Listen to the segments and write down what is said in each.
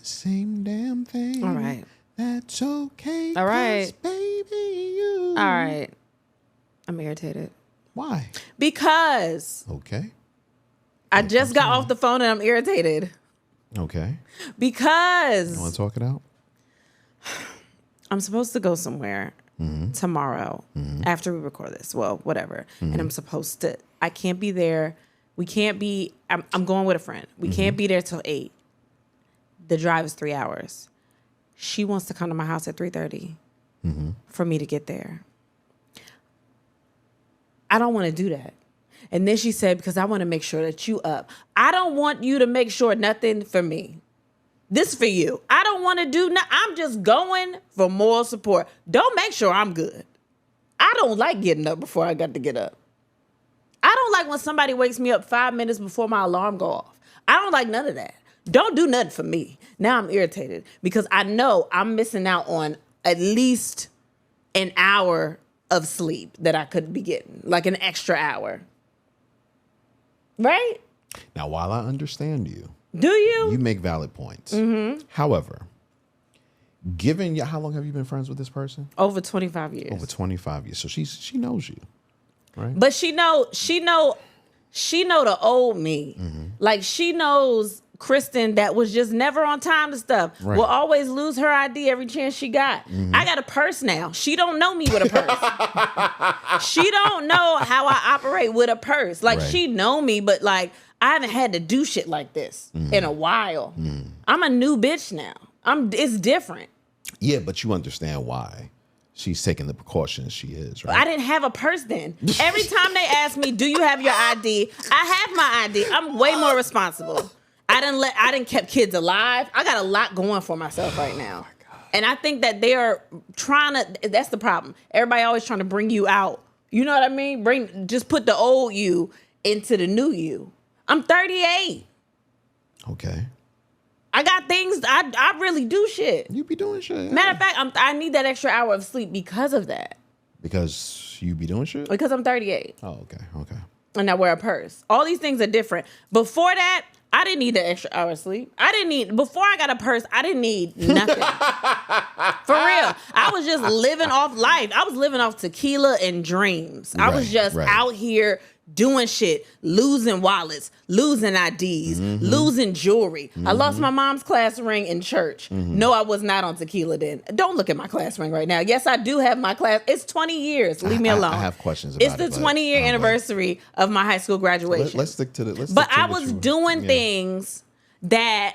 Same damn thing. All right. That's okay. All right. Baby, you. All right. I'm irritated. Why? Because. Okay. I just got off the phone and I'm irritated. Okay. Because. You want to talk it out? I'm supposed to go somewhere tomorrow after we record this. Well, whatever. And I'm supposed to. I can't be there. We can't be. I'm going with a friend. We can't be there till 8. The drive is 3 hours. She wants to come to my house at 3:30 for me to get there. I don't want to do that. And then she said, because I want to make sure that you up. I don't want you to make sure nothing for me. This for you. I don't want to do nothing. I'm just going for moral support. Don't make sure I'm good. I don't like getting up before I got to get up. I don't like when somebody wakes me up 5 minutes before my alarm go off. I don't like none of that. Don't do nothing for me. Now I'm irritated because I know I'm missing out on at least an hour of sleep that I could be getting, like an extra hour. Right? Now, while I understand you, do you? You make valid points. However, given how long have you been friends with this person? Over 25 years. Over 25 years. So she knows you, right? But she know the old me. Like she knows Kristen that was just never on time to stuff. Right. Will always lose her ID every chance she got. I got a purse now. She don't know me with a purse. She don't know how I operate with a purse. Like she know me, but like I haven't had to do shit like this in a while. I'm a new bitch now. It's different. Yeah, but you understand why she's taking the precautions she is, right? I didn't have a purse then. Every time they ask me, do you have your ID? I have my ID. I'm way more responsible. I didn't kept kids alive. I got a lot going for myself right now. And I think that they are trying to, that's the problem. Everybody always trying to bring you out. You know what I mean? Just put the old you into the new you. I'm 38. Okay. I got things, I really do shit. You be doing shit. Yeah. Matter of fact, I need that extra hour of sleep because of that. Because you be doing shit? Because I'm 38. Oh, okay. And I wear a purse. All these things are different. Before that, I didn't need the extra hour of sleep. Before I got a purse, I didn't need nothing. For real. I was just living off life. I was living off tequila and dreams. I was just out here doing shit, losing wallets, losing IDs, losing jewelry. I lost my mom's class ring in church. No, I was not on tequila then. Don't look at my class ring right now. Yes, I do have my class. It's 20 years. Leave me alone. I have questions about it. It's the 20-year anniversary of my high school graduation. Let's stick to the. But I was doing things that,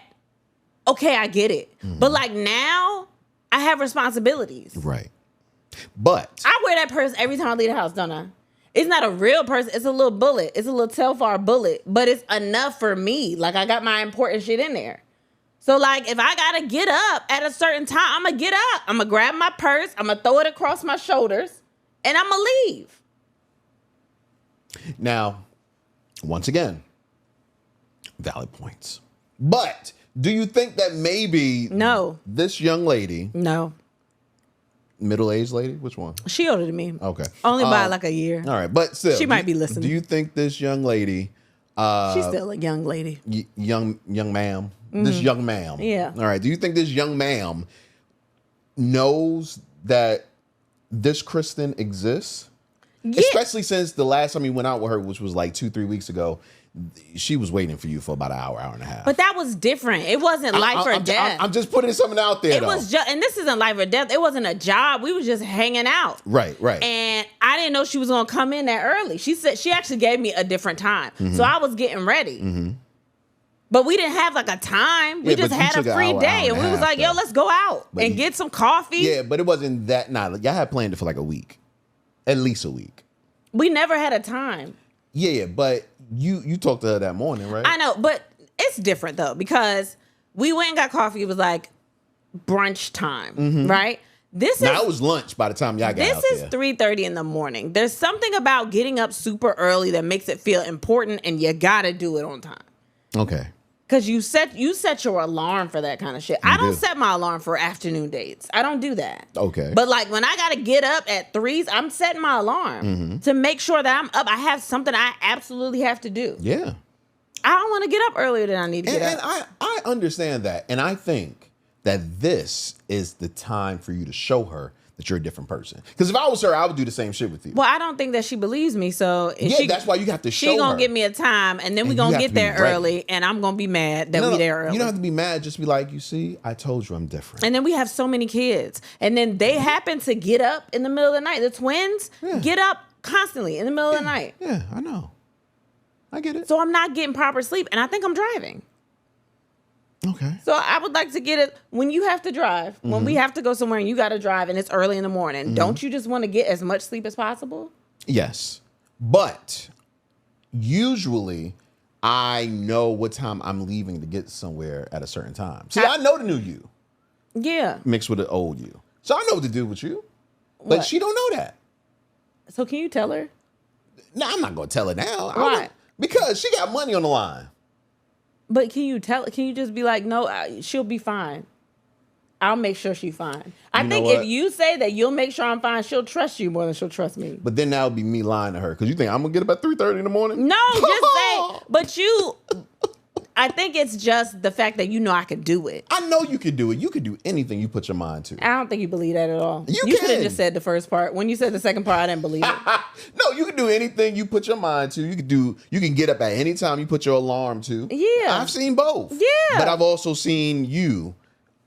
okay, I get it. But like now, I have responsibilities. Right. But I wear that purse every time I leave the house, don't I? It's not a real purse. It's a little bullet. It's a little Telfar bullet, but it's enough for me. Like I got my important shit in there. So like if I gotta get up at a certain time, I'm gonna get up. I'm gonna grab my purse. I'm gonna throw it across my shoulders, and I'm gonna leave. Now, once again, valid points. But do you think that maybe this young lady, middle-aged lady, which one? She older than me. Okay, only by like a year. All right, but still, she might be listening. Do you think this young lady? She's still a young lady. Young ma'am. This young ma'am. Yeah. All right. Do you think this young ma'am knows that this Kristen exists? Yeah. Especially since the last time you went out with her, which was like 2-3 weeks ago, she was waiting for you for about an hour and a half. But that was different. It wasn't life or death. I'm just putting something out there. It was just, and this isn't life or death. It wasn't a job. We was just hanging out. Right. And I didn't know she was gonna come in that early. She said she actually gave me a different time, so I was getting ready. But we didn't have like a time. We just had a free day, and we was like, "Yo, let's go out and get some coffee." Yeah, but it wasn't that. Y'all had planned it for like a week, at least a week. We never had a time. Yeah, but you talked to her that morning, right? I know, but it's different though because we went and got coffee. It was like brunch time, right? It was lunch by the time y'all got out there. This is 3:30 in the morning. There's something about getting up super early that makes it feel important, and you gotta do it on time. Okay. Because you set your alarm for that kind of shit. I don't set my alarm for afternoon dates. I don't do that. Okay. But like when I gotta get up at 3s, I'm setting my alarm to make sure that I'm up. I have something I absolutely have to do. Yeah. I don't want to get up earlier than I need to get up. And understand that. And I think that this is the time for you to show her that you're a different person. Because if I was her, I would do the same shit with you. Well, I don't think that she believes me. So that's why you have to show her. She gonna give me a time, and then we gonna get there early, and I'm gonna be mad that we there early. You don't have to be mad. Just be like, you see, I told you I'm different. And then we have so many kids, and then they happen to get up in the middle of the night. The twins get up constantly in the middle of the night. Yeah, I know. I get it. So I'm not getting proper sleep, and I think I'm driving. Okay. So I would like to get it when you have to drive, when we have to go somewhere and you got to drive and it's early in the morning. Don't you just want to get as much sleep as possible? Yes. But usually I know what time I'm leaving to get somewhere at a certain time. See, I know the new you. Yeah. Mixed with the old you. So I know what to do with you. But she don't know that. So can you tell her? No, I'm not going to tell her now. Why? Because she got money on the line. But can you just be like, no, she'll be fine. I'll make sure she's fine. I think if you say that you'll make sure I'm fine, she'll trust you more than she'll trust me. But then that would be me lying to her. Because you think I'm going to get up at 3:30 in the morning? No, just say, but I think it's just the fact that you know I could do it. I know you could do it. You could do anything you put your mind to. I don't think you believe that at all. You could have just said the first part. When you said the second part, I didn't believe it. No, you can do anything you put your mind to. You can get up at any time you put your alarm to. Yeah. I've seen both. Yeah. But I've also seen you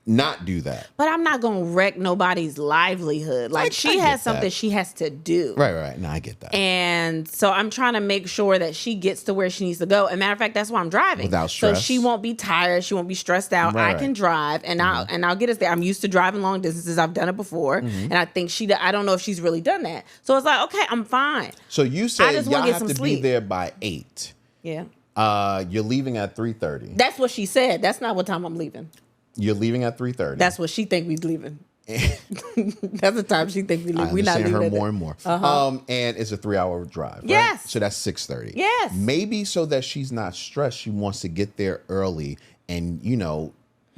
not do that. But I'm not going to wreck nobody's livelihood. Like, she has something she has to do. Right. No, I get that. And so I'm trying to make sure that she gets to where she needs to go. And matter of fact, that's why I'm driving. Without stress. So she won't be tired. She won't be stressed out. Right. I can drive and I'll get us there. I'm used to driving long distances. I've done it before. And I think I don't know if she's really done that. So it's like, okay, I'm fine. So you said y'all have to sleep. be there by 8. Yeah. You're leaving at 3:30. That's what she said. That's not what time I'm leaving. You're leaving at 3:30. That's what she think we's leaving. That's the time she think we leave. We're not leaving her more and more. And it's a 3-hour drive. Right? Yes. So that's 6:30. Yes. Maybe so that she's not stressed, she wants to get there early and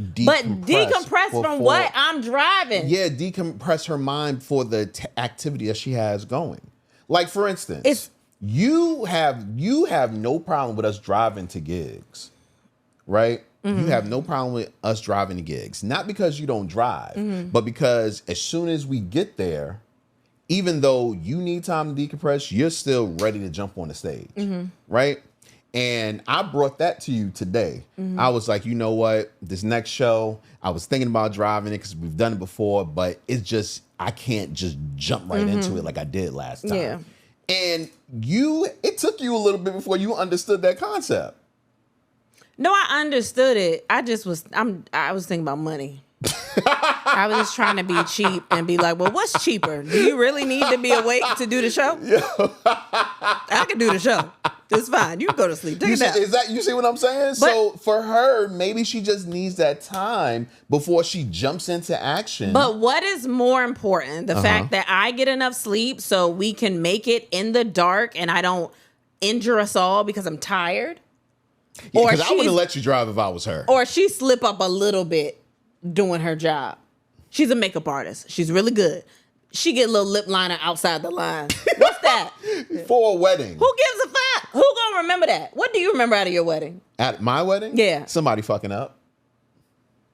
decompress from what I'm driving. Yeah, decompress her mind for the activity that she has going. Like for instance, you have no problem with us driving to gigs, right? You have no problem with us driving to gigs. Not because you don't drive, but because as soon as we get there, even though you need time to decompress, you're still ready to jump on the stage, right? And I brought that to you today. I was like, you know what? This next show, I was thinking about driving it because we've done it before, but it's just, I can't just jump right into it like I did last time. Yeah. And it took you a little bit before you understood that concept. No, I understood it. I was thinking about money. I was just trying to be cheap and be like, well, what's cheaper? Do you really need to be awake to do the show? Yeah. I can do the show. It's fine. You can go to sleep. Take a nap. You see what I'm saying? So for her, maybe she just needs that time before she jumps into action. But what is more important? The fact that I get enough sleep so we can make it in the dark and I don't injure us all because I'm tired? Yeah, because I wouldn't let you drive if I was her. Or she slip up a little bit doing her job. She's a makeup artist. She's really good. She get a little lip liner outside the line. What's that? For a wedding. Who gives a fuck? Who gonna remember that? What do you remember out of your wedding? At my wedding? Yeah. Somebody fucking up.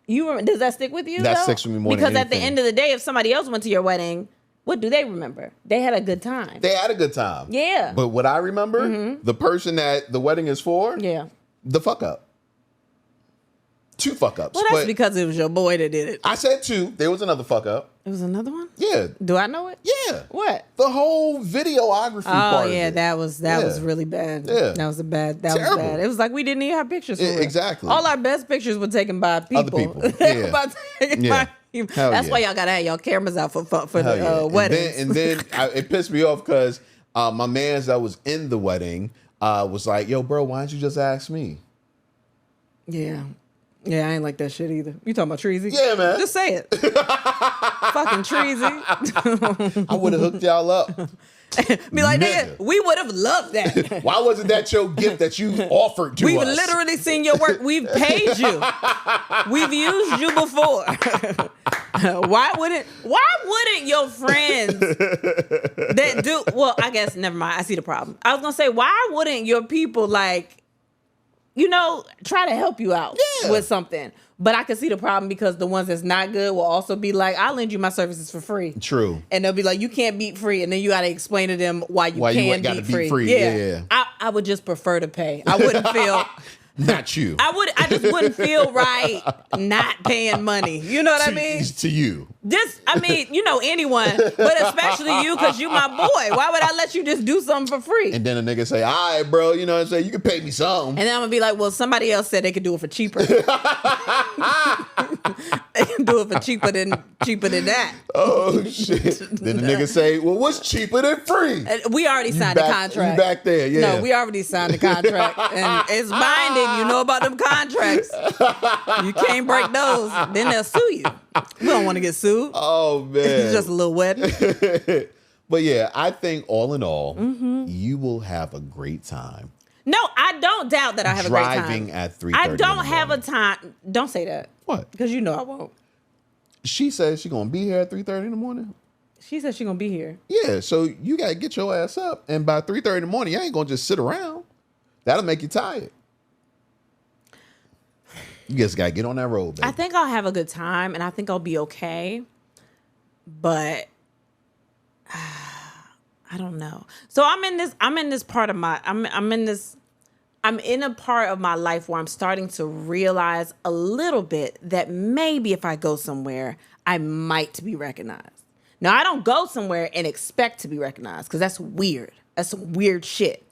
Does that stick with you? That sticks with me more because than at the end of the day, if somebody else went to your wedding, what do they remember? They had a good time. They had a good time. Yeah. But what I remember, the person that the wedding is for, the fuck up. 2 fuck ups. Well, that's because it was your boy that did it. I said 2. There was another fuck up. It was another one? Yeah. Do I know it? Yeah. What? The whole videography part. Oh yeah, that was really bad. Yeah. That was bad. Terrible. It was like we didn't even have pictures for it. Exactly. All our best pictures were taken by people. Other people. Yeah. That's why y'all gotta have y'all cameras out for the weddings. And then it pissed me off because my mans that was in the wedding was like, "Yo, bro, why don't you just ask me?" Yeah, I ain't like that shit either. You talking about Treasy? Yeah, man. Just say it. Fucking Treasy. I would have hooked y'all up. Be like, nigga, we would have loved that. Why wasn't that your gift that you offered to us? We've literally seen your work. We've paid you. We've used you before. Why wouldn't your friends that do, well, I guess, never mind. I see the problem. I was going to say, why wouldn't your people try to help you out with something. But I can see the problem because the ones that's not good will also be like, I'll lend you my services for free. True. And they'll be like, you can't beat free. And then you got to explain to them why you gotta beat free. Yeah. I would just prefer to pay. I wouldn't feel... Not you. I just wouldn't feel right not paying money. You know what I mean? To you. Anyone, but especially you, because you my boy. Why would I let you just do something for free? And then a nigga say, all right, bro, you know what I'm saying? You can pay me something. And then I'm going to be like, well, somebody else said they could do it for cheaper. They can do it for cheaper than that. Oh, shit. Then the nigga say, well, what's cheaper than free? We already signed the contract. You back there, yeah. No, we already signed the contract. And it's binding. You know about them contracts. You can't break those. Then they'll sue you. We don't want to get sued. Oh, man. It's just a little wedding. But yeah, I think all in all, you will have a great time. No, I don't doubt that I have a great time. Driving at 3:30 I don't have a time. Don't say that. What? Because you know I won't. She says she's going to be here at 3:30 in the morning. She said she's going to be here. Yeah, so you got to get your ass up. And by 3:30 in the morning, you ain't going to just sit around. That'll make you tired. You just got to get on that road, baby. I think I'll have a good time and I think I'll be okay. But I don't know. So I'm in a part of my life where I'm starting to realize a little bit that maybe if I go somewhere, I might be recognized. Now, I don't go somewhere and expect to be recognized because that's weird. That's some weird shit.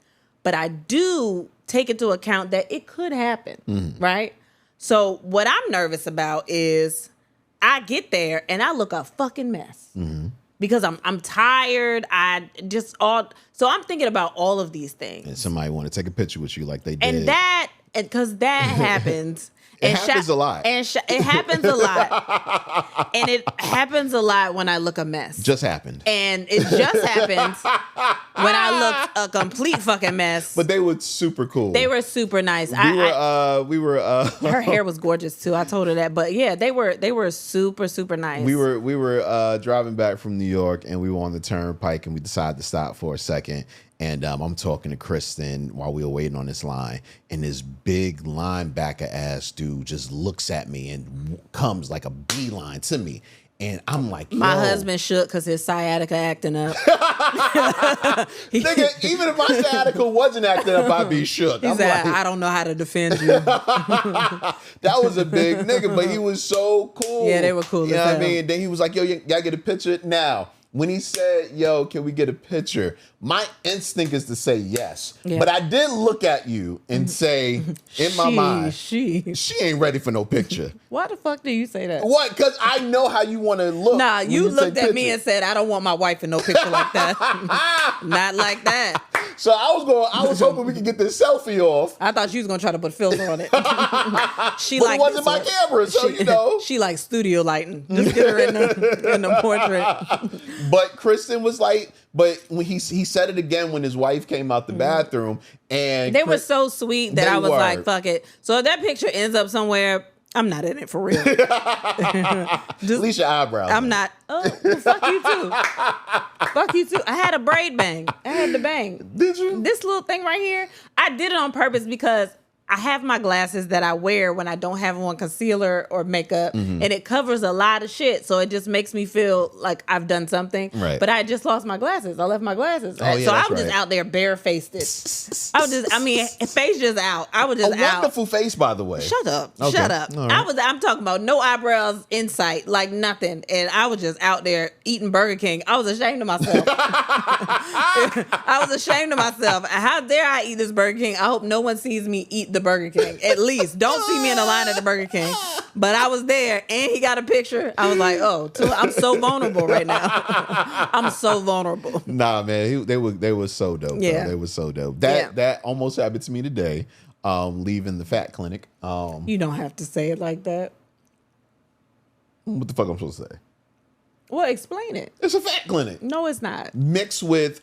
But I do take into account that it could happen, right? So what I'm nervous about is I get there and I look a fucking mess because I'm tired. So I'm thinking about all of these things. And somebody want to take a picture with you like they did. And because that happens. It happens a lot. And it happens a lot. And it happens a lot when I look a mess. Just happened. And it just happens when I looked a complete fucking mess. But they were super cool. They were super nice. We were her hair was gorgeous too. I told her that. But yeah, they were super, super nice. We were driving back from New York and we were on the turnpike and we decided to stop for a second. And I'm talking to Kristen while we were waiting on this line. And this big linebacker ass dude just looks at me and comes like a beeline to me. And I'm like, yo. My husband shook because his sciatica acting up. Nigga, even if my sciatica wasn't acting up, I'd be shook. He said, I don't know how to defend you. That was a big nigga, but he was so cool. Yeah, they were cool. You know what I mean? And then he was like, yo, you gotta get a picture now. When he said, yo, can we get a picture? My instinct is to say yes. Yeah. But I did look at you and say, in my mind, she ain't ready for no picture. Why the fuck do you say that? What? Because I know how you want to look. Nah, you looked at me and said, I don't want my wife in no picture like that. Not like that. So I was hoping we could get this selfie off. I thought she was going to try to put filter on it. But it wasn't my camera, so you know. She likes studio lighting. Just get her in the portrait. But Kristen was like, but when he said it again when his wife came out the bathroom, and they were so sweet that I was like, fuck it. So if that picture ends up somewhere, I'm not in it for real. At least your eyebrows. I'm not. Oh, well, fuck you too. Fuck you too. I had a braid bang. I had the bang. Did you? This little thing right here, I did it on purpose because I have my glasses that I wear when I don't have on concealer or makeup, and it covers a lot of shit. So it just makes me feel like I've done something. Right. But I just lost my glasses. I left my glasses. Oh, yeah, so I was right. just out there barefaced. Face just out. I was just out. A wonderful face, by the way. Shut up. Okay. Shut up. Right. I'm talking about no eyebrows in sight, like nothing. And I was just out there eating Burger King. I was ashamed of myself. I was ashamed of myself. How dare I eat this Burger King? I hope no one sees me eat the Burger King. At least don't see me in the line at the Burger King. But I was there and he got a picture. I was like, I'm so vulnerable right now. I'm so vulnerable. Nah, man, they were so dope. Yeah. Bro. They were so dope. That almost happened to me today, leaving the fat clinic. You don't have to say it like that. What the fuck I'm supposed to say? Well, explain it. It's a fat clinic. No, it's not. Mixed with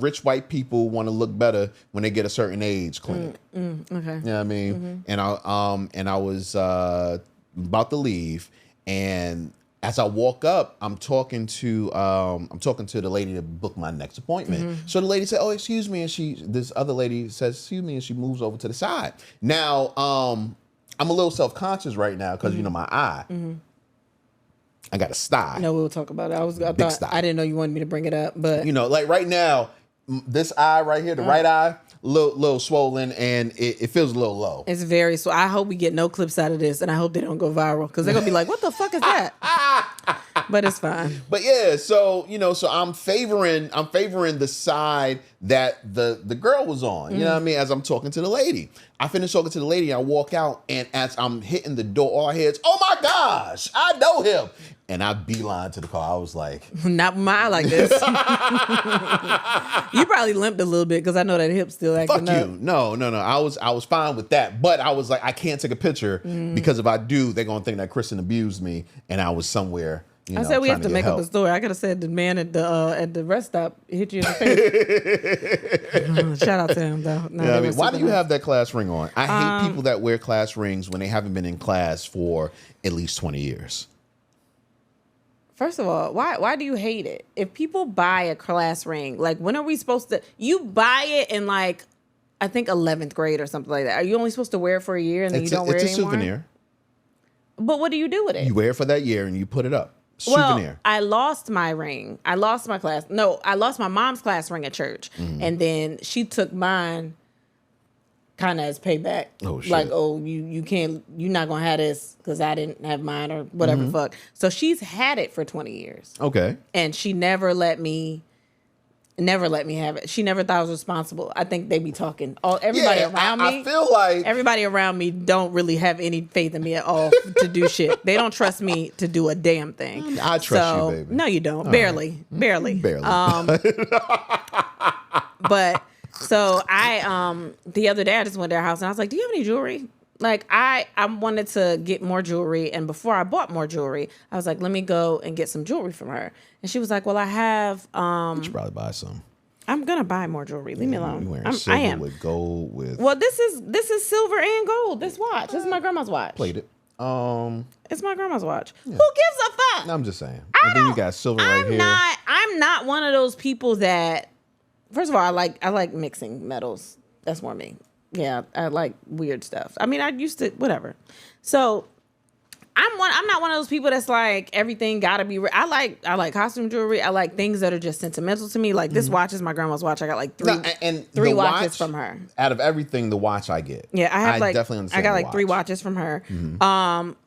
rich white people want to look better when they get a certain age clinic. Okay. You know what I mean? And I was about to leave, and as I walk up, I'm talking to the lady to book my next appointment. So the lady said, "Oh, excuse me," and this other lady says, "Excuse me," and she moves over to the side. Now, I'm a little self-conscious right now because you know my eye. I got a sty. No, we'll talk about it. I didn't know you wanted me to bring it up, but you know, like right now, this eye right here, the right eye, little swollen, and it feels a little low. It's very so. I hope we get no clips out of this, and I hope they don't go viral because they're gonna be like, "What the fuck is that?" But it's fine. But yeah, so you know, so I'm favoring the side that the girl was on. You know what I mean? As I'm talking to the lady, I finish talking to the lady. I walk out, and as I'm hitting the door, all I hear is, "Oh my gosh, I know him!" And I beeline to the car. I was like, "Not my eye like this." You probably limped a little bit because I know that hip still acting "Fuck up. you!" No. I was fine with that, but I was like, I can't take a picture because if I do, they're gonna think that Kristen abused me, and I was somewhere. You know, I said we have to make help. up a story. I could have said the man at the rest stop hit you in the face. Shout out to him though. No, I mean, why do you have that class ring on? I hate people that wear class rings when they haven't been in class for at least 20 years. First of all, why do you hate it? If people buy a class ring, like when are we supposed to? You buy it in like, I think 11th grade or something like that. Are you only supposed to wear it for a year and then you don't wear it anymore? It's a souvenir. But what do you do with it? You wear it for that year and you put it up. Well, Souvenir. I lost my ring. I lost my class. No, I lost my mom's class ring at church. And then she took mine kind of as payback. Oh, shit. Like, oh, you can't, you're not going to have this because I didn't have mine or whatever fuck. So she's had it for 20 years. Okay. And she never let me have it. She never thought I was responsible. I think they be talking. Everybody around me. I feel like everybody around me don't really have any faith in me at all to do shit. They don't trust me to do a damn thing. I trust you, baby. No, you don't. Barely. Barely. But so I the other day I just went to their house and I was like, "Do you have any jewelry?" Like I wanted to get more jewelry, and before I bought more jewelry, I was like, "Let me go and get some jewelry from her." And she was like, "Well, I have." You should probably buy some. I'm gonna buy more jewelry. Leave me alone. You wearing silver I am. with gold with. Well, this is silver and gold. This watch. This is my grandma's watch. Played it. It's my grandma's watch. Yeah. Who gives a fuck? I'm just saying. And then you got silver right here. I'm not one of those people that. First of all, I like mixing metals. That's more me. Yeah, I like weird stuff. I mean, I used to whatever. So I'm not one of those people that's like everything gotta be. I like costume jewelry. I like things that are just sentimental to me. Like this watch is my grandma's watch. I got like three watches from her. Out of everything, the watch I get. Yeah, I definitely understand. I got like 3 watches from her.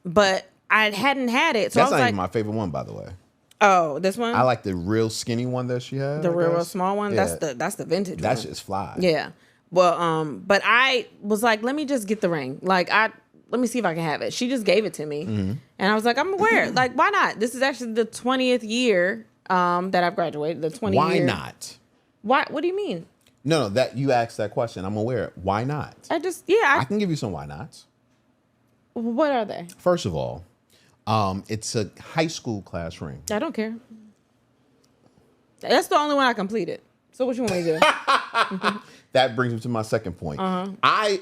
But I hadn't had it. So that's I was not even my favorite one, by the way. Oh, this one? I like the real skinny one that she had. The real small one? Yeah. That's the vintage one. That shit's fly. Yeah. Well, but I was like, let me just get the ring. Like let me see if I can have it. She just gave it to me. And I was like, I'm aware. Like, why not? This is actually the 20th year that I've graduated. The 20th Why year. not? Why? What do you mean? No, that you asked that question. I'm aware. Why not? I can give you some why nots. What are they? First of all, it's a high school class ring. I don't care. That's the only one I completed. So what you want me to do? That brings me to my second point. I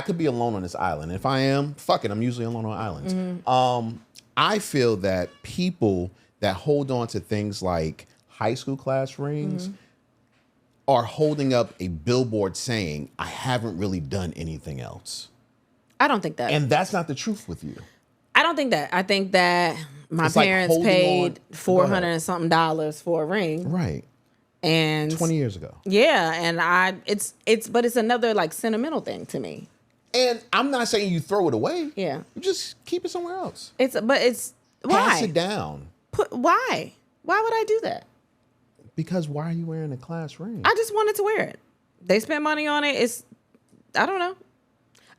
could be alone on this island. If I am, fuck it. I'm usually alone on islands. I feel that people that hold on to things like high school class rings are holding up a billboard saying, I haven't really done anything else. I don't think that. And that's not the truth with you. I don't think that. I think that my parents paid $400 and something for a ring. Right. And 20 years ago. Yeah, and it's another like sentimental thing to me. And I'm not saying you throw it away. Yeah. You just keep it somewhere else. It's why? Pass it down. Why? Why would I do that? Because why are you wearing a class ring? I just wanted to wear it. They spent money on it. I don't know.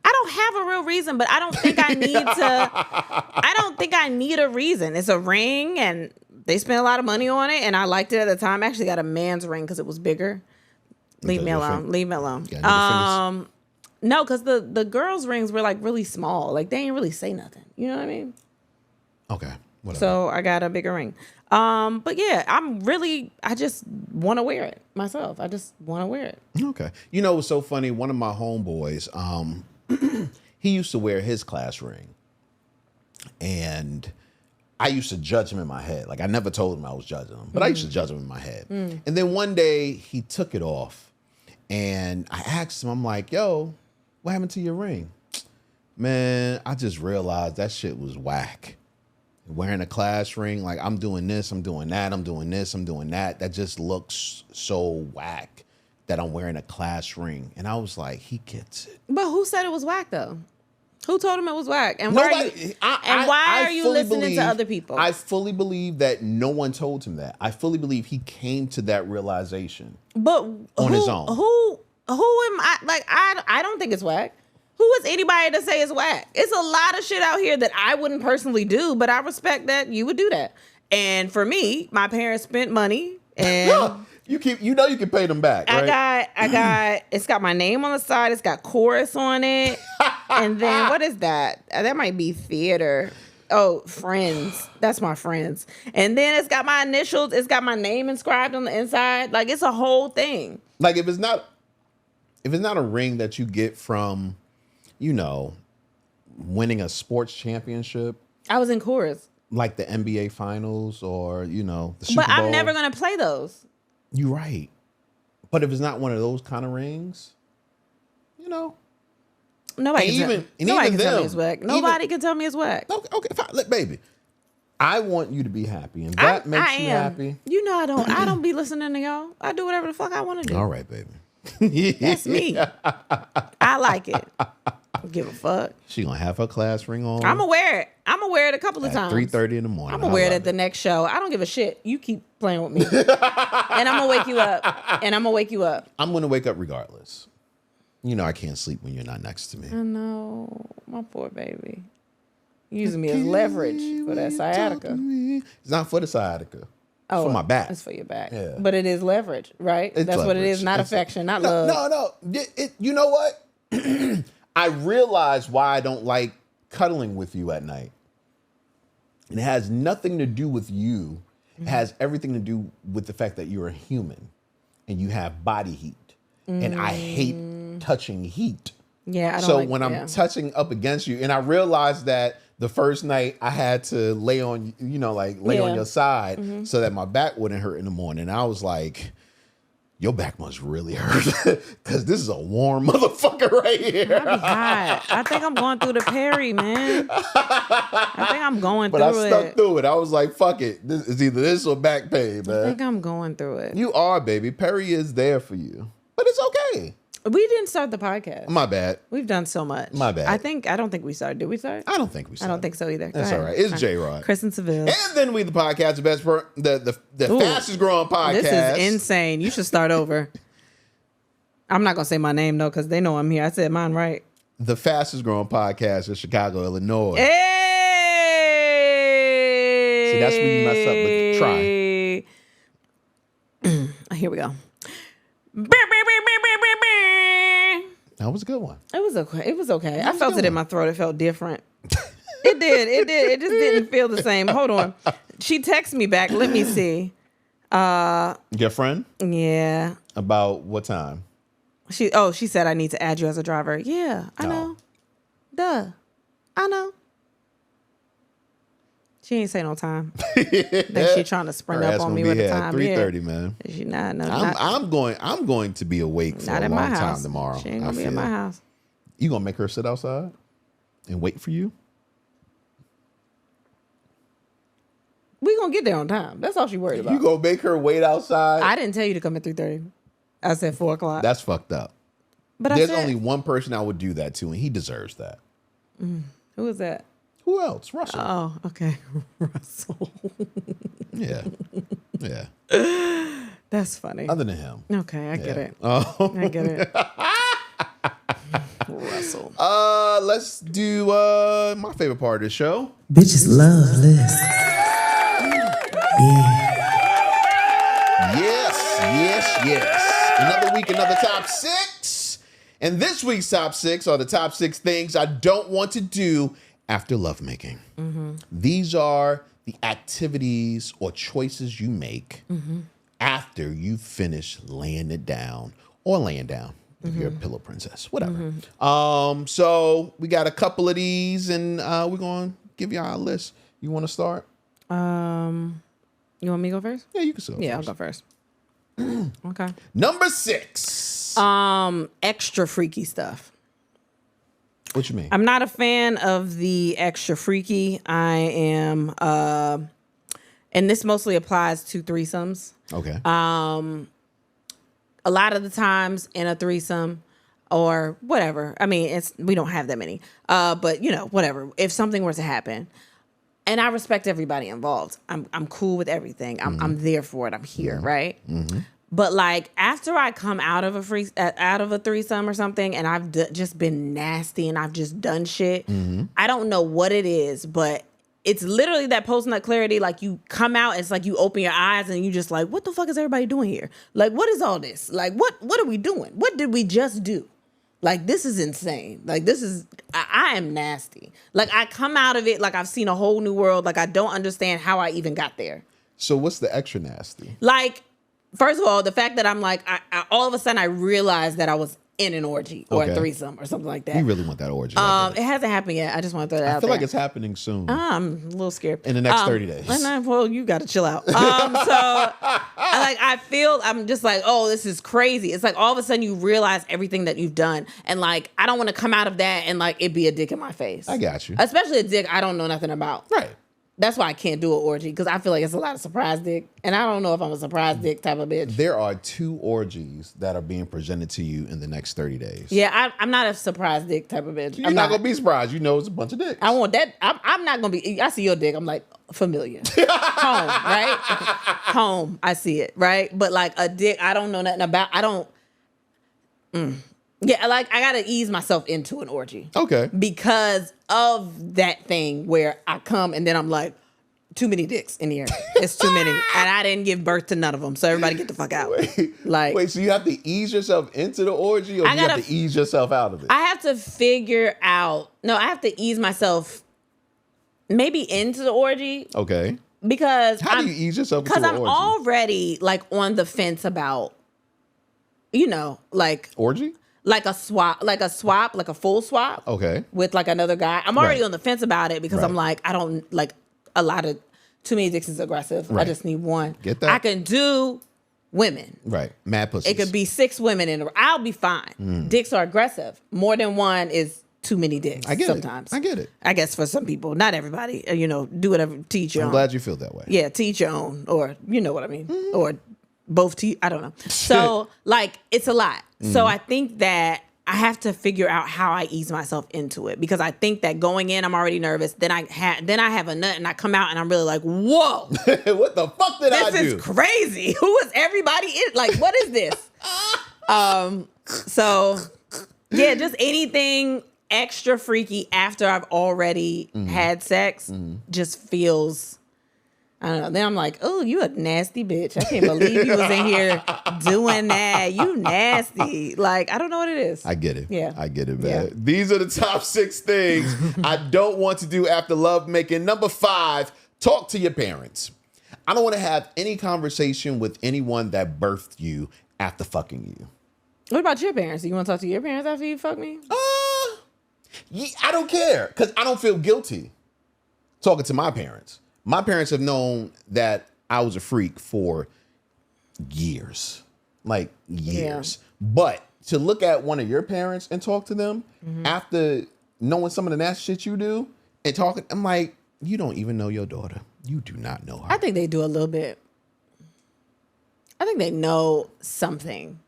I don't have a real reason, but I don't think I need to. I don't think I need a reason. It's a ring, and they spent a lot of money on it, and I liked it at the time. I actually got a man's ring because it was bigger. Leave me alone. Leave me alone. No, because the girls' rings were like really small. Like they didn't really say nothing. You know what I mean? Okay. Whatever. So I got a bigger ring. But yeah, I just want to wear it myself. I just want to wear it. Okay. You know what's so funny? One of my homeboys, he used to wear his class ring. And I used to judge him in my head. Like I never told him I was judging him, but I used to judge him in my head. And then one day he took it off, and I asked him, I'm like, yo, what happened to your ring? Man, I just realized that shit was whack. Wearing a class ring, like I'm doing this, I'm doing that, I'm doing this, I'm doing that. That just looks so whack that I'm wearing a class ring. And I was like, he gets it. But who said it was whack though? Who told him it was whack? And why are you listening to other people? I fully believe that no one told him that. I fully believe he came to that realization. But on his own. Who am I? Like I don't think it's whack. Who is anybody to say it's whack? It's a lot of shit out here that I wouldn't personally do, but I respect that you would do that. And for me, my parents spent money, and you can pay them back. Right? I got. It's got my name on the side. It's got chorus on it, and then what is that? That might be theater. Oh, Friends. That's my Friends. And then it's got my initials. It's got my name inscribed on the inside. Like it's a whole thing. Like if it's not a ring that you get from, winning a sports championship. I was in chorus. Like the NBA finals or, the Super But Bowl. I'm never going to play those. You're right. But if it's not one of those kind of rings, Nobody can tell me it's whack. Nobody can tell me it's whack. Okay, fine. Look, baby, I want you to be happy. And that makes you happy. I don't be listening to y'all. I do whatever the fuck I want to do. All right, baby. That's me. I like it. Don't give a fuck. She gonna have her class ring on. I'm gonna wear it. I'm gonna wear it a couple of times. 3:30 in the morning. I'm gonna wear it at the next show. I don't give a shit. You keep playing with me, and I'm gonna wake you up. I'm gonna wake up regardless. I can't sleep when you're not next to me. I know, my poor baby. Using me as leverage for that sciatica. It's not for the sciatica. Oh, for my back. It's for your back. Yeah. But it is leverage, right? That's leverage. what it is. Not affection, not love. No. You know what? I realize why I don't like cuddling with you at night. And it has nothing to do with you. It has everything to do with the fact that you're a human and you have body heat. And I hate touching heat. Yeah, I don't So like, when I'm touching up against you, and I realized that the first night I had to lay on, lay on your side so that my back wouldn't hurt in the morning. I was like, your back must really hurt because this is a warm motherfucker right here. I be hot. I think I'm going through the Perry, man. I think I'm going through it. But I stuck through it. I was like, fuck it. It's either this or back pain, man. I think I'm going through it. You are, baby. Perry is there for you. But it's okay. We didn't start the podcast. My bad. We've done so much. My bad. I don't think we started. Did we start? I don't think we started. I don't think so either. That's all right. It's J-Rod. Kristen Sivills. And then we the podcast, the fastest growing podcast. This is insane. You should start over. I'm not gonna say my name though, because they know I'm here. I said mine right. The fastest growing podcast in Chicago, Illinois. Hey! See, that's when you mess up, but try. Here we go. That was a good one. It was okay. I felt it in my throat. It felt different. It did. It just didn't feel the same. Hold on. She texted me back. Let me see. Your friend? Yeah. About what time? She said I need to add you as a driver. Yeah, I know. Duh. I know. She ain't say no time. Think she trying to sprint up on me with the time. 3:30, man. She not. No, I'm going to be awake for a long time tomorrow. She ain't gonna be in my house. You gonna make her sit outside and wait for you? We gonna get there on time. That's all she worried about. You gonna make her wait outside? I didn't tell you to come at 3:30. I said 4 o'clock. That's fucked up. But there's only one person I would do that to, and he deserves that. Who is that? Who else? Russell. Oh, okay. Russell. Yeah. That's funny. Other than him. Okay, I get it. Oh. I get it. Russell. Let's do my favorite part of the show. Bitches love this. Yes. Another week, another top 6. And this week's top 6 are the top 6 things I don't want to do after lovemaking. These are the activities or choices you make after you finish laying down. If you're a pillow princess, whatever. So we got a couple of these, and we're going to give y'all a list. You want to start? You want me to go first? Yeah, you can say. Yeah, I'll go first. Okay. Number 6. Extra freaky stuff. What you mean? I'm not a fan of the extra freaky. I am, and this mostly applies to threesomes. Okay. A lot of the times in a threesome or whatever. I mean, we don't have that many. But whatever. If something were to happen, and I respect everybody involved. I'm cool with everything. I'm there for it. I'm here, right? Mm-hmm. But like after I come out of a threesome or something, and I've just been nasty and I've just done shit, I don't know what it is, but it's literally that post-nut clarity. Like you come out, it's like you open your eyes and you just like, what the fuck is everybody doing here? Like, what is all this? Like, what are we doing? What did we just do? Like, this is insane. Like, I am nasty. Like, I come out of it like I've seen a whole new world. Like, I don't understand how I even got there. So what's the extra nasty? Like, first of all, the fact that I'm like, I all of a sudden I realized that I was in an orgy or a threesome or something like that. You really want that orgy? It hasn't happened yet. I just want to throw that out there. I feel like it's happening soon. I'm a little scared. In the next 30 days. Well, you got to chill out. I'm just like, oh, this is crazy. It's like all of a sudden you realize everything that you've done. And like, I don't want to come out of that and like it be a dick in my face. I got you. Especially a dick I don't know nothing about. Right. That's why I can't do an orgy, because I feel like it's a lot of surprise dick. And I don't know if I'm a surprise dick type of bitch. There are 2 orgies that are being presented to you in the next 30 days. Yeah, I'm not a surprise dick type of bitch. You're not going to be surprised. You know it's a bunch of dicks. I want that. I'm not going to be. I see your dick. I'm like, familiar. Home, right? Home. I see it, right? But like a dick I don't know nothing about. I don't. Yeah, like I got to ease myself into an orgy. Okay. Because of that thing where I come and then I'm like, too many dicks in here. It's too many. And I didn't give birth to none of them. So everybody get the fuck out. Wait, so you have to ease yourself into the orgy or you have to ease yourself out of it? I have to figure out. No, I have to ease myself maybe into the orgy. Okay. Because how do you ease yourself into an orgy? Because I'm already like on the fence about, like. Orgy? Like a full swap. Okay. With like another guy. I'm already on the fence about it because I'm like, I don't like a lot of, too many dicks is aggressive. Right. I just need one. Get that? I can do women. Right. Mad pussies. It could be 6 women in a row. I'll be fine. Dicks are aggressive. More than one is too many dicks. I get sometimes. it. I get it. I guess for some people, not everybody, do whatever, teach your own. I'm glad you feel that way. Yeah, teach your own, or you know what I mean. Or both I don't know. So like it's a lot. So I think that I have to figure out how I ease myself into it, because I think that going in I'm already nervous. Then I have a nut and I come out and I'm really like, whoa, what the fuck did I do? This is crazy. Who is everybody in? Like, what is this? So yeah, just anything extra freaky after I've already had sex just feels. I don't know. Then I'm like, oh, you a nasty bitch. I can't believe you was in here doing that. You nasty. Like, I don't know what it is. I get it. Yeah. I get it, man. Yeah. These are the top 6 things I don't want to do after love making. Number 5, talk to your parents. I don't want to have any conversation with anyone that birthed you after fucking you. What about your parents? Do you want to talk to your parents after you fuck me? I don't care, because I don't feel guilty talking to my parents. My parents have known that I was a freak for years. Like years. Yeah. But to look at one of your parents and talk to them after knowing some of the nasty shit you do and talking, I'm like, you don't even know your daughter. You do not know her. I think they do a little bit. I think they know something.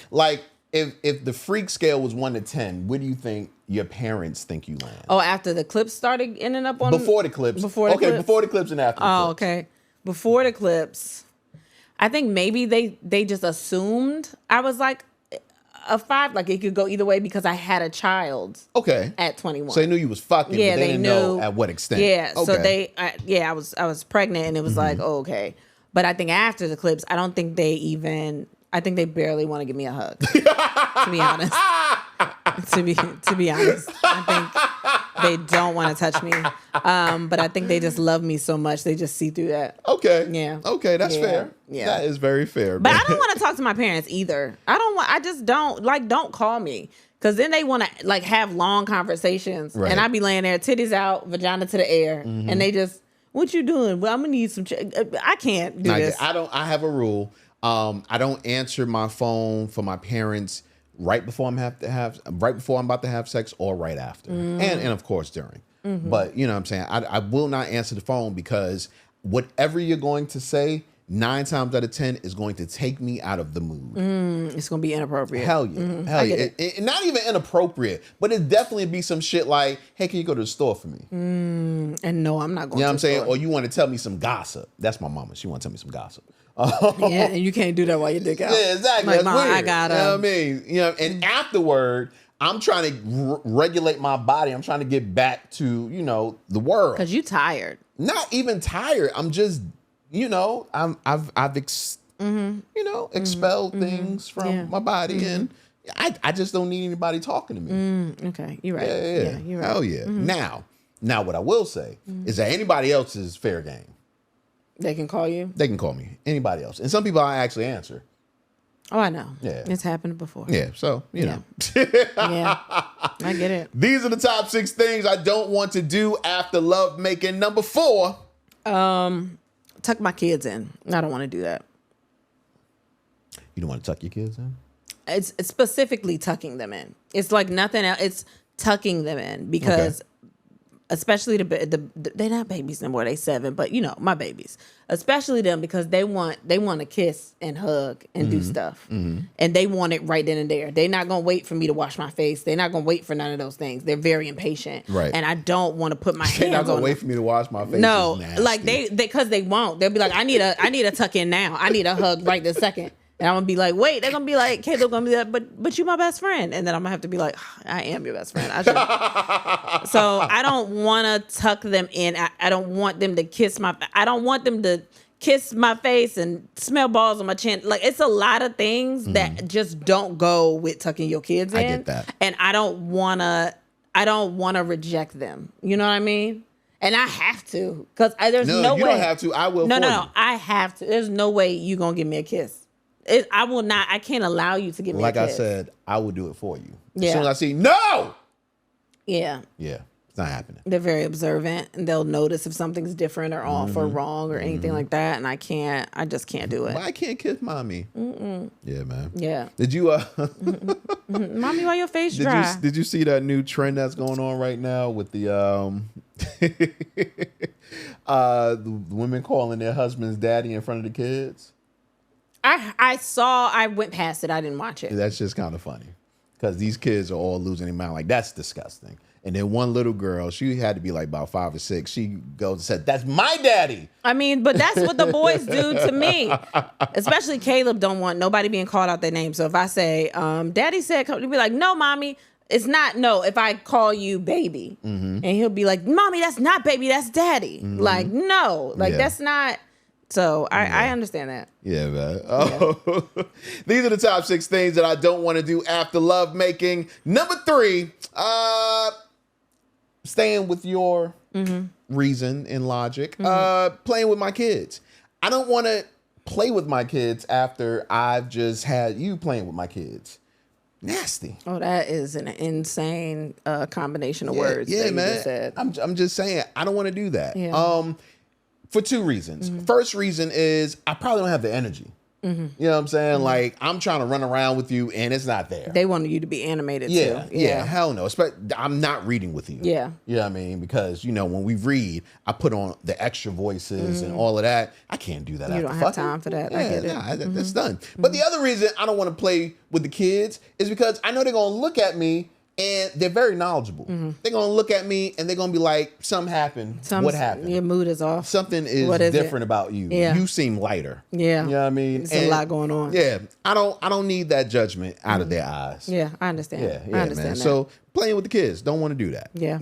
Like, if the freak scale was 1 to 10, where do you think your parents think you land? Oh, after the clips started ending up on... Before the clips. Before the clips and after the clips. Oh, okay. Before the clips, I think maybe they just assumed I was like a 5. Like, it could go either way because I had a child. Okay. At 21. So they knew you was fucking, but they didn't know at what extent. Yeah. Okay. So I was pregnant and it was like, oh, okay. But I think after the clips, I don't think I think they barely want to give me a hug. To be honest. To be honest. I think they don't want to touch me. But I think they just love me so much. They just see through that. Okay. Yeah. Okay, that's fair. Yeah. That is very fair. But I don't want to talk to my parents either. I just don't call me. Because then they want to like have long conversations. Right. And I be laying there, titties out, vagina to the air. And they just What you doing? Well, I'm gonna need some. I can't do this. I have a rule. I don't answer my phone for my parents right before I'm about to have sex or right after, and of course during. But you know what I'm saying. I will not answer the phone because whatever you're going to say, 9 times out of 10 is going to take me out of the mood. It's gonna be inappropriate. Hell yeah, hell yeah. Not even inappropriate, but it definitely be some shit like, "Hey, can you go to the store for me?" And no, I'm not going. You know what I'm to saying? store. Or you want to tell me some gossip? That's my mama. She want to tell me some gossip. Yeah, and you can't do that while your dick out. Yeah, exactly. Like, That's Mom, weird. I got You know what I mean? You know, and afterward, I'm trying to regulate my body. I'm trying to get back to, the world. Because you tired. Not even tired. I'm just, I've expelled things from my body, and I just don't need anybody talking to me. Okay, you're right. Yeah, you're right. Hell yeah. Now, what I will say is that anybody else is fair game. They can call you? They can call me. Anybody else. And some people I actually answer. Oh, I know. Yeah. It's happened before. Yeah, so, you know. Yeah, I get it. These are the top 6 things I don't want to do after love making. Number 4. Tuck my kids in. I don't want to do that. You don't want to tuck your kids in? It's specifically tucking them in. It's like nothing else. It's tucking them in because... Okay. Especially they're not babies no more. They 7, but my babies, especially them because they want to kiss and hug and do stuff, and they want it right then and there. They're not gonna wait for me to wash my face. They're not gonna wait for none of those things. They're very impatient, right? And I don't want to put my hands on. They're not gonna wait for me to wash my face. No, like they because they won't. They'll be like, I need a tuck in now. I need a hug right this second. And I'm gonna be like, wait, they're gonna be like, Caleb gonna be like, but you my best friend. And then I'm gonna have to be like, I am your best friend. So I don't wanna tuck them in. I don't want them to kiss I don't want them to kiss my face and smell balls on my chin. Like it's a lot of things that just don't go with tucking your kids in. I get that. And I don't wanna reject them. You know what I mean? And I have to. Because there's no way. You don't have to. I will. No. I have to. There's no way you gonna give me a kiss. I will not. I can't allow you to give me a kiss. Like I said, I will do it for you. Yeah. As soon as I see no. Yeah. Yeah. It's not happening. They're very observant, and they'll notice if something's different or off or wrong or anything like that. And I just can't do it. But I can't kiss mommy. Yeah, man. Yeah. Did you? Mommy, why your face dry? Did you see that new trend that's going on right now with the the women calling their husbands daddy in front of the kids? I went past it. I didn't watch it. That's just kind of funny because these kids are all losing their mind. Like, that's disgusting. And then one little girl, she had to be like about 5 or 6. She goes and said, "That's my daddy." I mean, but that's what the boys do to me. Especially Caleb don't want nobody being called out their name. So if I say, daddy said, he'll be like, "No, mommy, it's not." No, if I call you baby, and he'll be like, "Mommy, that's not baby, that's daddy." Like, no, like that's not. So I understand that. Yeah, man. Oh. Yeah. These are the top 6 things that I don't want to do after love making. Number 3, staying with your reason and logic, playing with my kids. I don't want to play with my kids after I've just had you playing with my kids. Nasty. Oh, that is an insane combination of words. Yeah, that man. You just said. I'm just saying, I don't want to do that. Yeah. For 2 reasons. First reason is I probably don't have the energy. You know what I'm saying? Like, I'm trying to run around with you and it's not there. They wanted you to be animated too. Yeah, Yeah, hell no. I'm not reading with you. Yeah. You know what I mean? Because, when we read, I put on the extra voices and all of that. I can't do that. You don't have time for that. Yeah, I get it. That's done. But the other reason I don't want to play with the kids is because I know they're going to look at me and they're very knowledgeable. They're going to look at me and they're going to be like, something happened. What happened? Your mood is off. Something is different about you. Yeah. You seem lighter. Yeah. You know what I mean? There's a lot going on. Yeah. I don't need that judgment out of their eyes. Yeah, I understand. Yeah, I understand man. that. So playing with the kids, don't want to do that. Yeah.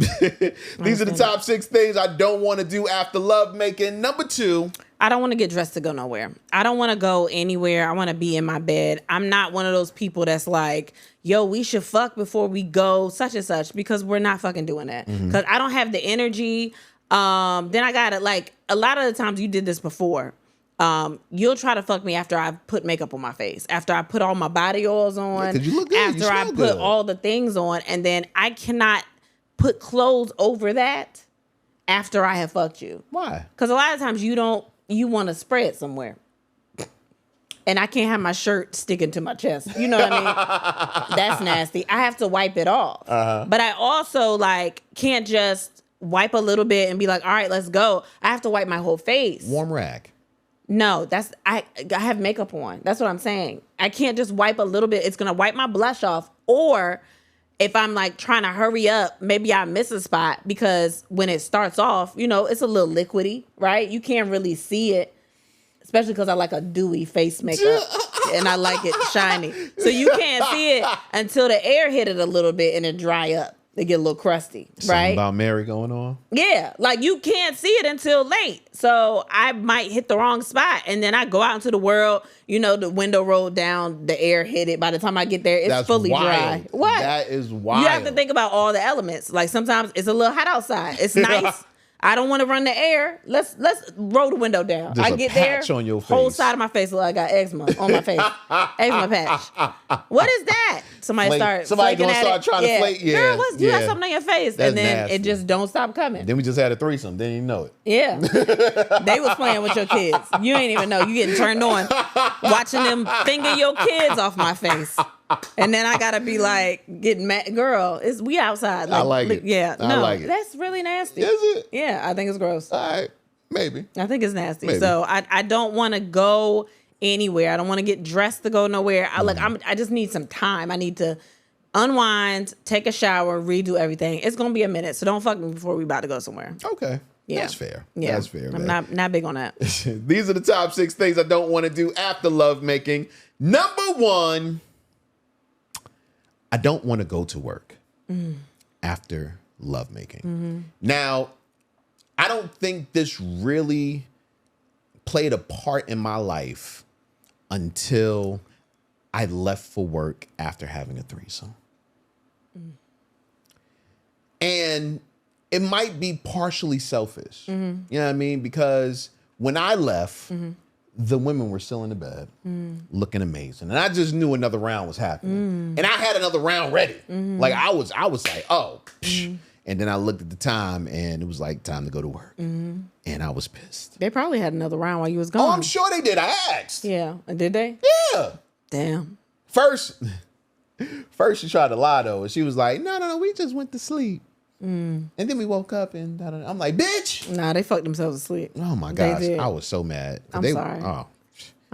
These are the top 6 things I don't want to do after love making. Number 2. I don't want to get dressed to go nowhere. I don't want to go anywhere. I want to be in my bed. I'm not one of those people that's like, yo, we should fuck before we go such and such, because we're not fucking doing that. Because I don't have the energy. Then I got to, like, a lot of the times you did this before. You'll try to fuck me after I've put makeup on my face, after I put all my body oils on, 'cause you look good. after I put all the things on, and then I cannot put clothes over that after I have fucked you. Why? Because a lot of times you want to spread somewhere. And I can't have my shirt sticking to my chest. You know what I mean? That's nasty. I have to wipe it off. But I also can't just wipe a little bit and be like, all right, let's go. I have to wipe my whole face. Warm rag. No, I have makeup on. That's what I'm saying. I can't just wipe a little bit. It's going to wipe my blush off. Or if I'm trying to hurry up, maybe I miss a spot because when it starts off, it's a little liquidy, right? You can't really see it. Especially because I like a dewy face makeup and I like it shiny. So you can't see it until the air hit it a little bit and it dry up. They get a little crusty, right? Something about Mary going on? Yeah, you can't see it until late. So I might hit the wrong spot and then I go out into the world, the window rolled down, the air hit it. By the time I get there, it's fully dry. What? That is wild. You have to think about all the elements. Sometimes it's a little hot outside. It's nice. I don't want to run the air. Let's roll the window down. There's I a get patch there, on your whole face. side of my face look like I got eczema on my face. Eczema patch. What is that? Somebody Somebody flaking gonna at start it. trying to flake. Yeah, Girl, you got yeah. something on your face, That's and then nasty. it just don't stop coming. Then we just had a threesome. Didn't even know it. Yeah, they was playing with your kids. You ain't even know. You getting turned on, watching them finger your kids off my face. And then I gotta be getting mad. Girl, we outside. I like it. Yeah, I no, like it. that's really nasty. Is it? Yeah, I think it's gross. All right. Maybe. I think it's nasty. Maybe. So I don't want to go anywhere. I don't want to get dressed to go nowhere. I just need some time. I need to unwind, take a shower, redo everything. It's gonna be a minute, so don't fuck me before we about to go somewhere. Okay. Yeah. That's fair. Yeah, That's fair. I'm Man. not big on that. These are the top 6 things I don't want to do after lovemaking. Number 1, I don't want to go to work after lovemaking. Now, I don't think this really played a part in my life until I left for work after having a threesome. And it might be partially selfish. You know what I mean? Because when I left, the women were still in the bed, looking amazing. And I just knew another round was happening. And I had another round ready. I was like, oh, psh. And then I looked at the time and it was time to go to work. And I was pissed. They probably had another round while you was gone. Oh, I'm sure they did. I asked. Yeah, did they? Yeah. Damn. First she tried to lie though. And she was like, no, we just went to sleep. And then we woke up and I'm like, bitch. Nah, they fucked themselves asleep. Oh my They gosh. did. I was so mad. I'm sorry. I'm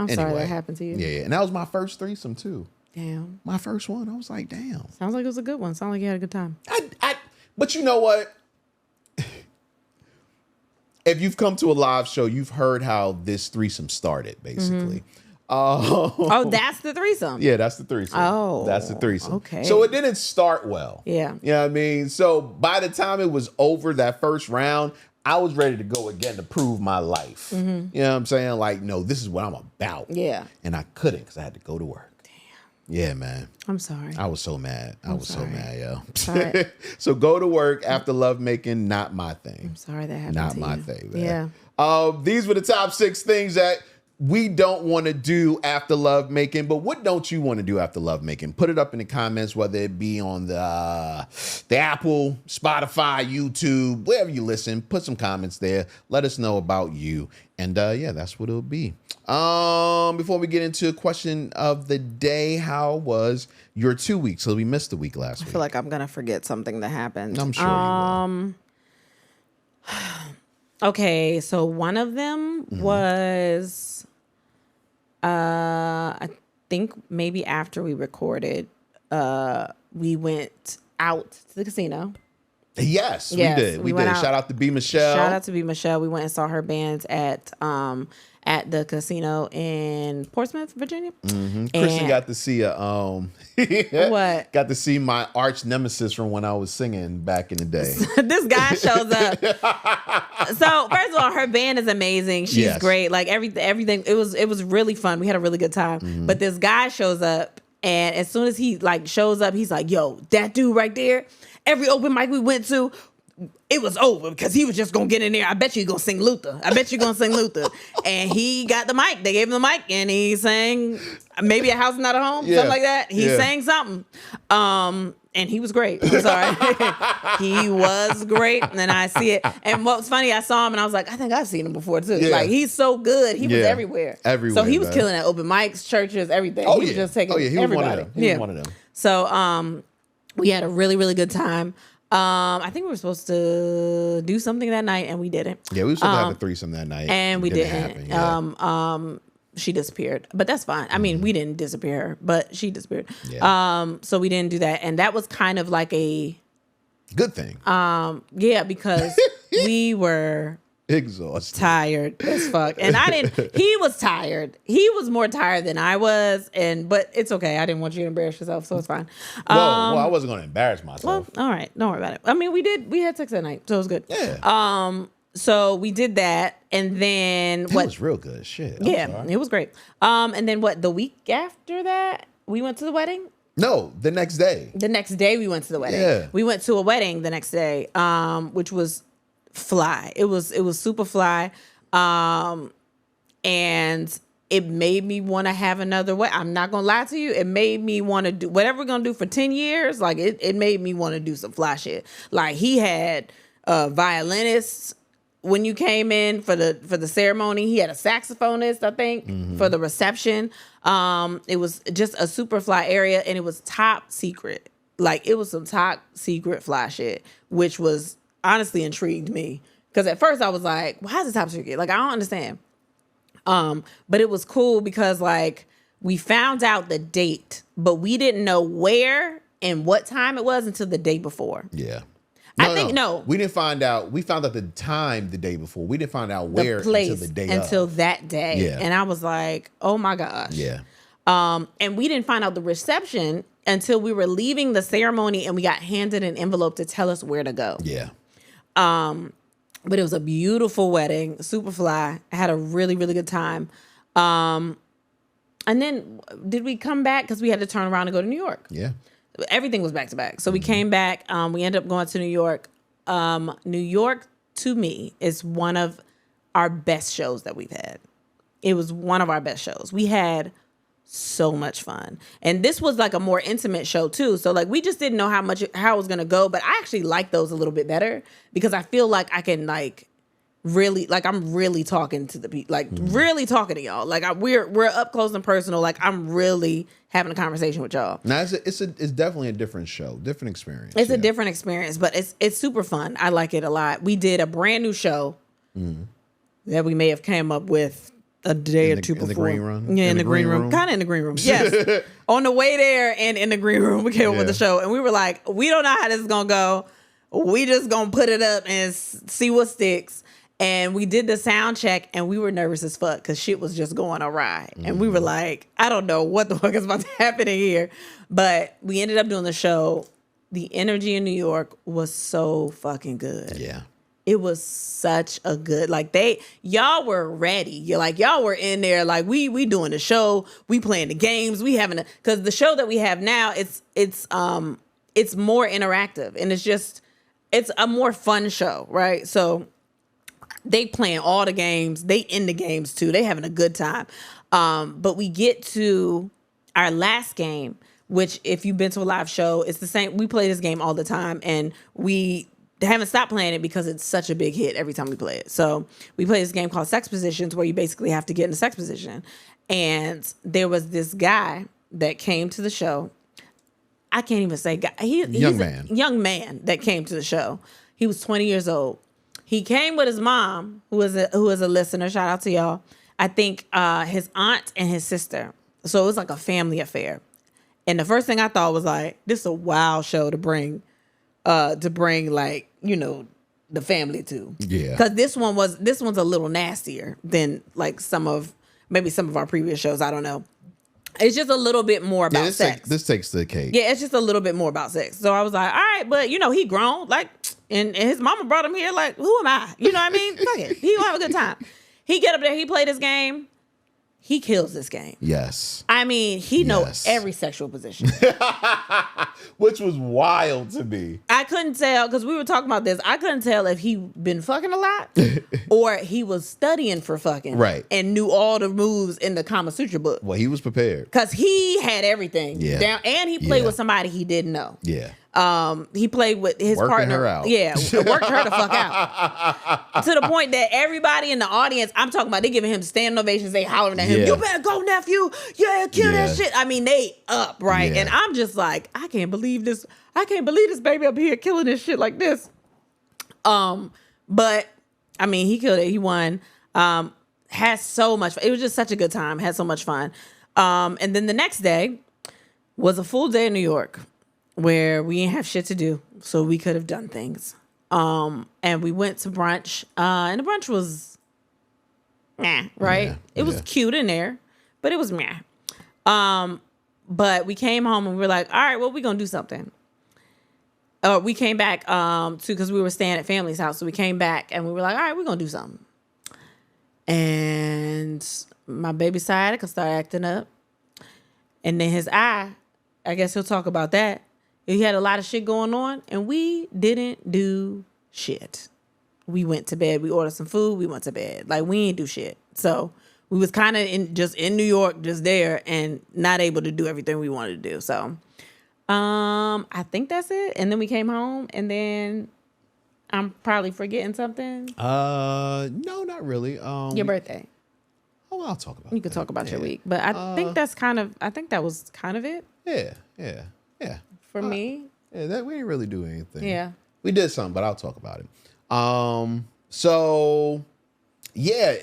sorry Anyway. that happened to you. Yeah. And that was my first threesome too. Damn. My first one. I was like, damn. Sounds like it was a good one. Sounds like you had a good time. But you know what? If you've come to a live show, you've heard how this threesome started, basically. Oh, that's the threesome. Yeah, that's the threesome. Oh, that's the threesome. okay. So it didn't start well. Yeah. You know what I mean? So by the time it was over that first round, I was ready to go again to prove my life. You know what I'm saying? No, this is what I'm about. Yeah. And I couldn't because I had to go to work. Yeah, man. I'm sorry. I was so mad. I was so mad, yo. Sorry. So go to work after lovemaking, not my thing. I'm sorry that happened Not to my you. thing, man. Yeah. These were the top 6 things that we don't want to do after lovemaking. But what don't you want to do after lovemaking? Put it up in the comments, whether it be on the Apple, Spotify, YouTube, wherever you listen. Put some comments there. Let us know about you. And yeah, that's what it'll be. Before we get into question of the day, how was your 2 weeks? So we missed a week last week. I feel like I'm gonna forget something that happened. I'm sure you will. Okay, so one of them was I think maybe after we recorded, we went out to the casino. Yes, Yes, we did. we We went did. out. Shout out to B. Michelle. Shout out to B. Michelle. We went and saw her bands at the casino in Portsmouth, Virginia. Kristen And- got to see What? Got to see my arch nemesis from when I was singing back in the day. This guy shows up. So first of all, her band is amazing. She's Yes. great. Like everything. It was really fun. We had a really good time. But this guy shows up, and as soon as he shows up, he's like, "Yo, that dude right there. Every open mic we went to, it was over because he was just gonna get in there. I bet you gonna sing Luther. I bet you gonna sing Luther." And he got the mic. They gave him the mic, and he sang maybe A House Not a Home, Yeah. something like that. He Yeah. sang something. And he was great. I'm sorry. He was great. And then I see it. And what was funny, I saw him and I was like, I think I've seen him before too. Yeah. Like, he's so good. He was everywhere. Everywhere. So he was man. killing at open mics, churches, everything. Oh, he was just taking he was everybody. one of them. He was one of them. So we had a really, really good time. I think we were supposed to do something that night and we didn't. Yeah, we were supposed to have a threesome that night. And we didn't. Happen, she disappeared, but that's fine. I mean, we didn't disappear her, but she disappeared. Yeah. So we didn't do that. And that was kind of like a good thing. yeah, because we were exhausted, tired as fuck. And he was tired. He was more tired than I was. But it's okay. I didn't want you to embarrass yourself, so it's fine. Well, I wasn't going to embarrass myself. Well, all right. Don't worry about it. I mean, we had sex that night, so it was good. Yeah. So we did that, and then that was real good. Shit. It was great. And then the week after that, we went to the wedding? No, the next day. The next day we went to the wedding. Yeah. We went to a wedding the next day, which was fly. It was super fly. And it made me want to have another wedding. I'm not going to lie to you. It made me want to do whatever we're going to do for 10 years. Like it made me want to do some fly shit. Like he had violinists when you came in for the ceremony. He had a saxophonist, I think, for the reception. It was just a super fly area, and it was top secret. Like it was some top secret fly shit, which was honestly intrigued me. Because at first I was like, why is it top secret? Like I don't understand. But it was cool because like we found out the date, but we didn't know where and what time it was until the day before. Yeah. No. We didn't find out. We found out the time the day before. We didn't find out where until the day until of. that day. Yeah. And I was like, oh my gosh. Yeah. And we didn't find out the reception until we were leaving the ceremony and we got handed an envelope to tell us where to go. Yeah. But it was a beautiful wedding, super fly. I had a really, really good time. And then did we come back? Because we had to turn around and go to New York. Yeah. Everything was back to back. So we came back. We ended up going to New York. New York, to me, is one of our best shows that we've had. It was one of our best shows. We had so much fun. And this was like a more intimate show too. So like we just didn't know how it was going to go. But I actually like those a little bit better because I feel like I can like really, like I'm really talking to the people, like really talking to y'all. Like we're up close and personal. Like I'm really having a conversation with y'all. Now it's definitely a different show, different experience. It's a different experience, but it's super fun. I like it a lot. We did a brand new show that we may have came up with a day or two before. In the green room? Yeah, in the green room. Kind of in the green room. Yes. On the way there and in the green room, we came up with the show. And we were like, we don't know how this is going to go. We just going to put it up and see what sticks. And we did the sound check and we were nervous as fuck because shit was just going awry. And we were like, I don't know what the fuck is about to happen in here. But we ended up doing the show. The energy in New York was so fucking good. Yeah. It was such a good, like y'all were ready. Y'all were in there, like we doing the show, we playing the games, because the show that we have now, it's more interactive and it's a more fun show, right? So they playing all the games, they in the games too, they having a good time. But we get to our last game, which if you've been to a live show, it's the same. We play this game all the time and we haven't stopped playing it because it's such a big hit every time we play it. So we play this game called Sex Positions where you basically have to get in a sex position. And there was this guy that came to the show. I can't even say guy. He's a young man that came to the show. He was 20 years old. He came with his mom, who is a listener. Shout out to y'all. I think his aunt and his sister. So it was like a family affair. And the first thing I thought was like, this is a wild show to bring like, you know, the family to. Yeah. Because this one's a little nastier than like some of our previous shows. I don't know. It's just a little bit more about sex. This takes the cake. Yeah, it's just a little bit more about sex. So I was like, all right, but you know, he grown, like, and his mama brought him here, like, who am I? You know what I mean? Fuck it. He gonna have a good time. He get up there, he played his game. He kills this game. Yes. I mean, he knows every sexual position. Which was wild to me. I couldn't tell, because we were talking about this, I couldn't tell if he been fucking a lot or he was studying for fucking. Right. And knew all the moves in the Kama Sutra book. Well, he was prepared. Because he had everything down, and he played with somebody he didn't know. Yeah. He played with his Working partner. her out. Yeah, worked her the fuck out. To the point that everybody in the audience, I'm talking about, they giving him standing ovations, they hollering at him, Yeah. "You better go, nephew. Yeah, kill that shit." I mean, they up, right? Yeah. And I'm just like, I can't believe this baby up here killing this shit like this. But I mean, he killed it. He won. Had so much fun. It was just such a good time. Had so much fun. And then the next day was a full day in New York where we didn't have shit to do. So we could have done things. And we went to brunch. And the brunch was meh, right? Yeah, it was cute in there, but it was meh. But we came home and we were like, all right, well, we're going to do something. We came back because we were staying at family's house. So we came back and we were like, all right, we're going to do something. And my baby sciatica started acting up. And then his eye, I guess he'll talk about that. He had a lot of shit going on and we didn't do shit. We went to bed. We ordered some food. We went to bed. Like, we ain't do shit. So we was kind of in New York, just there and not able to do everything we wanted to do. So I think that's it. And then we came home and then I'm probably forgetting something. No, not really. Your birthday. Oh, I'll talk about. You could talk about your week, but I think that was kind of it. Yeah. For me. Yeah, that we didn't really do anything. Yeah. We did something, but I'll talk about it. So yeah,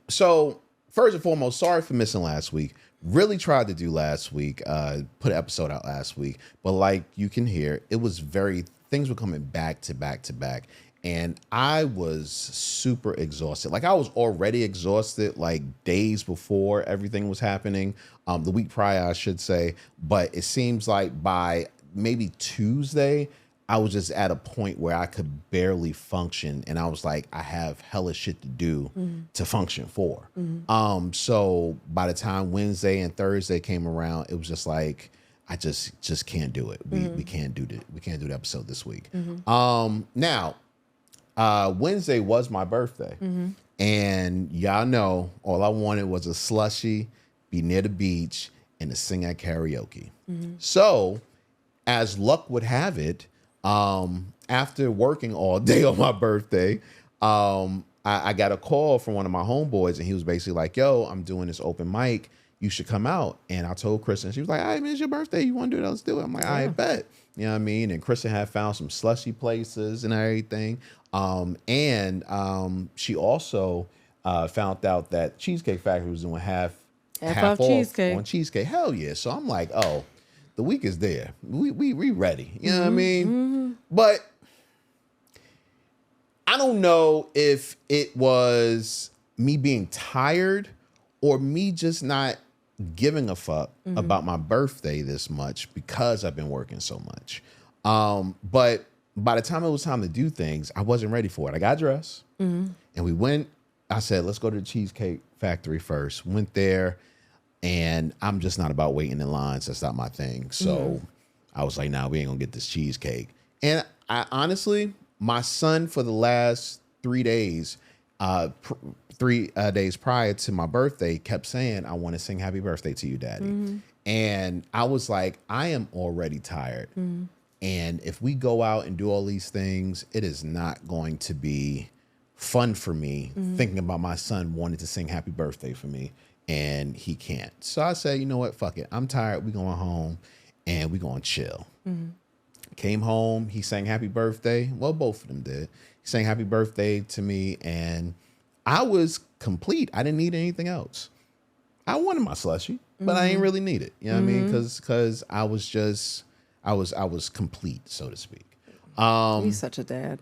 so first and foremost, sorry for missing last week. Really tried to do last week, put an episode out last week, but like you can hear, it was things were coming back to back to back. And I was super exhausted. Like, I was already exhausted like days before everything was happening. The week prior, I should say. But it seems like by maybe Tuesday, I was just at a point where I could barely function. And I was like, I have hella shit to do to function for. So by the time Wednesday and Thursday came around, it was just like, I just can't do it. We can't do the episode this week. Now, Wednesday was my birthday. And y'all know all I wanted was a slushie, be near the beach, and to sing at karaoke. So, as luck would have it, after working all day on my birthday, I got a call from one of my homeboys, and he was basically like, yo, I'm doing this open mic. You should come out. And I told Kristen, she was like, all right, man, it's your birthday. You want to do it? Let's do it. I'm like, I bet. You know what I mean? And Kristen had found some slushy places and everything. She also found out that Cheesecake Factory was doing half off cheesecake on cheesecake. Hell yeah. So I'm like, oh, the week is there. We ready. You know what I mean? But I don't know if it was me being tired or me just not giving a fuck about my birthday this much because I've been working so much. But by the time it was time to do things, I wasn't ready for it. I got dressed and we went. I said, let's go to the Cheesecake Factory first. Went there, and I'm just not about waiting in lines. That's not my thing. So I was like, nah, we ain't gonna get this cheesecake. And I honestly, my son for the last 3 days, 3 days prior to my birthday, kept saying, I want to sing happy birthday to you, Daddy. And I was like, I am already tired. And if we go out and do all these things, it is not going to be fun for me thinking about my son wanting to sing happy birthday for me, and he can't. So I said, you know what? Fuck it. I'm tired. We going home and we going to chill. Came home. He sang happy birthday. Well, both of them did. He sang happy birthday to me, and I was complete. I didn't need anything else. I wanted my slushie, but I ain't really need it. You know what I mean? Because I was just, I was complete, so to speak. He's such a dad.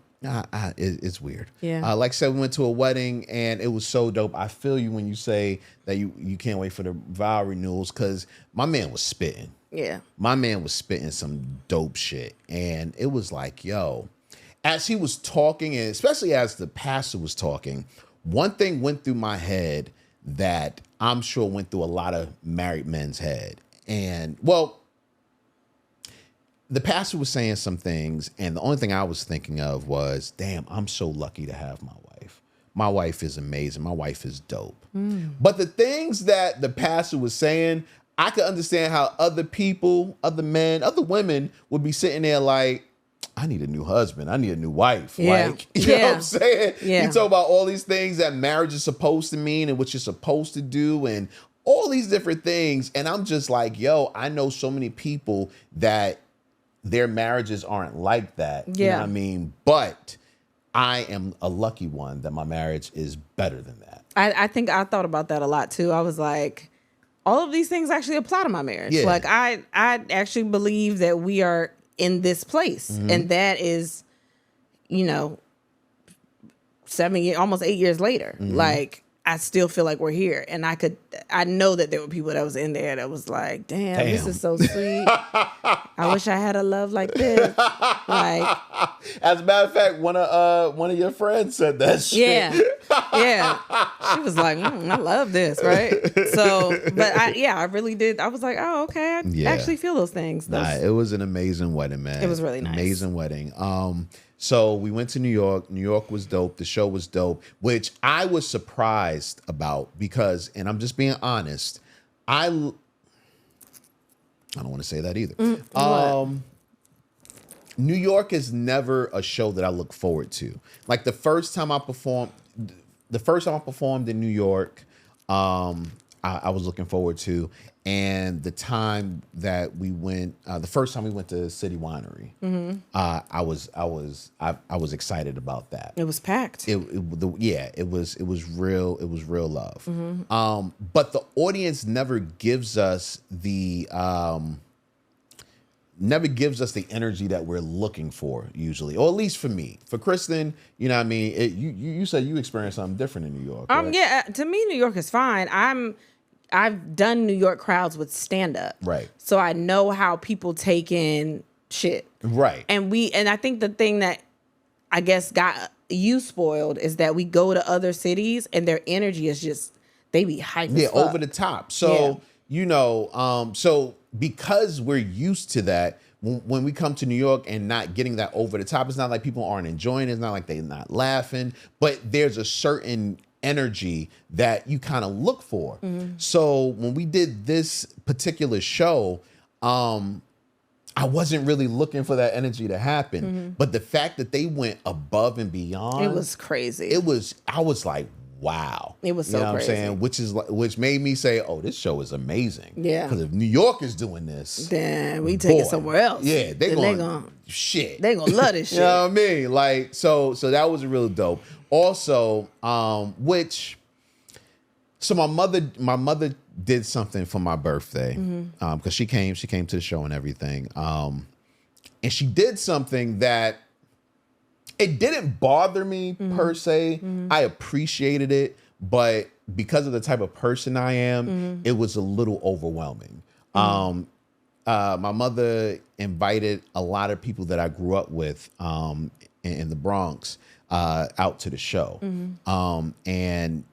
It's weird. Yeah. Like I said, we went to a wedding and it was so dope. I feel you when you say that you can't wait for the vow renewals, because my man was spitting. Yeah. My man was spitting some dope shit. And it was like, yo, as he was talking, and especially as the pastor was talking, one thing went through my head that I'm sure went through a lot of married men's head. And, well, the pastor was saying some things, and the only thing I was thinking of was, damn, I'm so lucky to have my wife. My wife is amazing. My wife is dope. But the things that the pastor was saying, I could understand how other people, other men, other women would be sitting there like, I need a new husband. I need a new wife. Yeah. Like, you know what I'm saying? Yeah. You talk about all these things that marriage is supposed to mean and what you're supposed to do and all these different things. And I'm just like, yo, I know so many people that their marriages aren't like that. You know what I mean? But I am a lucky one that my marriage is better than that. I think I thought about that a lot too. I was like, all of these things actually apply to my marriage. Yeah. Like I actually believe that we are in this place. And that is, 7 years, almost 8 years later. Like, I still feel like we're here. And I know that there were people that was in there that was like, damn. This is so sweet. I wish I had a love like this. Like, as a matter of fact, one of your friends said that shit. Yeah. She was like, I love this, right? So, but I really did. I was like, oh, okay. I actually feel those things. It was an amazing wedding, man. It was really nice. Amazing wedding. So we went to New York. New York was dope. The show was dope, which I was surprised about because, and I'm just being honest, I don't want to say that either. New York is never a show that I look forward to. Like the first time I performed in New York, I was looking forward to, and the time that we went, the first time we went to City Winery, I was excited about that. It was packed. It was real love. But the audience never gives us the energy that we're looking for usually, or at least for me. For Kristen, you know what I mean? You said you experienced something different in New York. Right? Yeah, to me, New York is fine. I've done New York crowds with stand-up. Right. So I know how people take in shit. Right. And I think the thing that I guess got you spoiled is that we go to other cities and their energy is just, they be hype as fuck. Over the top. So, so because we're used to that, when we come to New York and not getting that over the top, it's not like people aren't enjoying it. It's not like they're not laughing, but there's a certain energy that you kind of look for. So when we did this particular show, I wasn't really looking for that energy to happen. But the fact that they went above and beyond, it was crazy. I was like, wow. It was so crazy. What I'm saying? Which made me say, oh, this show is amazing. Yeah. Because if New York is doing this, then we take it somewhere else. Yeah, they're going to love this shit. You know what I mean? Like, so that was really dope. Also, so my mother did something for my birthday, because she came to the show and everything. And she did something that it didn't bother me per se. I appreciated it, but because of the type of person I am, it was a little overwhelming. My mother invited a lot of people that I grew up with in the Bronx out to the show. And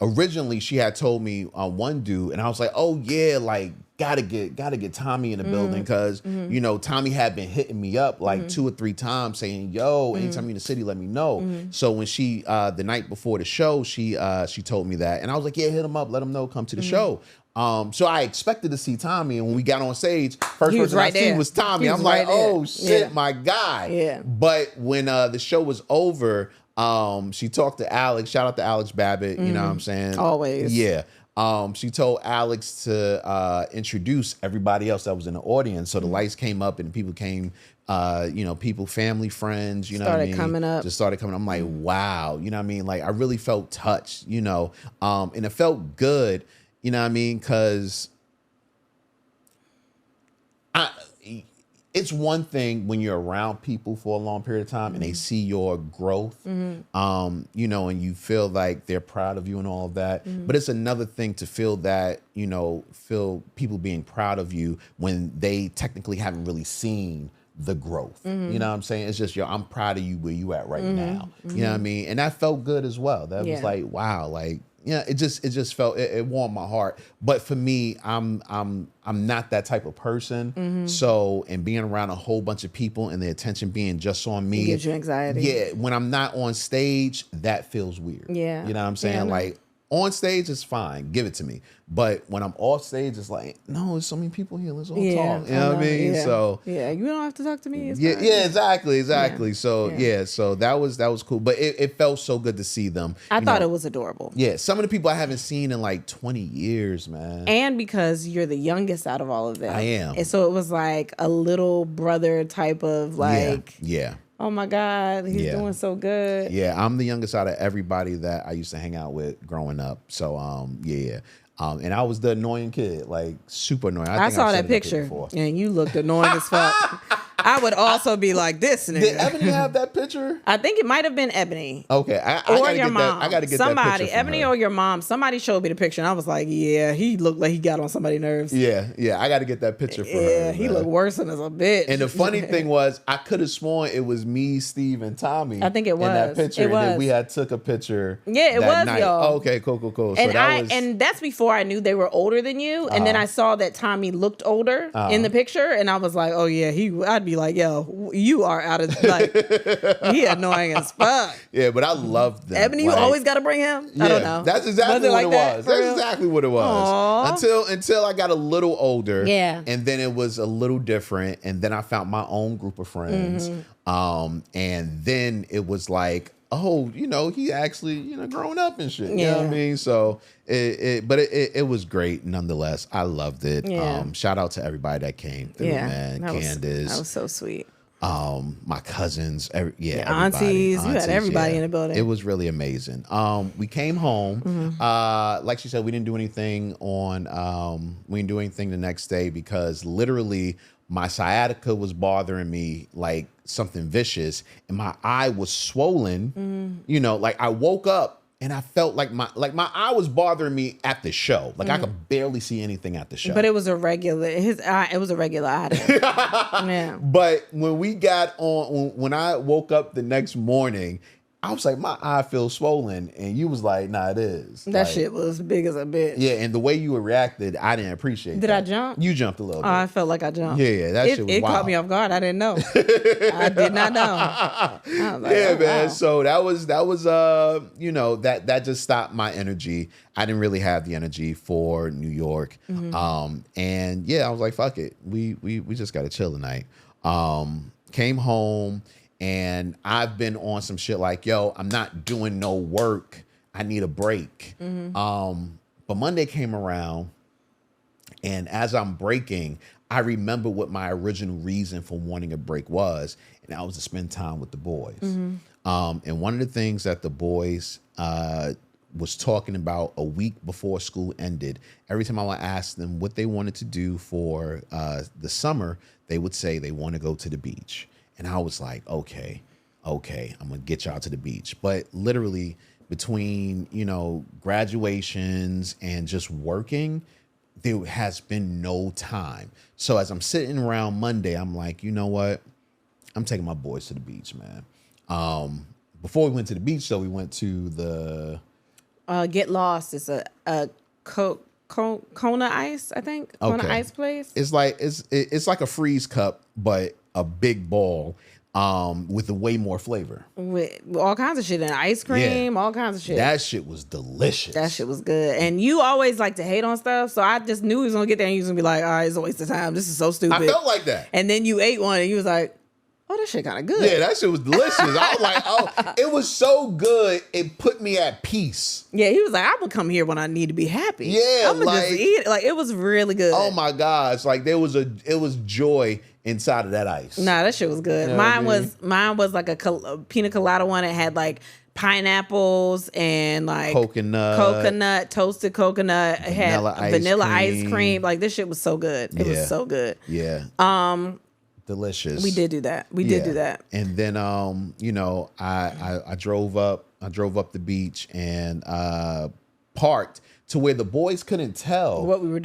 originally she had told me one dude, and I was like, oh yeah, like gotta get Tommy in the building, because Tommy had been hitting me up like 2 or 3 times saying, yo, anytime you're in the city, let me know. So when she the night before the show, she told me that, and I was like, yeah, hit him up, let him know, come to the show. So I expected to see Tommy, and when we got on stage, first person I seen was Tommy. I'm like, oh shit, my guy. Yeah. But when the show was over, she talked to Alex. Shout out to Alex Babbitt. You know what I'm saying? Always. Yeah. She told Alex to introduce everybody else that was in the audience. So the lights came up and people came, people, family, friends, you know what I mean? Coming up. Just started coming. I'm like, wow. You know what I mean? Like, I really felt touched, and it felt good, you know what I mean? Because it's one thing when you're around people for a long period of time and they see your growth, and you feel like they're proud of you and all of that. But it's another thing to feel that, feel people being proud of you when they technically haven't really seen the growth. You know what I'm saying? It's just, I'm proud of you where you at right now. You know what I mean? And that felt good as well. That was like, wow, like, it just felt, it warmed my heart. But for me, I'm not that type of person. So, and being around a whole bunch of people and the attention being just on me, it gives you anxiety. Yeah, when I'm not on stage, that feels weird. Yeah, you know what I'm saying? Like, On stage is fine. Give it to me. But when I'm off stage, it's like, no, there's so many people here. Let's all talk. You know what I mean? Yeah. So yeah, you don't have to talk to me. It's yeah, fine. yeah, exactly. Yeah. So so that was cool. But it felt so good to see them. I thought it was adorable. Yeah, some of the people I haven't seen in like 20 years, man. And because you're the youngest out of all of them. I am. And so it was like a little brother type of like, yeah. oh my God, he's doing so good. Yeah, I'm the youngest out of everybody that I used to hang out with growing up. So and I was the annoying kid, like super annoying. I saw that picture and you looked annoying as fuck. I would also be like this nigga. Did Ebony have that picture? I think it might have been Ebony. Okay, or your mom. I gotta get somebody, that picture from Ebony her. or your mom. Somebody showed me the picture, and I was like, "Yeah, he looked like he got on somebody's nerves." Yeah, I got to get that picture for her. Yeah, he looked worse than as a bitch. And the funny thing was, I could have sworn it was me, Steve, and Tommy. I think it was in that picture. It and then was. we had took a picture. Yeah, it that was night. y'all. Oh, okay, cool. And So and that's before I knew they were older than you. And then I saw that Tommy looked older in the picture, and I was like, "Oh yeah, I'd be like, yo, you are out of like, he annoying as fuck." Yeah, but I loved them. Ebony, you Like, always got to bring him. Yeah, I don't know. That's exactly what like it that, was. for That's real? exactly what it was. Aw. Until I got a little older. Yeah. And then it was a little different. And then I found my own group of friends. Mm-hmm. And then it was like, oh, he actually, growing up and shit. You know what I Yeah. mean? So it was great nonetheless. I loved it. Yeah. Shout out to everybody that came through, man. Candace. That was so sweet. My cousins, everybody. Aunties, you had everybody in the building. It was really amazing. We came home. Like she said, we didn't do anything we didn't do anything the next day because literally my sciatica was bothering me like something vicious, and my eye was swollen. Like I woke up and I felt like my eye was bothering me at the show. Like I could barely see anything at the show. But it was a regular eye. Yeah. But when we got on, when I woke up the next morning, I was like, my eye feels swollen. And you was like, nah, it is. That like, shit was big as a bitch. Yeah, and the way you reacted, I didn't appreciate Did that. I jump? You jumped a little bit. I felt like I jumped. Yeah, that shit was It wild. caught me off guard. I didn't know. I did not know. I was like, Yeah, oh, man. wow. So that was that just stopped my energy. I didn't really have the energy for New York. And yeah, I was like, fuck it. We just gotta chill tonight. Came home and I've been on some shit like, yo, I'm not doing no work. I need a break. But Monday came around, and as I'm breaking, I remember what my original reason for wanting a break was, and that was to spend time with the boys. And one of the things that the boys was talking about a week before school ended, every time I would ask them what they wanted to do for the summer, they would say they want to go to the beach. And I was like, okay, I'm gonna get y'all to the beach. But literally between, graduations and just working, there has been no time. So as I'm sitting around Monday, I'm like, you know what? I'm taking my boys to the beach, man. Before we went to the beach, though, we went to the Get Lost. It's a Kona Ice, I think. Kona Ice place. It's like a freeze cup, but a big ball with a way more flavor. With all kinds of shit in it. Ice cream, all kinds of shit. That shit was delicious. That shit was good. And you always like to hate on stuff, so I just knew he was gonna get there and he was gonna be like, all right, it's a waste of time. This is so stupid. I felt like that. And then you ate one and you was like, oh, that shit kind of good. Yeah, that shit was delicious. I was like, oh, it was so good. It put me at peace. Yeah, he was like, I'm gonna come here when I need to be happy. Yeah, I'm gonna just eat it. Like, it was really good. Oh my gosh, like it was joy inside of that ice. Nah, that shit was good. You know Mine was like a pina colada one. It had like pineapples and like toasted coconut. It had vanilla ice cream. Like, this shit was so good. It was so good. Yeah. Delicious. We did do that. We did do that. And then I drove up the beach and parked to where the boys couldn't tell what we were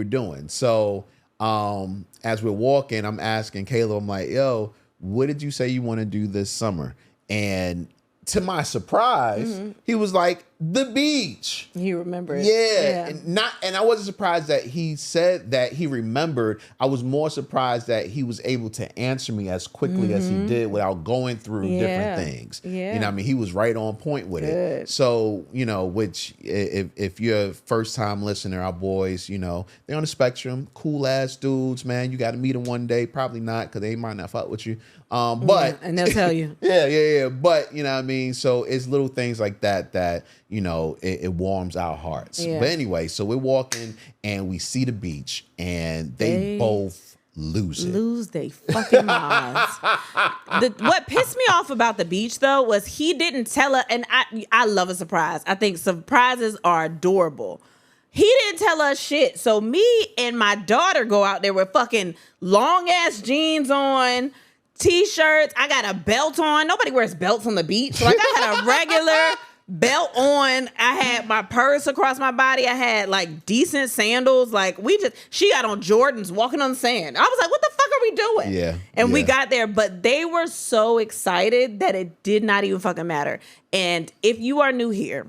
doing. So as we're walking, I'm asking Caleb, I'm like, yo, what did you say you want to do this summer? And to my surprise, he was like, The beach. He remembered. Yeah. And I wasn't surprised that he said that he remembered. I was more surprised that he was able to answer me as quickly as he did without going through different things. Yeah. You know what I mean? He was right on point with it. So, you know, which if you're a first time listener, our boys, you know, they're on the spectrum, cool ass dudes, man. You got to meet them one day. Probably not, because they might not fuck with you. But and they'll tell you. Yeah. But you know what I mean? So it's little things like that, you know, it warms our hearts. Yeah. But anyway, so we're walking and we see the beach and they both lose it. Lose they fucking minds. What pissed me off about the beach though was he didn't tell her, and I love a surprise. I think surprises are adorable. He didn't tell us shit. So me and my daughter go out there with fucking long ass jeans on, T-shirts. I got a belt on. Nobody wears belts on the beach. Like I had a regular belt on. I had my purse across my body. I had like decent sandals. Like she got on Jordans walking on the sand. I was like, what the fuck are we doing? Yeah. And we got there, but they were so excited that it did not even fucking matter. And if you are new here,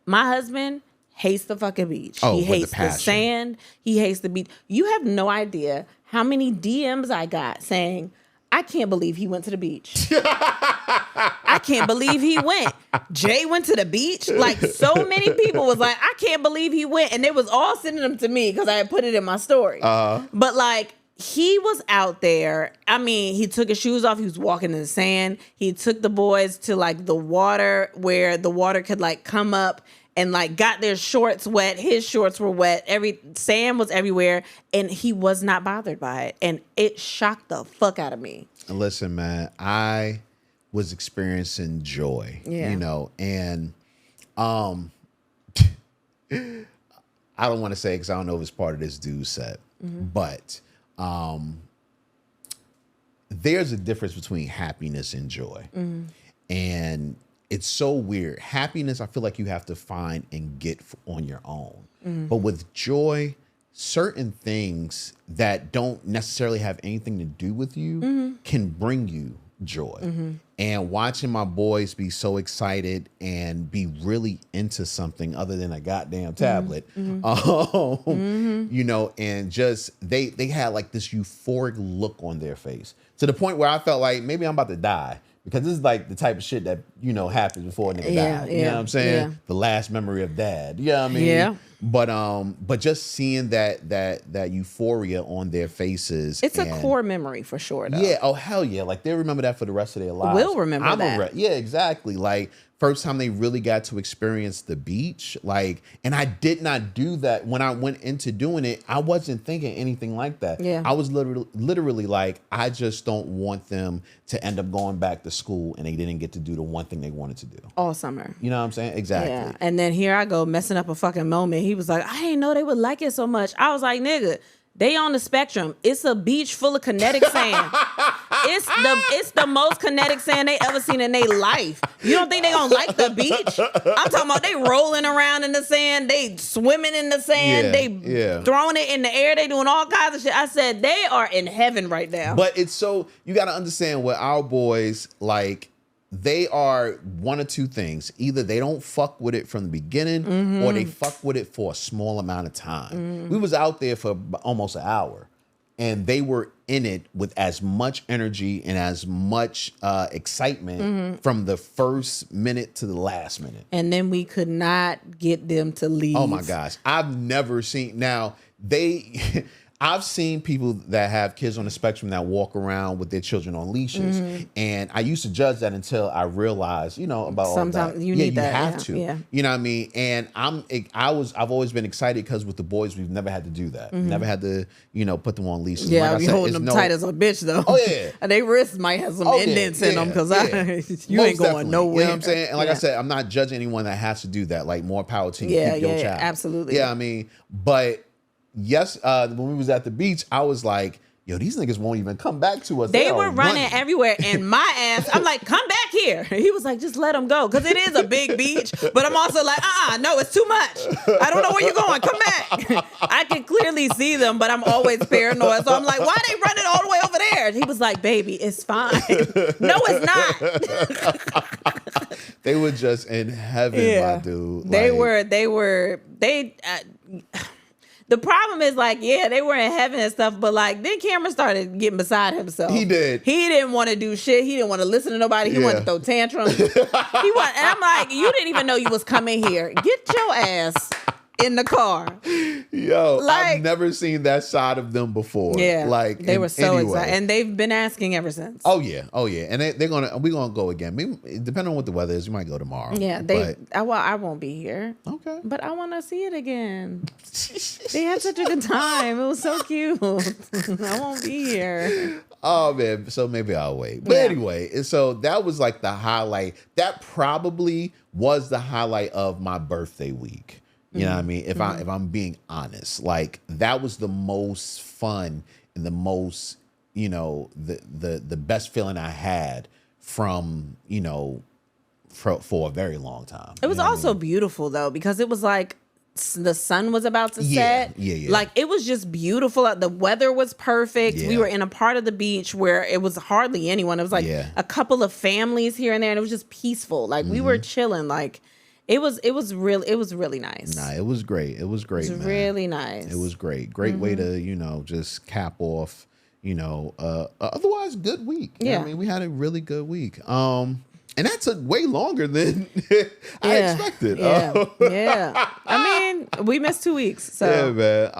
my husband hates the fucking beach. He hates the sand. He hates the beach. You have no idea how many DMs I got saying, I can't believe he went to the beach. I can't believe he went. Jay went to the beach. Like so many people was like, I can't believe he went. And they was all sending them to me because I had put it in my story. But like he was out there. I mean, he took his shoes off. He was walking in the sand. He took the boys to like the water where the water could like come up and like got their shorts wet. His shorts were wet. Sand was everywhere, and he was not bothered by it. And it shocked the fuck out of me. Listen, man, I was experiencing joy, you know, and I don't want to say because I don't know if it's part of this dude set, but there's a difference between happiness and joy, and it's so weird. Happiness, I feel like you have to find and get on your own. But with joy, certain things that don't necessarily have anything to do with you can bring you joy. And watching my boys be so excited and be really into something other than a goddamn tablet, you know, and just they had like this euphoric look on their face to the point where I felt like maybe I'm about to die. Because this is like the type of shit that, you know, happens before a nigga died. You know what I'm saying? Yeah. The last memory of dad. You know what I mean? Yeah. But just seeing that euphoria on their faces. It's a core memory for sure, though. Yeah. Oh, hell yeah. Like they remember that for the rest of their lives. We'll remember that. Yeah, exactly. Like first time they really got to experience the beach. Like, and I did not do that when I went into doing it. I wasn't thinking anything like that. Yeah. I was literally like, I just don't want them to end up going back to school and they didn't get to do the one thing they wanted to do all summer. You know what I'm saying? Exactly. Yeah. And then here I go messing up a fucking moment. He was like, I didn't know they would like it so much. I was like, nigga, they on the spectrum. It's a beach full of kinetic sand. It's the most kinetic sand they ever seen in their life. You don't think they gonna like the beach? I'm talking about they rolling around in the sand, they swimming in the sand, they throwing it in the air, they doing all kinds of shit. I said they are in heaven right now. But it's so you got to understand with our boys, like they are one of two things. Either they don't fuck with it from the beginning or they fuck with it for a small amount of time. We was out there for almost an hour and they were in it with as much energy and as much excitement from the first minute to the last minute. And then we could not get them to leave. Oh my gosh. I've never seen I've seen people that have kids on the spectrum that walk around with their children on leashes. And I used to judge that until I realized, you know, about sometimes all that. You need that. You have to. Yeah. You know what I mean? And I've always been excited because with the boys, we've never had to do that. Never had to, you know, put them on leashes. Yeah, like you holding them tight as a bitch though. Oh yeah. And their wrists might have some indents in them because you ain't going nowhere. You know what I'm saying? And like I said, I'm not judging anyone that has to do that. Like more power to you. Keep your child. Absolutely. Yeah, I mean, but yes, when we was at the beach, I was like, yo, these niggas won't even come back to us. They were running everywhere, and my ass, I'm like, come back here. He was like, just let them go, because it is a big beach. But I'm also like, no, it's too much. I don't know where you're going. Come back. I can clearly see them, but I'm always paranoid. So I'm like, why are they running all the way over there? And he was like, baby, it's fine. No, it's not. They were just in heaven, my dude. They were. The problem is, like, yeah, they were in heaven and stuff, but like then Cameron started getting beside himself. He did. He didn't want to do shit. He didn't want to listen to nobody. He wanted to throw tantrums. And I'm like, you didn't even know you was coming here. Get your ass in the car. Yo, like, I've never seen that side of them before. Yeah, like they were so excited, and they've been asking ever since. Oh yeah, and we're gonna go again. Depending on what the weather is, we might go tomorrow. Yeah, I won't be here. Okay, but I want to see it again. They had such a good time. It was so cute. I won't be here. Oh man, so maybe I'll wait. But anyway, so that was like the highlight. That probably was the highlight of my birthday week. You know what I mean? If I'm being honest, like that was the most fun and the most, the best feeling I had from, for a very long time. It was also beautiful though, because it was like the sun was about to set. Yeah. Like it was just beautiful. The weather was perfect. Yeah. We were in a part of the beach where it was hardly anyone. It was like a couple of families here and there, and it was just peaceful. Like we were chilling. Like it was really nice. Nah, it was great. It was great. It was really nice. It was great. Great way to, just cap off, otherwise good week. You know what I mean, we had a really good week. And that took way longer than I expected. Yeah. I mean, we missed 2 weeks. So. Yeah, man.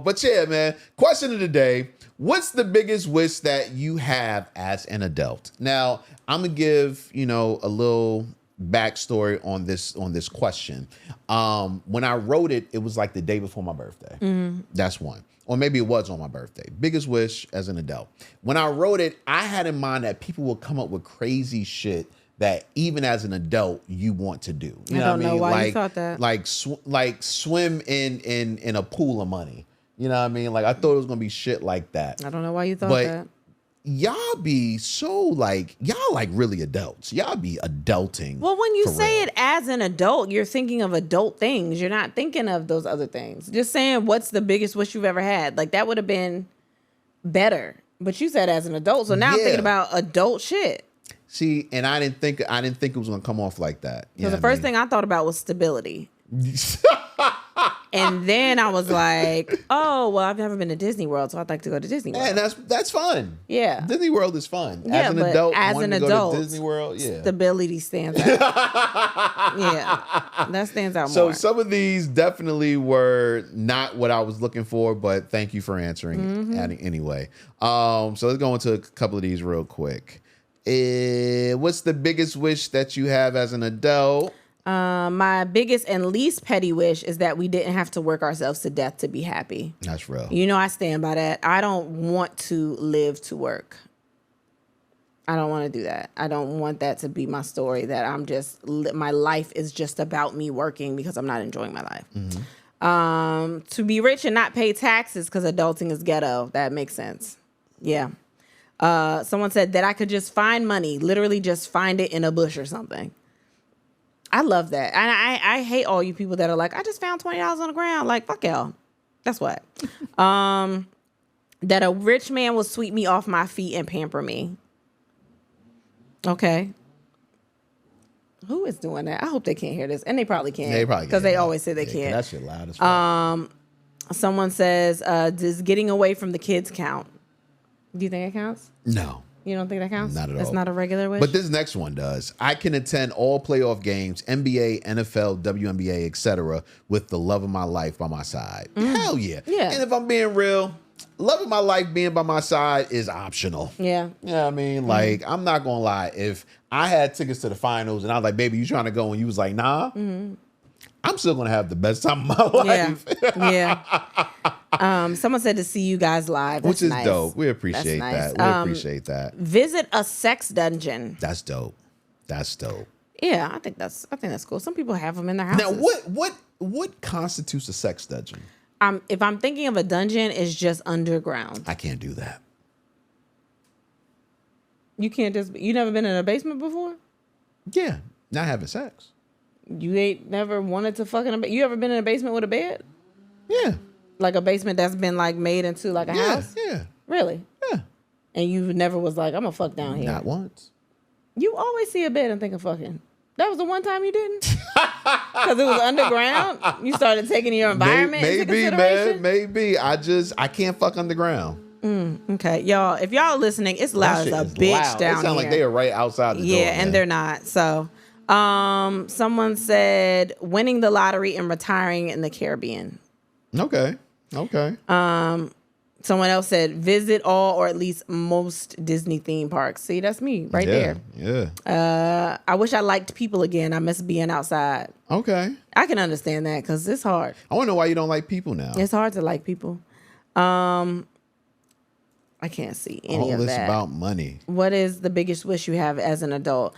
But yeah, man. Question of the day. What's the biggest wish that you have as an adult? Now, I'm going to give, a little backstory on this question. When I wrote it, it was like the day before my birthday. That's one. Or maybe it was on my birthday. Biggest wish as an adult. When I wrote it, I had in mind that people would come up with crazy shit that even as an adult you want to do. You know what I mean? Why you thought that. Like swim in a pool of money. You know what I mean? Like I thought it was gonna be shit like that. I don't know why you thought that. Y'all be so like really adults. Y'all be adulting. Well, when you say it as an adult, you're thinking of adult things. You're not thinking of those other things. Just saying, what's the biggest wish you've ever had? Like that would have been better. But you said as an adult, so now I'm thinking about adult shit. See, and I didn't think it was gonna come off like that. So the first thing I thought about was stability. And then I was like, oh, well, I've never been to Disney World, so I'd like to go to Disney World. And that's fun. Yeah. Disney World is fun. Yeah, as an adult, go to Disney World, stability stands out. Yeah. That stands out more. So some of these definitely were not what I was looking for, but thank you for answering anyway. So let's go into a couple of these real quick. What's the biggest wish that you have as an adult? My biggest and least petty wish is that we didn't have to work ourselves to death to be happy. That's real. I stand by that. I don't want to live to work. I don't want to do that. I don't want that to be my story, that my life is just about me working because I'm not enjoying my life. To be rich and not pay taxes because adulting is ghetto. That makes sense. Yeah. Someone said that I could just find money, literally just find it in a bush or something. I love that. And I hate all you people that are like, I just found $20 on the ground. Like, fuck y'all. That's what. That a rich man will sweep me off my feet and pamper me. Okay. Who is doing that? I hope they can't hear this. And they probably can't. They probably can't. Because they always say they can't. That shit loud as fuck. Someone says, does getting away from the kids count? Do you think it counts? No. You don't think that counts? Not at all. That's not a regular wish? But this next one does. I can attend all playoff games, NBA, NFL, WNBA, etc., with the love of my life by my side. Hell yeah. Yeah. And if I'm being real, love of my life being by my side is optional. Yeah. You know what I mean? Like, I'm not going to lie. If I had tickets to the finals and I was like, baby, you trying to go? And you was like, nah. I'm still going to have the best time of my life. Yeah. Someone said to see you guys live. That's Which is nice. dope. We appreciate that. We appreciate that. Visit a sex dungeon. That's dope. That's dope. Yeah, I think that's cool. Some people have them in their houses. Now, what constitutes a sex dungeon? If I'm thinking of a dungeon, it's just underground. I can't do that. You can't just... You never been in a basement before? Yeah, not having sex. You ain't never wanted to fuck in a basement? You ever been in a basement with a bed? Yeah. Like a basement that's been like made into like a house? Yeah. Really? Yeah. And you never was like, I'm gonna fuck down here? Not once. You always see a bed and think of fucking. That was the one time you didn't? Because it was underground? You started taking your environment into consideration? Maybe. I can't fuck underground. Okay, y'all, if y'all are listening, it's loud as a bitch loud. down It sound here. like they are right outside the door. Yeah, and they're not. So, someone said winning the lottery and retiring in the Caribbean. Okay. Someone else said visit all or at least most Disney theme parks. See, that's me right there. Yeah. I wish I liked people again. I miss being outside. Okay. I can understand that because it's hard. I want to know why you don't like people now. It's hard to like people. I can't see any of that. All this about money. What is the biggest wish you have as an adult?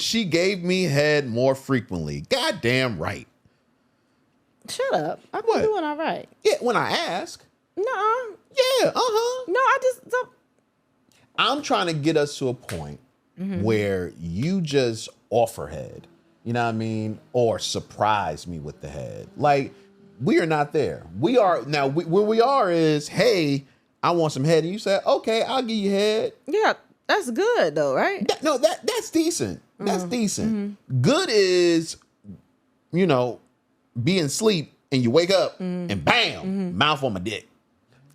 She gave me head more frequently. Goddamn right. Shut up. I'm What? doing all right. Yeah, when I ask. No. Yeah, No, I just don't. I'm trying to get us to a point where you just offer head. You know what I mean? Or surprise me with the head. Like, we are not there. We are now. Where we are is, hey, I want some head, and you say, okay, I'll give you head. Yeah, that's good though, right? That's decent. That's decent. Good is, being asleep and you wake up and bam, mouth on my dick.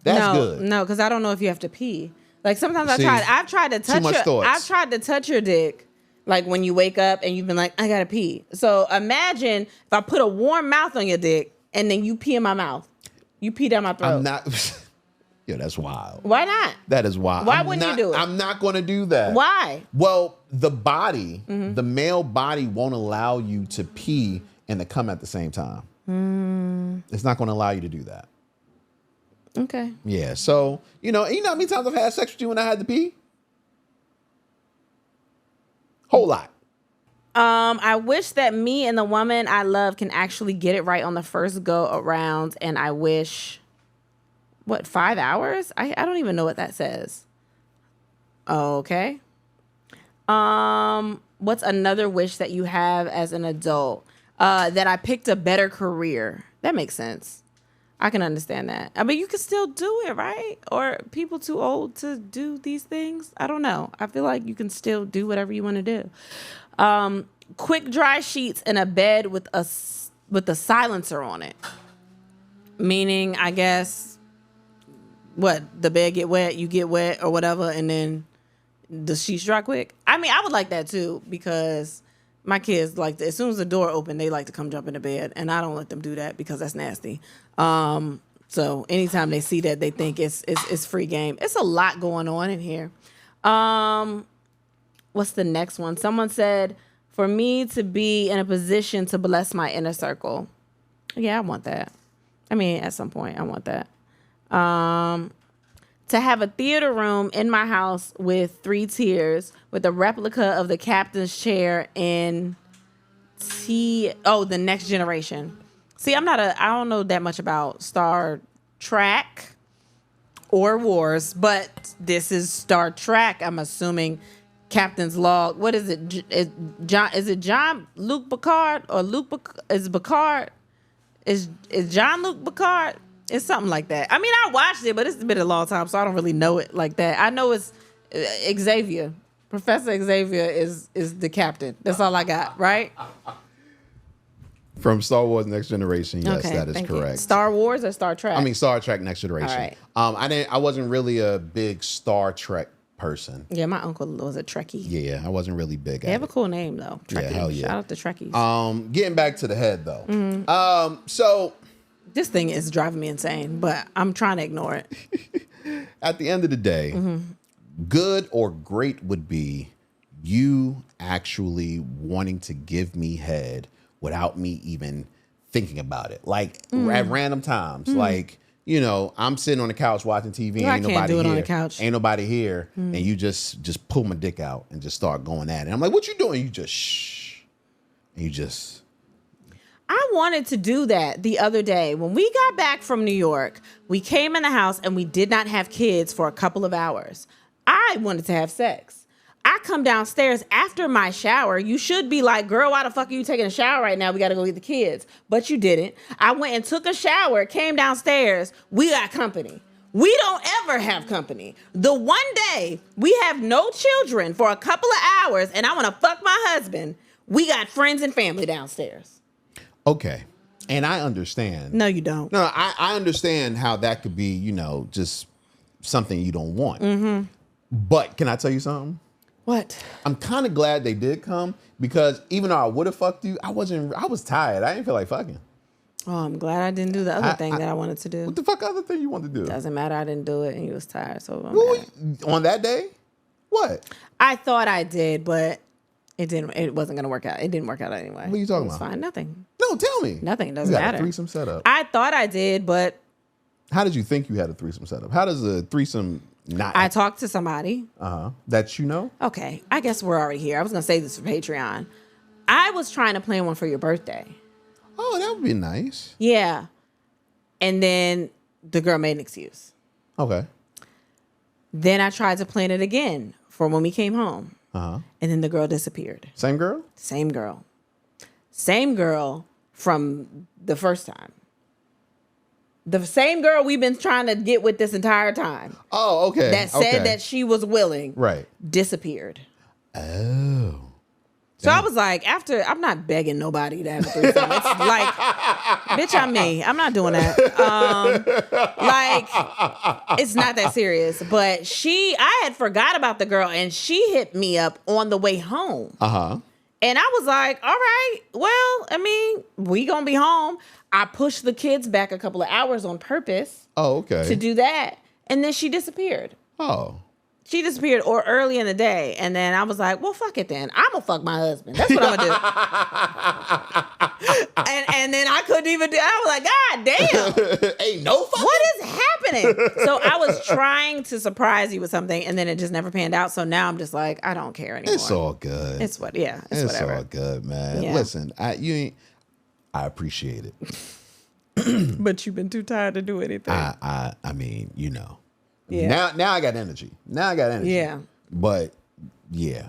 That's good. No, because I don't know if you have to pee. Like sometimes See, I've tried to touch thoughts. I've tried to touch your dick. Like when you wake up and you've been like, I gotta pee. So imagine if I put a warm mouth on your dick and then you pee in my mouth. You pee down my throat. I'm not. Yeah, that's wild. Why not? That is wild. Why wouldn't you do it? I'm not going to do that. Why? Well, the body, the male body won't allow you to pee and to come at the same time. It's not going to allow you to do that. Okay. Yeah. So, you know how many times I've had sex with you when I had to pee? Whole lot. I wish that me and the woman I love can actually get it right on the first go around, and I wish... 5 hours? I don't even know what that says. Okay. What's another wish that you have as an adult? That I picked a better career. That makes sense. I can understand that. I mean, you can still do it, right? Or people too old to do these things? I don't know. I feel like you can still do whatever you want to do. Quick dry sheets in a bed with a silencer on it. Meaning, I guess... the bed get wet, you get wet or whatever, and then the sheets dry quick? I mean, I would like that too, because my kids like to, as soon as the door open, they like to come jump into bed, and I don't let them do that because that's nasty. So anytime they see that, they think it's free game. It's a lot going on in here. What's the next one? Someone said, for me to be in a position to bless my inner circle. Yeah, I want that. I mean, at some point, I want that. To have a theater room in my house with 3 tiers with a replica of the captain's chair in The Next Generation. See, I don't know that much about Star Trek or Wars, but this is Star Trek. I'm assuming Captain's Log. What is it? Is it Jean-Luc Picard or is Picard? Is Jean-Luc Picard? It's something like that. I mean, I watched it, but it's been a long time, so I don't really know it like that. I know it's Xavier. Professor Xavier is the captain. That's all I got, right? From Star Wars Next Generation, yes, Okay, that is thank correct. You. Star Wars or Star Trek? I mean, Star Trek Next Generation. All right. I wasn't really a big Star Trek person. Yeah, my uncle was a Trekkie. Yeah, I wasn't really big They at have it. a cool name, though. Trekkie. Yeah, hell yeah. Shout out to Trekkies. Getting back to the head, though. So... This thing is driving me insane, but I'm trying to ignore it. At the end of the day, good or great would be you actually wanting to give me head without me even thinking about it. Like at random times, like, I'm sitting on the couch watching TV. I Ain't can't nobody do it here. on the couch. Ain't nobody here. And you just pull my dick out and just start going at it. I'm like, what you doing? You just shh. And you just... I wanted to do that the other day. When we got back from New York, we came in the house and we did not have kids for a couple of hours. I wanted to have sex. I come downstairs after my shower. You should be like, girl, why the fuck are you taking a shower right now? We got to go get the kids. But you didn't. I went and took a shower, came downstairs. We got company. We don't ever have company. The one day we have no children for a couple of hours and I want to fuck my husband, we got friends and family downstairs. Okay. And I understand. No, you don't. No, I understand how that could be, just something you don't want. Mm-hmm. But can I tell you something? What? I'm kind of glad they did come because even though I would have fucked you, I was tired. I didn't feel like fucking. Oh, I'm glad I didn't do the other thing that I wanted to do. What the fuck other thing you wanted to do? Doesn't matter. I didn't do it and you was tired. So On that day? What? I thought I did, but it didn't. It wasn't going to work out. It didn't work out anyway. What are you talking about? It was about? fine. Nothing. No, tell me. Nothing. It doesn't you got matter. A threesome setup. I thought I did, but. How did you think you had a threesome setup? How does a threesome not? I talked to somebody. That you know? Okay. I guess we're already here. I was going to say this for Patreon. I was trying to plan one for your birthday. Oh, that would be nice. Yeah. And then the girl made an excuse. Okay. Then I tried to plan it again for when we came home. And then the girl disappeared. Same girl? Same girl. Same girl from the first time. The same girl we've been trying to get with this entire time. Oh, okay. That said that she was willing. Right. Disappeared. Oh. So I was like, I'm not begging nobody to have a threesome. It's like, bitch, I'm me. I'm not doing that. It's not that serious. But I had forgot about the girl, and she hit me up on the way home. And I was like, all right, well, I mean, we gonna be home. I pushed the kids back a couple of hours on purpose. Oh, okay. To do that. And then she disappeared. Oh. She disappeared or early in the day. And then I was like, well, fuck it then. I'm going to fuck my husband. That's what I'm going to do. and then I couldn't even do it. I was like, God damn. Ain't no fucking. What is happening? So I was trying to surprise you with something and then it just never panned out. So now I'm just like, I don't care anymore. It's all good. It's whatever. It's all good, man. Yeah. Listen, I appreciate it. But you've been too tired to do anything. I mean, Yeah. Now I got energy. Yeah. But yeah.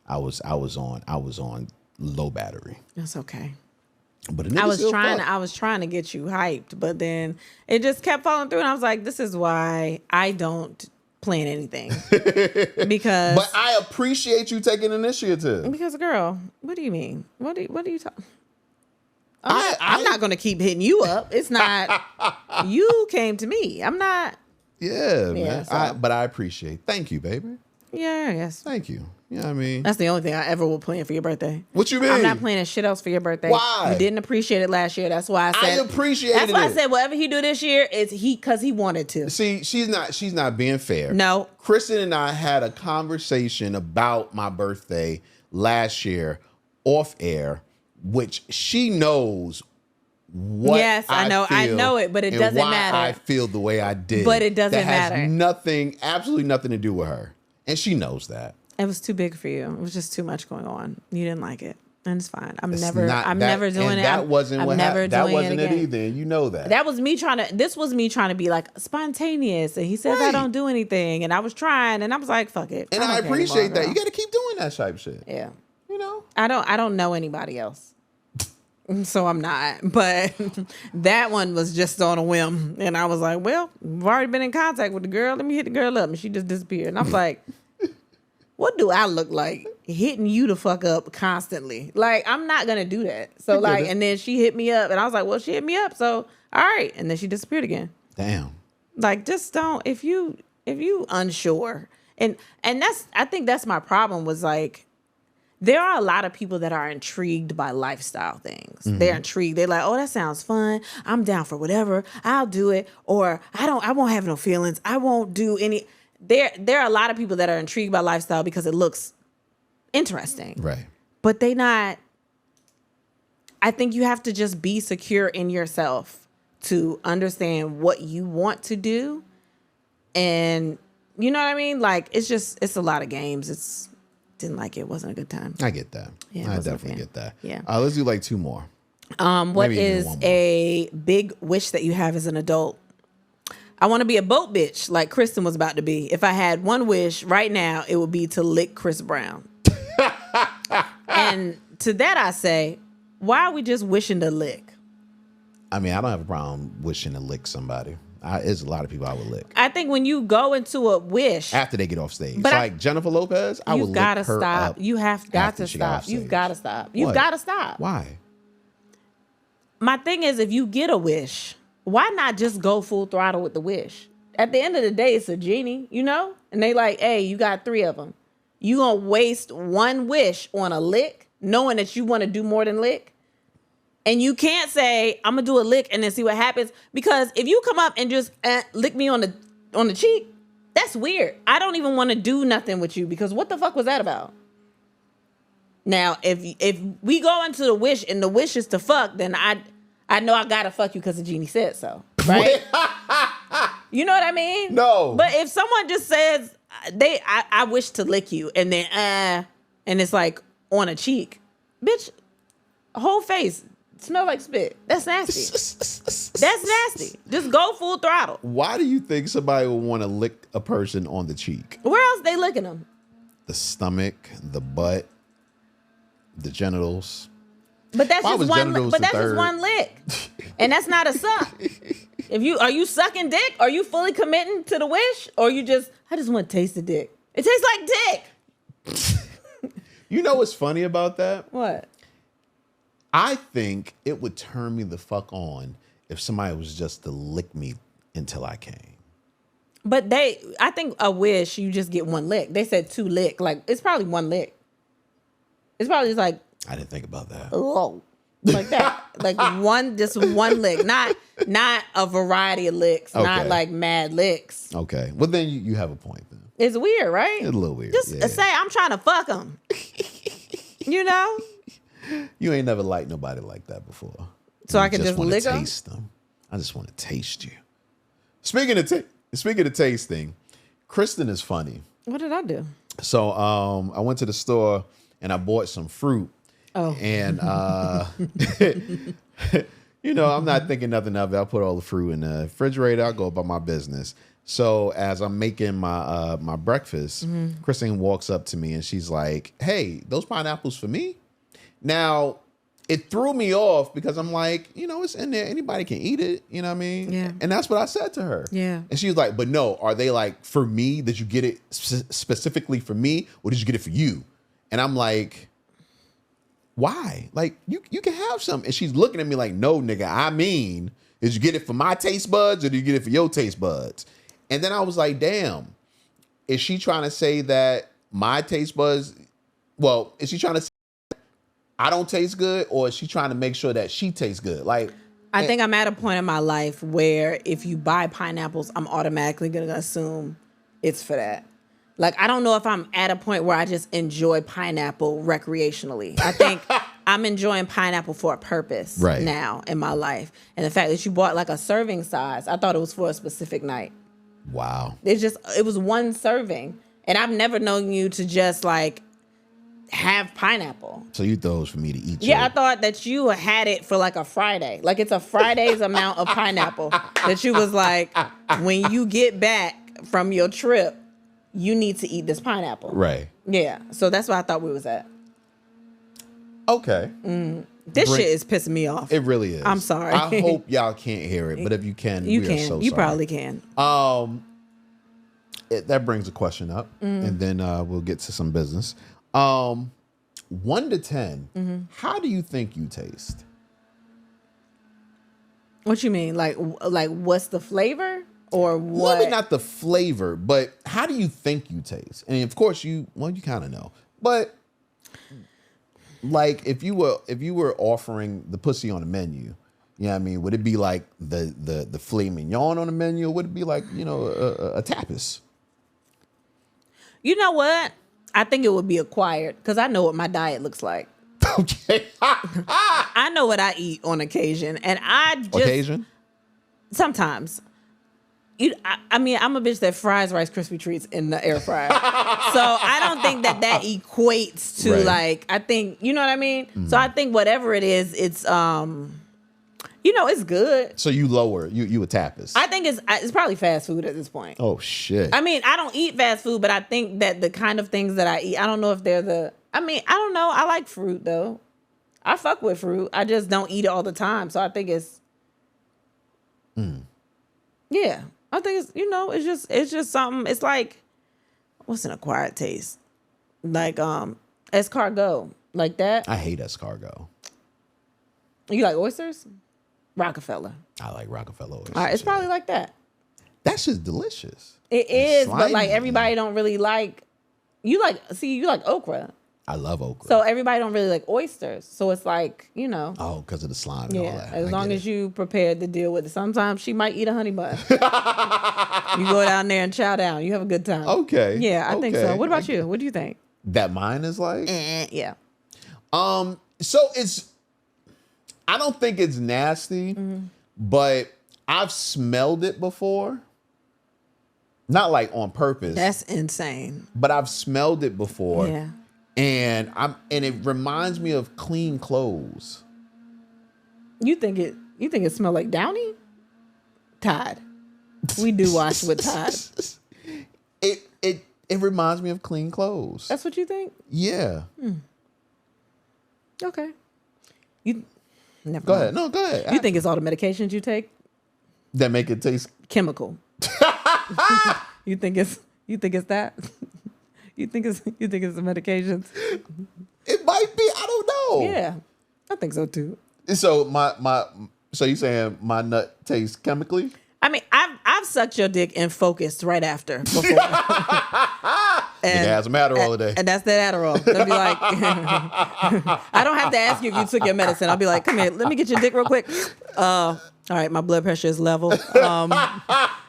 I was on low battery. That's okay. But I was trying to get you hyped, but then it just kept falling through, and I was like, "This is why I don't plan anything." Because, but I appreciate you taking initiative. Because, girl, what do you mean? What are you talking? I'm not going to keep hitting you up. It's not. You came to me. I'm not. Yeah, man. So. But I appreciate. Thank you, baby. Yeah, I guess. Thank you. You know what I mean? That's the only thing I ever will plan for your birthday. What you mean? I'm not planning shit else for your birthday. Why? You didn't appreciate it last year. That's why I said. I appreciated it. That's why I said whatever he do this year is because he wanted to. See, she's not being fair. No. Kristen and I had a conversation about my birthday last year off air, which she knows what yes, I know. I know it, but it doesn't why matter. I feel the way I did. But it doesn't that matter. Has absolutely nothing to do with her. And she knows that. It was too big for you. It was just too much going on. You didn't like it. And it's fine. I'm It's never not I'm that- never doing and it. That wasn't I'm what never happened. That doing wasn't it it again. either. And you know that. That was me this was me trying to be like spontaneous. And he says I Right. don't do anything. And I was trying and I was like, fuck it. And I don't care appreciate anymore, that. girl. You got to keep doing that type shit. Yeah. You know? I don't know anybody else. So I'm not. But that one was just on a whim. And I was like, well, we've already been in contact with the girl. Let me hit the girl up. And she just disappeared. And I was like, what do I look like hitting you the fuck up constantly? Like, I'm not going to do that. So like, and then she hit me up and I was like, well, she hit me up. So, all right. And then she disappeared again. Damn. Like, just don't, if you unsure. And I think that's my problem was like, there are a lot of people that are intrigued by lifestyle things. Mm-hmm. They're intrigued. They're like, oh, that sounds fun. I'm down for whatever. I'll do it. Or I won't have no feelings. I won't do any. There are a lot of people that are intrigued by lifestyle because it looks interesting. Right. But I think you have to just be secure in yourself to understand what you want to do. And you know what I mean? Like, it's a lot of games. Didn't like it. It wasn't a good time. I get that. Yeah, I definitely get that. Yeah. Let's do like two more. What is a big wish that you have as an adult? I want to be a boat bitch like Kristen was about to be. If I had one wish right now, it would be to lick Chris Brown. And to that I say, why are we just wishing to lick? I mean, I don't have a problem wishing to lick somebody. There's a lot of people I would lick. I think when you go into a wish after they get off stage. But like Jennifer Lopez, I would lick her stop. up. You have got to stop. You've got to stop. You've got to stop. Why? My thing is, if you get a wish, why not just go full throttle with the wish? At the end of the day, it's a genie, you know? And they like, hey, you got 3 of them. You gonna waste one wish on a lick, knowing that you want to do more than lick? And you can't say, I'm gonna do a lick and then see what happens. Because if you come up and just lick me on the cheek, that's weird. I don't even want to do nothing with you because what the fuck was that about? Now, if we go into the wish and the wish is to fuck, then I know I gotta fuck you because the genie said so, right? You know what I mean? No. But if someone just says I wish to lick you and then and it's like on a cheek, bitch, whole face. Smell like spit. That's nasty. That's nasty. Just go full throttle. Why do you think somebody would want to lick a person on the cheek? Where else they licking them? The stomach, the butt, the genitals. But that's just one lick. And that's not a suck. Are you sucking dick? Are you fully committing to the wish? Or I just want to taste the dick. It tastes like dick. You know what's funny about that? What? I think it would turn me the fuck on if somebody was just to lick me until I came. But I think a wish, you just get one lick. They said 2 lick. Like, it's probably one lick. It's probably just like. I didn't think about that. Oh, like that. Like just one lick. Not a variety of licks. Okay. Not like mad licks. Okay. Well, then you have a point then. It's weird, right? It's a little weird. Just say, I'm trying to fuck them. You know? You ain't never liked nobody like that before. So I can just lick them? Taste them. I just want to taste you. Speaking of tasting, Kristen is funny. What did I do? So I went to the store and I bought some fruit. Oh. And you know, I'm not thinking nothing of it. I put all the fruit in the refrigerator. I go about my business. So as I'm making my my breakfast, Kristen walks up to me and she's like, "Hey, those pineapples for me?" Now, it threw me off because I'm like, you know, it's in there. Anybody can eat it. You know what I mean? Yeah. And that's what I said to her. Yeah. And she was like, but no, are they like for me? Did you get it specifically for me? Or did you get it for you? And I'm like, why? Like, you can have some. And she's looking at me like, no, nigga, I mean, did you get it for my taste buds or did you get it for your taste buds? And then I was like, damn, is she trying to say that my taste buds, well, is she trying to say I don't taste good, or is she trying to make sure that she tastes good? Like, I think I'm at a point in my life where if you buy pineapples, I'm automatically going to assume it's for that. Like, I don't know if I'm at a point where I just enjoy pineapple recreationally. I think I'm enjoying pineapple for a purpose now in my life. And the fact that you bought like a serving size, I thought it was for a specific night. Wow. It was one serving. And I've never known you to just like have pineapple. So you thought it was for me to eat? Yeah, I thought that you had it for like a Friday. Like it's a Friday's amount of pineapple that you was like, when you get back from your trip, you need to eat this pineapple. Right. Yeah. So that's what I thought we was at. Okay. This shit is pissing me off. It really is. I'm sorry. I hope y'all can't hear it, but if you can, you we can. are so you sorry. probably can. That brings a question up, and then we'll get to some business. 1 to 10, how do you think you taste? What you mean? Like what's the flavor or what? Maybe not the flavor, but how do you think you taste? And of course you kind of know, but like if you were offering the pussy on the menu, you know what I mean? Would it be like the filet mignon on the menu, or would it be like, you know, a tapas? You know what? I think it would be acquired because I know what my diet looks like. Okay. I know what I eat on occasion, and I just Occasion? Sometimes. I mean, I'm a bitch that fries Rice Krispie treats in the air fryer, so I don't think that equates to like. I think you know what I mean. So I think whatever it is, it's It's good. So you lower, you a tapas. I think it's probably fast food at this point. Oh shit. I mean, I don't eat fast food, but I think that the kind of things that I eat, I don't know if they're I don't know. I like fruit though. I fuck with fruit. I just don't eat it all the time. So I think it's yeah. I think it's just something. It's like, what's an acquired taste? Like escargot. Like that. I hate escargot. You like oysters? Rockefeller. I like Rockefeller oysters. All right, it's probably like that. That's just delicious. It is, but like slimy. everybody don't really like. You like okra. I love okra. So everybody don't really like oysters. So it's like, Oh, because of the slime and all yeah. that. As long as you prepared to deal with it. Sometimes she might eat a honey bun. You go down there and chow down. You have a good time. Okay. Yeah, I think so. What about you? What do you think? That mine is like? Yeah. So I don't think it's nasty, but I've smelled it before. Not like on purpose. That's insane. But I've smelled it before. Yeah. And it reminds me of clean clothes. You think it smell like Downy? Tide. We do wash with Tide. It reminds me of clean clothes. That's what you think? Yeah. Okay. You never Go mind. ahead. No, go ahead. You think it's all the medications you take? That make it taste Chemical. You think it's that? You think it's the medications? It might be. I don't know. Yeah. I think so too. So so you saying my nut tastes chemically? I mean, I've sucked your dick and focused right after before. Nigga has some Adderall today. And that's that Adderall. They'll be like, I don't have to ask you if you took your medicine. I'll be like, come here, let me get your dick real quick. All right, my blood pressure is level.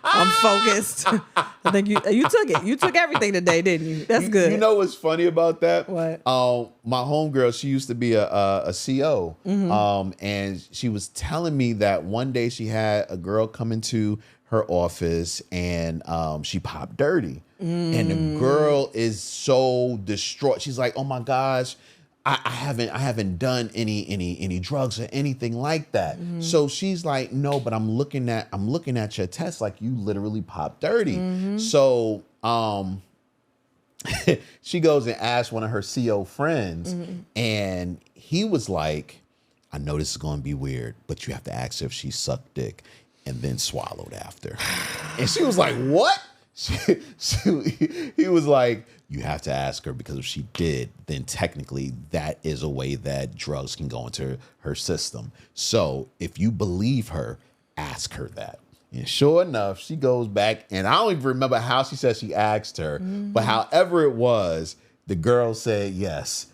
I'm focused. I think you took it. You took everything today, didn't you? That's good. You know what's funny about that? What? My homegirl, she used to be a CO. And she was telling me that one day she had a girl come into her office and she popped dirty. And the girl is so distraught. She's like, oh my gosh, I haven't done any drugs or anything like that. So she's like, no, but I'm looking at your test like you literally popped dirty. So she goes and asks one of her CO friends, and he was like, I know this is gonna be weird, but you have to ask her if she sucked dick and then swallowed after. And she was like, what? He was like, you have to ask her, because if she did, then technically that is a way that drugs can go into her system. So if you believe her, ask her that. And sure enough, she goes back, and I don't even remember how she said she asked her, but however it was, the girl said yes.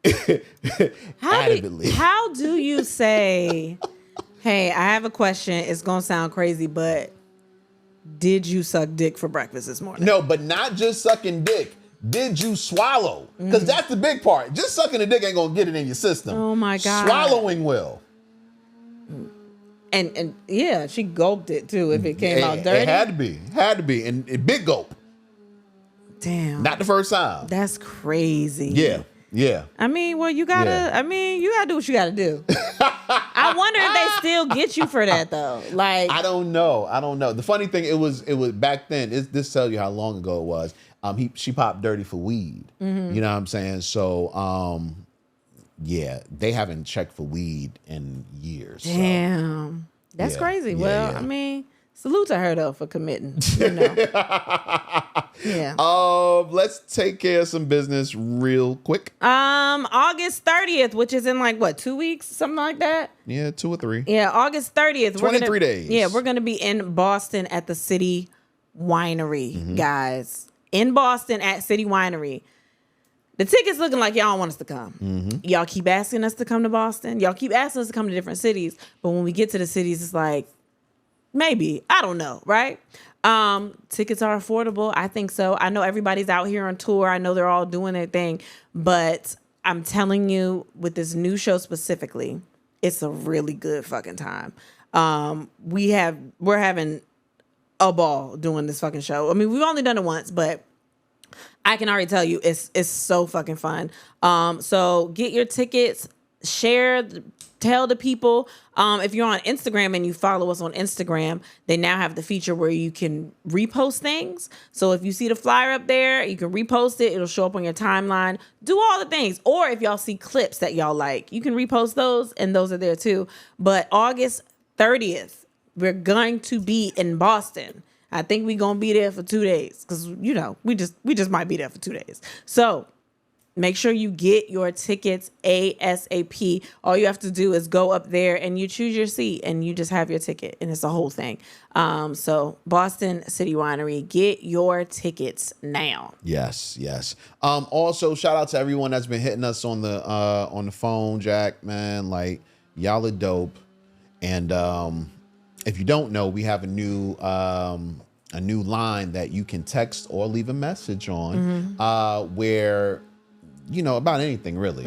Adamantly. How do you say, hey, I have a question. It's going to sound crazy, but did you suck dick for breakfast this morning? No, but not just sucking dick. Did you swallow? Because that's the big part. Just sucking the dick ain't going to get it in your system. Oh, my God. Swallowing will. And yeah, she gulped it, too, if it came out dirty. It had to be. And big gulp. Damn. Not the first time. That's crazy. Yeah. I mean, well, you gotta do what you gotta do. I wonder if they still get you for that though. Like, I don't know. The funny thing, it was back then. This tells you how long ago it was. She popped dirty for weed. You know what I'm saying? So, yeah, they haven't checked for weed in years. Damn, so. That's crazy. Yeah, well, yeah. I mean, salute to her though for committing. You know. Yeah. Let's take care of some business real quick. August 30th, which is in like what, 2 weeks, something like that. Yeah, 2 or 3. Yeah, August 30th. 23 days. Yeah, we're gonna be in Boston at the City Winery, guys. In Boston at City Winery. The tickets looking like y'all don't want us to come. Y'all keep asking us to come to Boston. Y'all keep asking us to come to different cities. But when we get to the cities, it's like, maybe. I don't know, right? Tickets are affordable. I think so. I know everybody's out here on tour. I know they're all doing their thing. But I'm telling you, with this new show specifically, it's a really good fucking time. We're having a ball doing this fucking show. I mean, we've only done it once, but I can already tell you it's so fucking fun. So get your tickets share, tell the people. If you're on Instagram and you follow us on Instagram, they now have the feature where you can repost things. So if you see the flyer up there, you can repost it. It'll show up on your timeline. Do all the things. Or if y'all see clips that y'all like, you can repost those, and those are there too. But August 30th, we're going to be in Boston. I think we're going to be there for 2 days because, we just might be there for 2 days. So make sure you get your tickets ASAP. All you have to do is go up there and you choose your seat and you just have your ticket, and it's a whole thing. So Boston City Winery, get your tickets now. Yes. Also, shout out to everyone that's been hitting us on the phone, Jack, man. Like, y'all are dope. And if you don't know, we have a new line that you can text or leave a message on, where about anything really.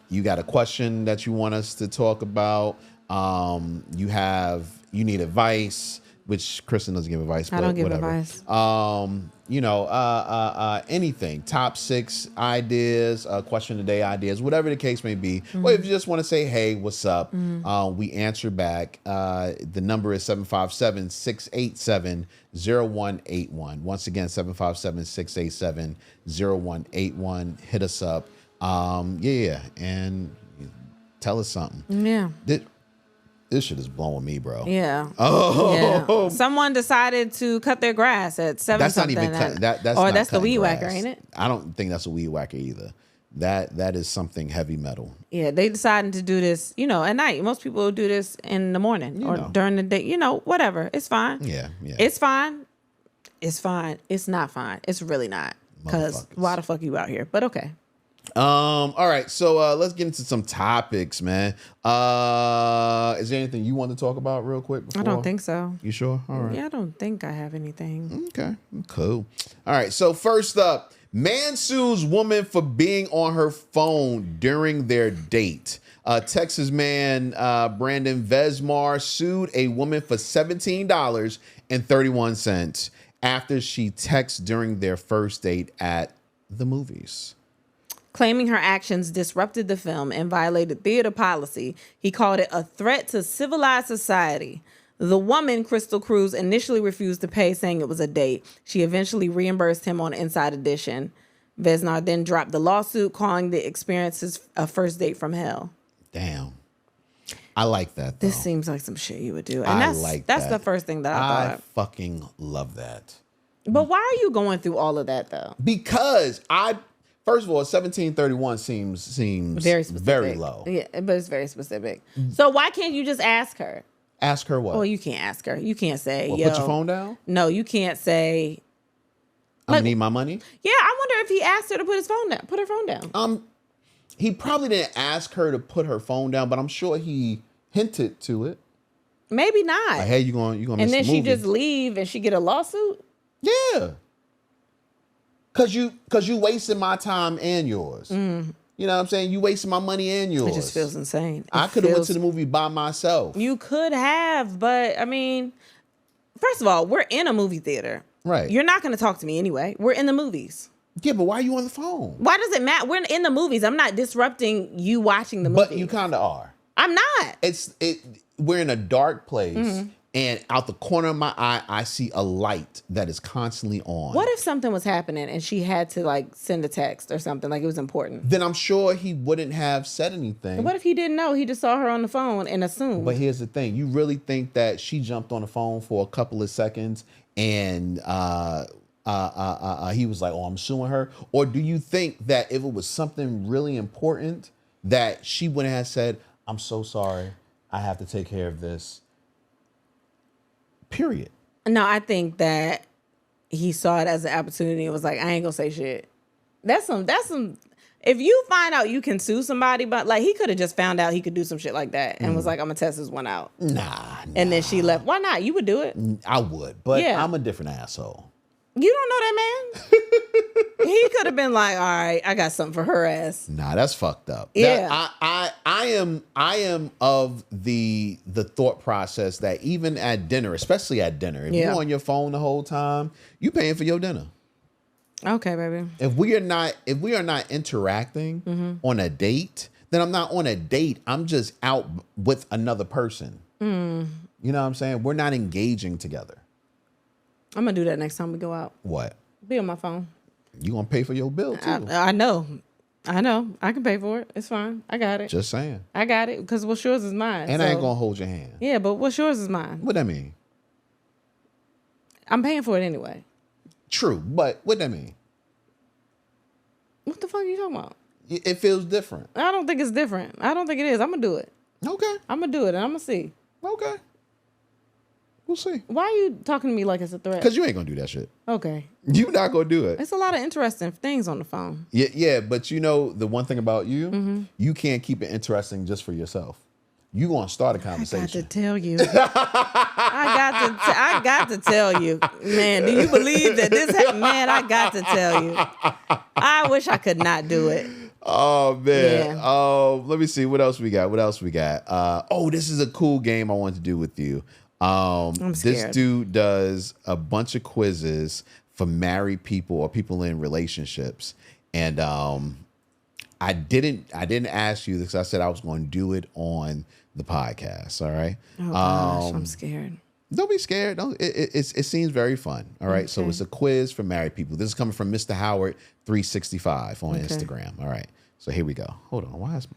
You got a question that you want us to talk about. You need advice, which Kristen doesn't give advice. I don't give whatever. advice. Anything, top 6 ideas, question of the day ideas, whatever the case may be. Or if you just want to say, hey, what's up? We answer back. The number is 757-687-0181. Once again, 757-687-0181. Hit us up. And tell us something. Yeah. This shit is blowing me, bro. Yeah. Oh. Yeah. Someone decided to cut their grass at 7 That's something. not even cut. That's or not that's the cutting weed grass. whacker, ain't it? I don't think that's a weed whacker either. That is something heavy metal. Yeah, they decided to do this, at night. Most people do this in the morning or during the day. Whatever. It's fine. Yeah. It's fine. It's fine. It's not fine. It's really not. Because why the fuck you out here? But okay. All right, so let's get into some topics, man. Is there anything you want to talk about real quick before? I don't think so. You sure? All right. Yeah, I don't think I have anything. Okay, cool. All right, so first up, man sues woman for being on her phone during their date. Texas man Brandon Vesmar sued a woman for $17.31 after she texted during their first date at the movies. Claiming her actions disrupted the film and violated theater policy, he called it a threat to civilized society. The woman, Crystal Cruz, initially refused to pay, saying it was a date. She eventually reimbursed him on Inside Edition. Vesnar then dropped the lawsuit, calling the experiences a first date from hell. Damn. I like that, though. This seems like some shit you would do. And that's the first thing that I thought. I fucking love that. But why are you going through all of that, though? Because first of all, 1731 seems very specific. Very low. Yeah, but it's very specific. So why can't you just ask her? Ask her what? Well, you can't ask her. You can't say, Well, yo. put your phone down? No, you can't say. I need my money? Yeah, I wonder if he asked her to put his phone down. Put her phone down. He probably didn't ask her to put her phone down, but I'm sure he hinted to it. Maybe not. Like, hey, you gonna miss the movie. And then she just leave and she get a lawsuit? Yeah. Cause you wasted my time and yours. You know what I'm saying? You wasted my money and yours. It just feels insane. I could have went to the movie by myself. You could have, but I mean, first of all, we're in a movie theater. Right. You're not going to talk to me anyway. We're in the movies. Yeah, but why are you on the phone? Why does it matter? We're in the movies. I'm not disrupting you watching the movie. But you kind of are. I'm not. We're in a dark place, and out the corner of my eye, I see a light that is constantly on. What if something was happening and she had to send a text or something, like it was important? Then I'm sure he wouldn't have said anything. What if he didn't know? He just saw her on the phone and assumed. But here's the thing. You really think that she jumped on the phone for a couple of seconds and he was like, oh, I'm suing her? Or do you think that if it was something really important that she wouldn't have said, I'm so sorry, I have to take care of this? Period. No, I think that he saw it as an opportunity and was like, I ain't gonna say shit. That's some, if you find out you can sue somebody, but he could have just found out he could do some shit like that and was like, I'm gonna test this one out. Nah. And then she left. Why not? You would do it. I would, but Yeah. I'm a different asshole. You don't know that man? He could have been like, all right, I got something for her ass. Nah, that's fucked up. Yeah. I am of the thought process that even at dinner, especially at dinner, if you're on your phone the whole time, you paying for your dinner. Okay, baby. If we are not interacting on a date, then I'm not on a date. I'm just out with another person. Mm. You know what I'm saying? We're not engaging together. I'm gonna do that next time we go out. What? Be on my phone. You gonna pay for your bill too? I know. I can pay for it. It's fine. I got it. Just saying. I got it because what's yours is mine. And I ain't gonna hold your hand. Yeah, but what's yours is mine. What that mean? I'm paying for it anyway. True, but what that mean? What the fuck are you talking about? It feels different. I don't think it's different. I don't think it is. I'm gonna do it. Okay. I'm gonna do it, and I'm gonna see. Okay. We'll see. Why are you talking to me like it's a threat? Because you ain't gonna do that shit. Okay. You not gonna do it. It's a lot of interesting things on the phone. Yeah, but you know the one thing about you, you can't keep it interesting just for yourself. You gonna start a conversation. I got to tell you. I got to tell you, man. Do you believe that this? Man, I got to tell you. I wish I could not do it. Oh man. Yeah. Let me see what else we got. This is a cool game I want to do with you. I'm scared. This dude does a bunch of quizzes for married people or people in relationships, and I didn't ask you this. I said I was going to do it on the podcast. All right. Oh gosh, I'm scared. Don't be scared. It seems very fun. All right. Okay. So it's a quiz for married people. This is coming from Mr. Howard 365 on Instagram. All right. So here we go. Hold on. Why is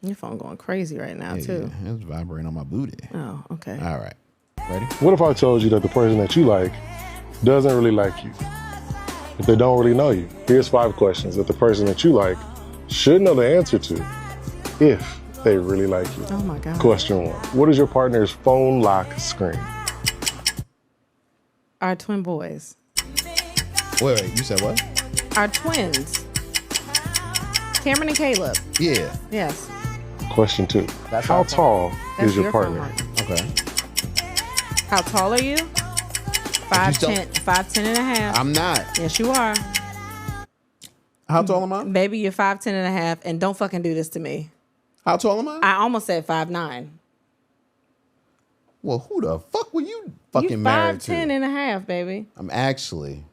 your phone going crazy right now too? Yeah, it's vibrating on my booty. Oh, okay. All right. Ready? What if I told you that the person that you like doesn't really like you? If they don't really know you, here's 5 questions that the person that you like should know the answer to if they really like you. Oh my God. Question 1. What is your partner's phone lock screen? Our twin boys. Wait, you said what? Our twins. Cameron and Caleb. Yeah. Yes. Question 2. How tall is your partner? Okay. How tall are you? 5'10" and a half. I'm not. Yes, you are. How tall am I? Baby, you're 5'10" and a half, and don't fucking do this to me. How tall am I? I almost said 5'9". Well, who the fuck were you fucking married to? 5'10" and a half, baby. I'm actually.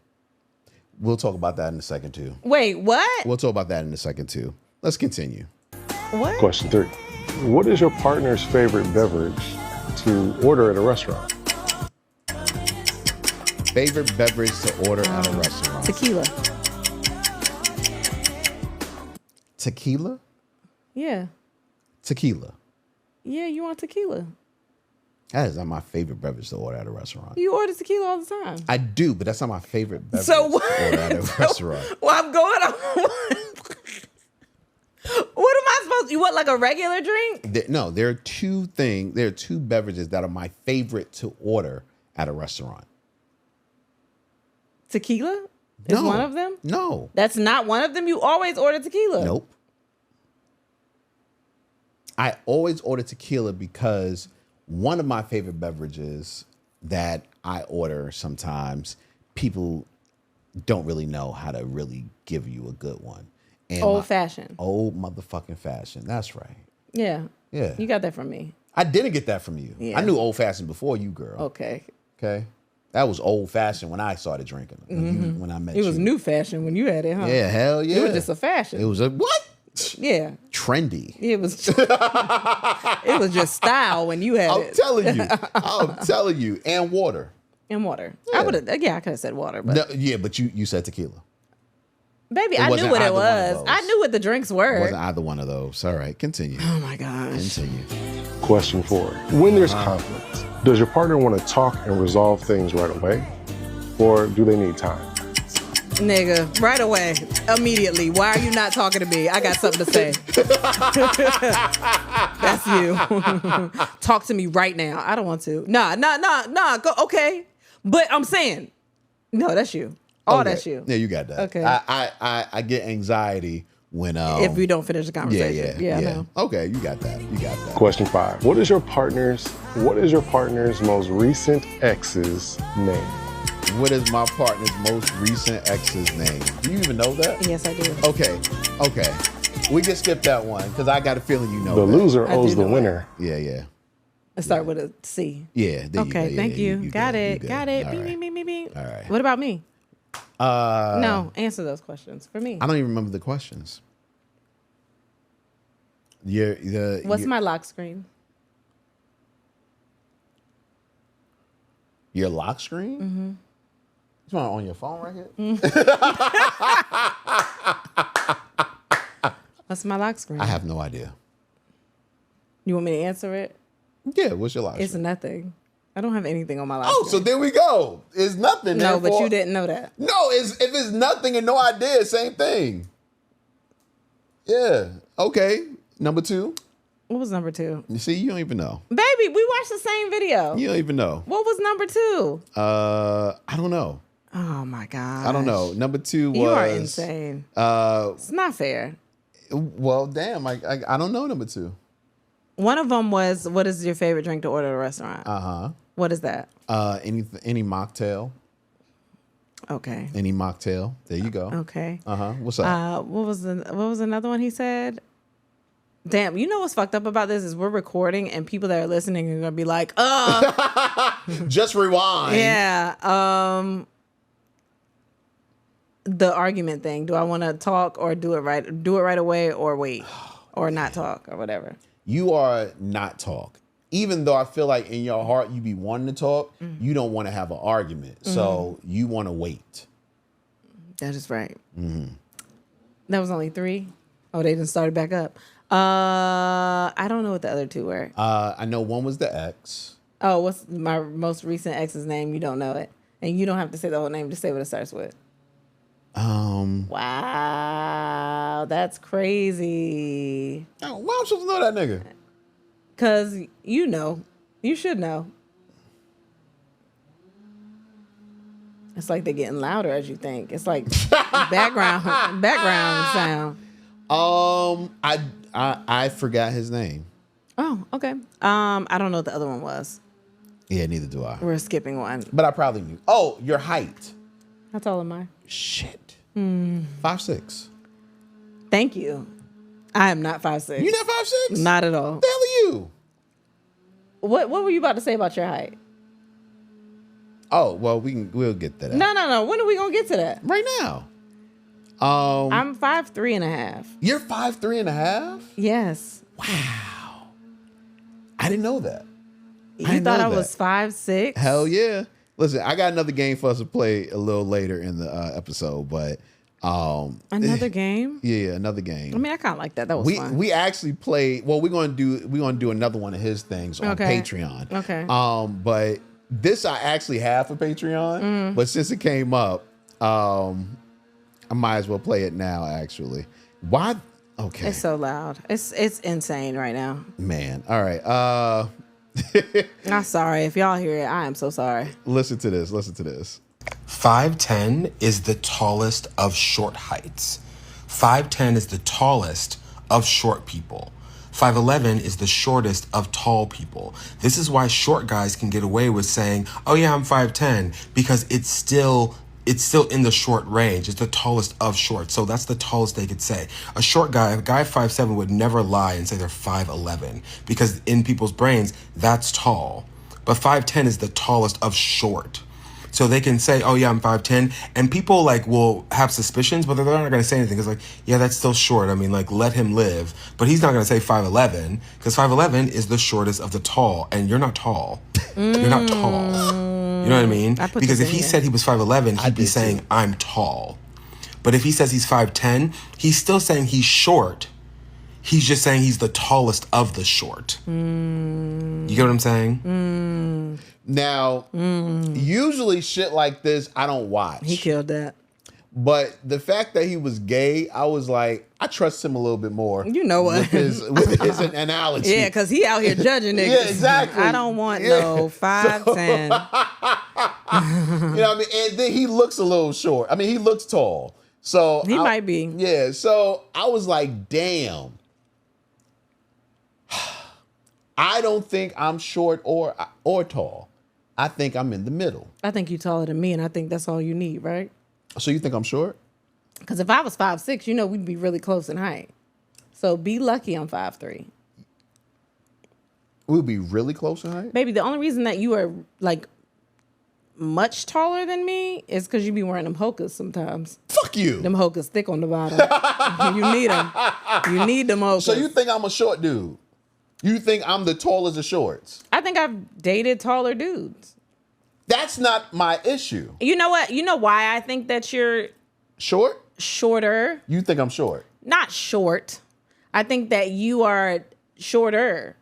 We'll talk about that in a second too. Wait, what? We'll talk about that in a second too. Let's continue. What? Question 3. What is your partner's favorite beverage to order at a restaurant? Favorite beverage to order at a restaurant? Tequila. Tequila? Yeah. Tequila. Yeah, you want tequila. That is not my favorite beverage to order at a restaurant. You order tequila all the time. I do, but that's not my favorite beverage So to order at a restaurant. Well, I'm going on. What am I supposed to? You want like a regular drink? There are two beverages that are my favorite to order at a restaurant. Tequila? Is one of them? No. That's not one of them? You always order tequila? Nope. I always order tequila because one of my favorite beverages that I order sometimes, people don't really know how to really give you a good one. And old fashioned. Old motherfucking fashioned. That's right. Yeah. Yeah. You got that from me. I didn't get that from you. Yeah. I knew old fashioned before you, girl. Okay. Okay. That was old fashioned when I started drinking. When I met you. It was new fashion when you had it, huh? Yeah, hell yeah. It was just a fashion. It was a what? Yeah. Trendy. It was just style when you had it. I'm telling you. And water. And water. Yeah. I could have said water, but No, yeah, but you said tequila. Baby, I knew what it was. I knew what the drinks were. It wasn't either one of those. All right, continue. Oh my gosh. Continue. Question 4. When there's conflict, does your partner want to talk and resolve things right away? Or do they need time? Nigga, right away, immediately. Why are you not talking to me? I got something to say. That's you. Talk to me right now. I don't want to. Nah. Go, okay. But I'm saying, no, that's you. Okay. That's you. Yeah, you got that. Okay. I get anxiety when if we don't finish the conversation. Yeah. Okay, you got that. Question 5. What is your partner's most recent ex's name? What is my partner's most recent ex's name? Do you even know that? Yes, I do. Okay. We can skip that one because I got a feeling you know The that. loser owes the winner. Yeah. Let's start with a C. Yeah. Okay, thank you. You Got it. All Beep, right. beep, beep. All right. What about me? No, answer those questions for me. I don't even remember the questions. What's my lock screen? Your lock screen? Mm-hmm. It's on your phone right here? What's my lock screen? I have no idea. You want me to answer it? Yeah, what's your lock It's screen? nothing. I don't have anything on my lock Oh, screen. so there we go. It's nothing. No, but therefore- you didn't know that. No, if it's nothing and no idea, same thing. Yeah. Okay. Number 2. What was number 2? You see, you don't even know. Baby, we watched the same video. You don't even know. What was number 2? I don't know. Oh my God. I don't know. Number 2 was. You are insane. It's not fair. Well, damn. I don't know number 2. One of them was, what is your favorite drink to order at a restaurant? What is that? Any mocktail. Okay. Any mocktail. There you go. Okay. What's up? What was another one he said? Damn, you know what's fucked up about this is we're recording and people that are listening are gonna be like, Just rewind. yeah. The argument thing. Do I want to talk or do it right away or wait or not talk or whatever? You are not talk. Even though I feel like in your heart you be wanting to talk, you don't want to have an argument. So you want to wait. That is right. That was only 3. Oh, they didn't start it back up. I don't know what the other 2 were. I know one was the ex. Oh, what's my most recent ex's name? You don't know it. And you don't have to say the whole name. Just say what it starts with. Wow. That's crazy. Oh, why am I supposed to know that nigga? Because you know. You should know. It's like they're getting louder as you think. It's like background sound. I forgot his name. Oh, okay. I don't know what the other one was. Yeah, neither do I. We're skipping one. But I probably knew. Oh, your height. How tall am I? Shit. 5'6". Thank you. I am not 5'6". You not 5'6"? Not at all. The hell are you? What were you about to say about your height? Oh, well, we'll get to that. No. When are we gonna get to that? Right now. I'm 5'3.5". You're 5'3.5"? Yes. Wow. I didn't know that. You thought I was 5'6"? Hell yeah. Listen, I got another game for us to play a little later in the episode, but Another game? Yeah, another game. I mean, I kind of like that. That was fun. We actually played. Well, we're gonna do another one of his things on Patreon. Okay. But this I actually have for Patreon, but since it came up, I might as well play it now. Actually, why? Okay. It's so loud. It's insane right now. Man. All right. I'm sorry if y'all hear it. I am so sorry. Listen to this. Listen to this. 5'10" is the tallest of short heights. 5'10" is the tallest of short people. 5'11" is the shortest of tall people. This is why short guys can get away with saying, oh yeah, I'm 5'10", because it's still in the short range. It's the tallest of short. So that's the tallest they could say. A guy 5'7" would never lie and say they're 5'11", because in people's brains, that's tall. But 5'10" is the tallest of short. So they can say, oh yeah, I'm 5'10", and people will have suspicions, but they're not going to say anything. It's like, yeah, that's still short. I mean, let him live. But he's not going to say 5'11", because 5'11" is the shortest of the tall, and you're not tall. You're not tall. You know what I mean? Because if he said he was 5'11", he'd be saying, I'm tall. But if he says he's 5'10", he's still saying he's short. He's just saying he's the tallest of the short. You get what I'm saying? Now, usually shit like this, I don't watch. He killed that. But the fact that he was gay, I was like, I trust him a little bit more. You know what? With his analogy. Yeah, because he out here judging niggas. Yeah, exactly. I don't want no 5'10". You know what I mean? And then he looks a little short. I mean, he looks tall. So He might be. Yeah. So I was like, damn. I don't think I'm short or tall. I think I'm in the middle. I think you taller than me, and I think that's all you need, right? So you think I'm short? Because if I was 5'6", we'd be really close in height. So be lucky I'm 5'3". We'll be really close in height? Baby, the only reason that you are much taller than me is because you be wearing them hokas sometimes. Fuck you. Them hokas thick on the bottom. You need them. You need them hokas. So you think I'm a short dude? You think I'm the tallest of shorts? I think I've dated taller dudes. That's not my issue. You know what? You know why I think that you're Short? shorter? You think I'm short? Not short. I think that you are shorter.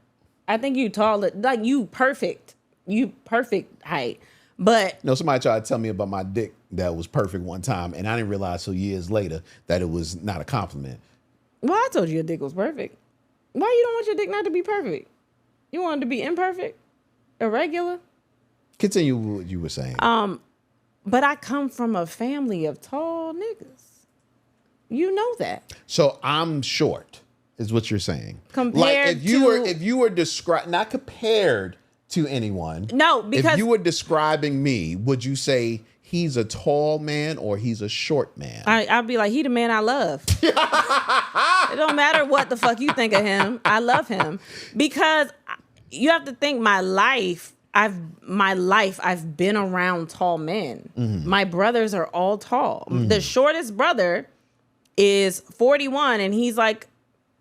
I think you taller. Like you perfect. You perfect height. But No, somebody tried to tell me about my dick that was perfect one time, and I didn't realize till years later that it was not a compliment. well, I told you your dick was perfect. Why you don't want your dick not to be perfect? You want it to be imperfect? Irregular? Continue what you were saying. But I come from a family of tall niggas. You know that. So I'm short, is what you're saying. Compared if you were described, not compared to anyone. No, because if you were describing me, would you say he's a tall man or he's a short man? I'd be like, he the man I love. It don't matter what the fuck you think of him. I love him. Because you have to think my life, I've been around tall men. Mm-hmm. My brothers are all tall. The shortest brother is 41 and he's like,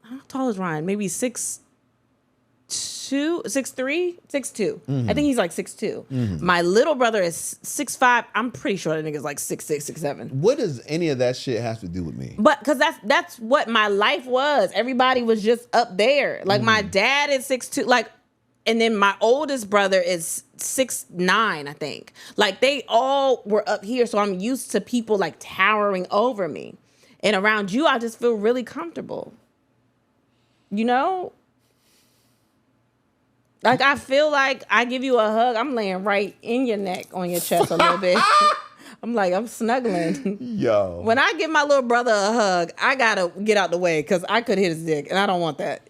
how tall is Ryan? Maybe 6'2", 6'3", 6'2". I think he's like 6'2". My little brother is 6'5". I'm pretty sure that nigga's like 6'6", 6'7". What does any of that shit have to do with me? But because that's what my life was. Everybody was just up there. Like my dad is 6'2", like, and then my oldest brother is 6'9", I think. Like they all were up here, so I'm used to people like towering over me. And around you, I just feel really comfortable. You know? Like I feel like I give you a hug, I'm laying right in your neck, on your chest a little bit. I'm snuggling. Yo. When I give my little brother a hug, I gotta get out the way because I could hit his dick, and I don't want that.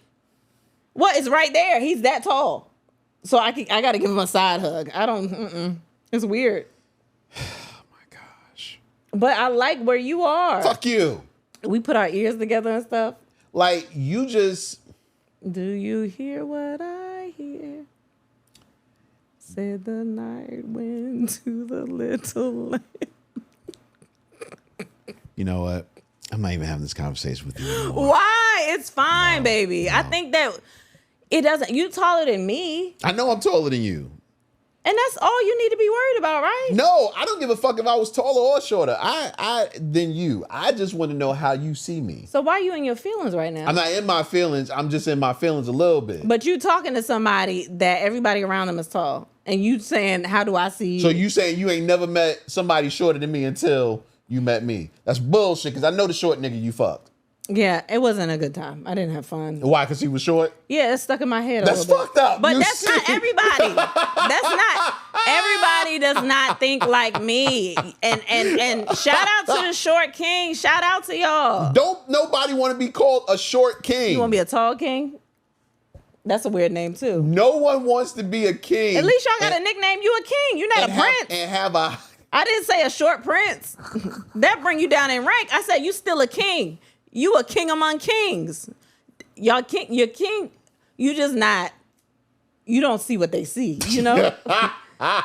What? It's right there. He's that tall, so I gotta give him a side hug. I don't. It's weird. Oh my gosh. But I like where you are. Fuck you. We put our ears together and stuff. Like you just. Do you hear what I hear? Said the night went to the little land. You know what? I'm not even having this conversation with you anymore. Why? It's fine, baby. No. I think that it doesn't. You taller than me. I know I'm taller than you. And that's all you need to be worried about, right? No, I don't give a fuck if I was taller or shorter. Than you. I just want to know how you see me. So why are you in your feelings right now? I'm not in my feelings. I'm just in my feelings a little bit. But you talking to somebody that everybody around them is tall. And you saying, how do I see you? So you saying you ain't never met somebody shorter than me until you met me. That's bullshit, because I know the short nigga you fucked. Yeah, it wasn't a good time. I didn't have fun. Why? Because he was short? Yeah, it's stuck in my head. That's fucked up. But that's not everybody. Everybody does not think like me. And shout out to the short king. Shout out to y'all. Don't nobody want to be called a short king. You want to be a tall king? That's a weird name too. No one wants to be a king. At least y'all got a nickname. You a king. You're not a prince. I didn't say a short prince. That bring you down in rank. I said you still a king. You a king among kings. You're king. You just not. You don't see what they see. You know.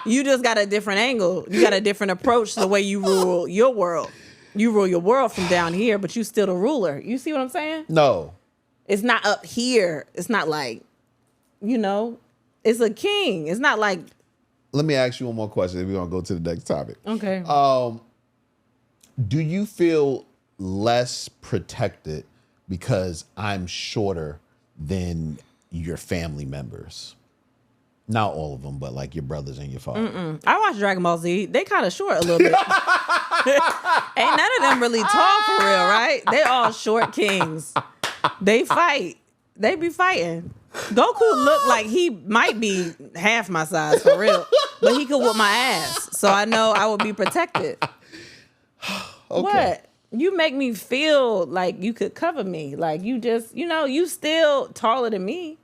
You just got a different angle. You got a different approach to the way you rule your world. You rule your world from down here, but you still the ruler. You see what I'm saying? No. It's not up here. It's not like, it's a king. It's not like. Let me ask you one more question. We're going to go to the next topic. Okay. Do you feel less protected because I'm shorter than your family members? Not all of them, but like your brothers and your father. I watch Dragon Ball Z. They kind of short a little bit. Ain't none of them really tall for real, right? They all short kings. They fight. They be fighting. Goku look like he might be half my size for real, but he could whoop my ass. So I know I would be protected. Okay. What? You make me feel like you could cover me. Like you just, you still taller than me.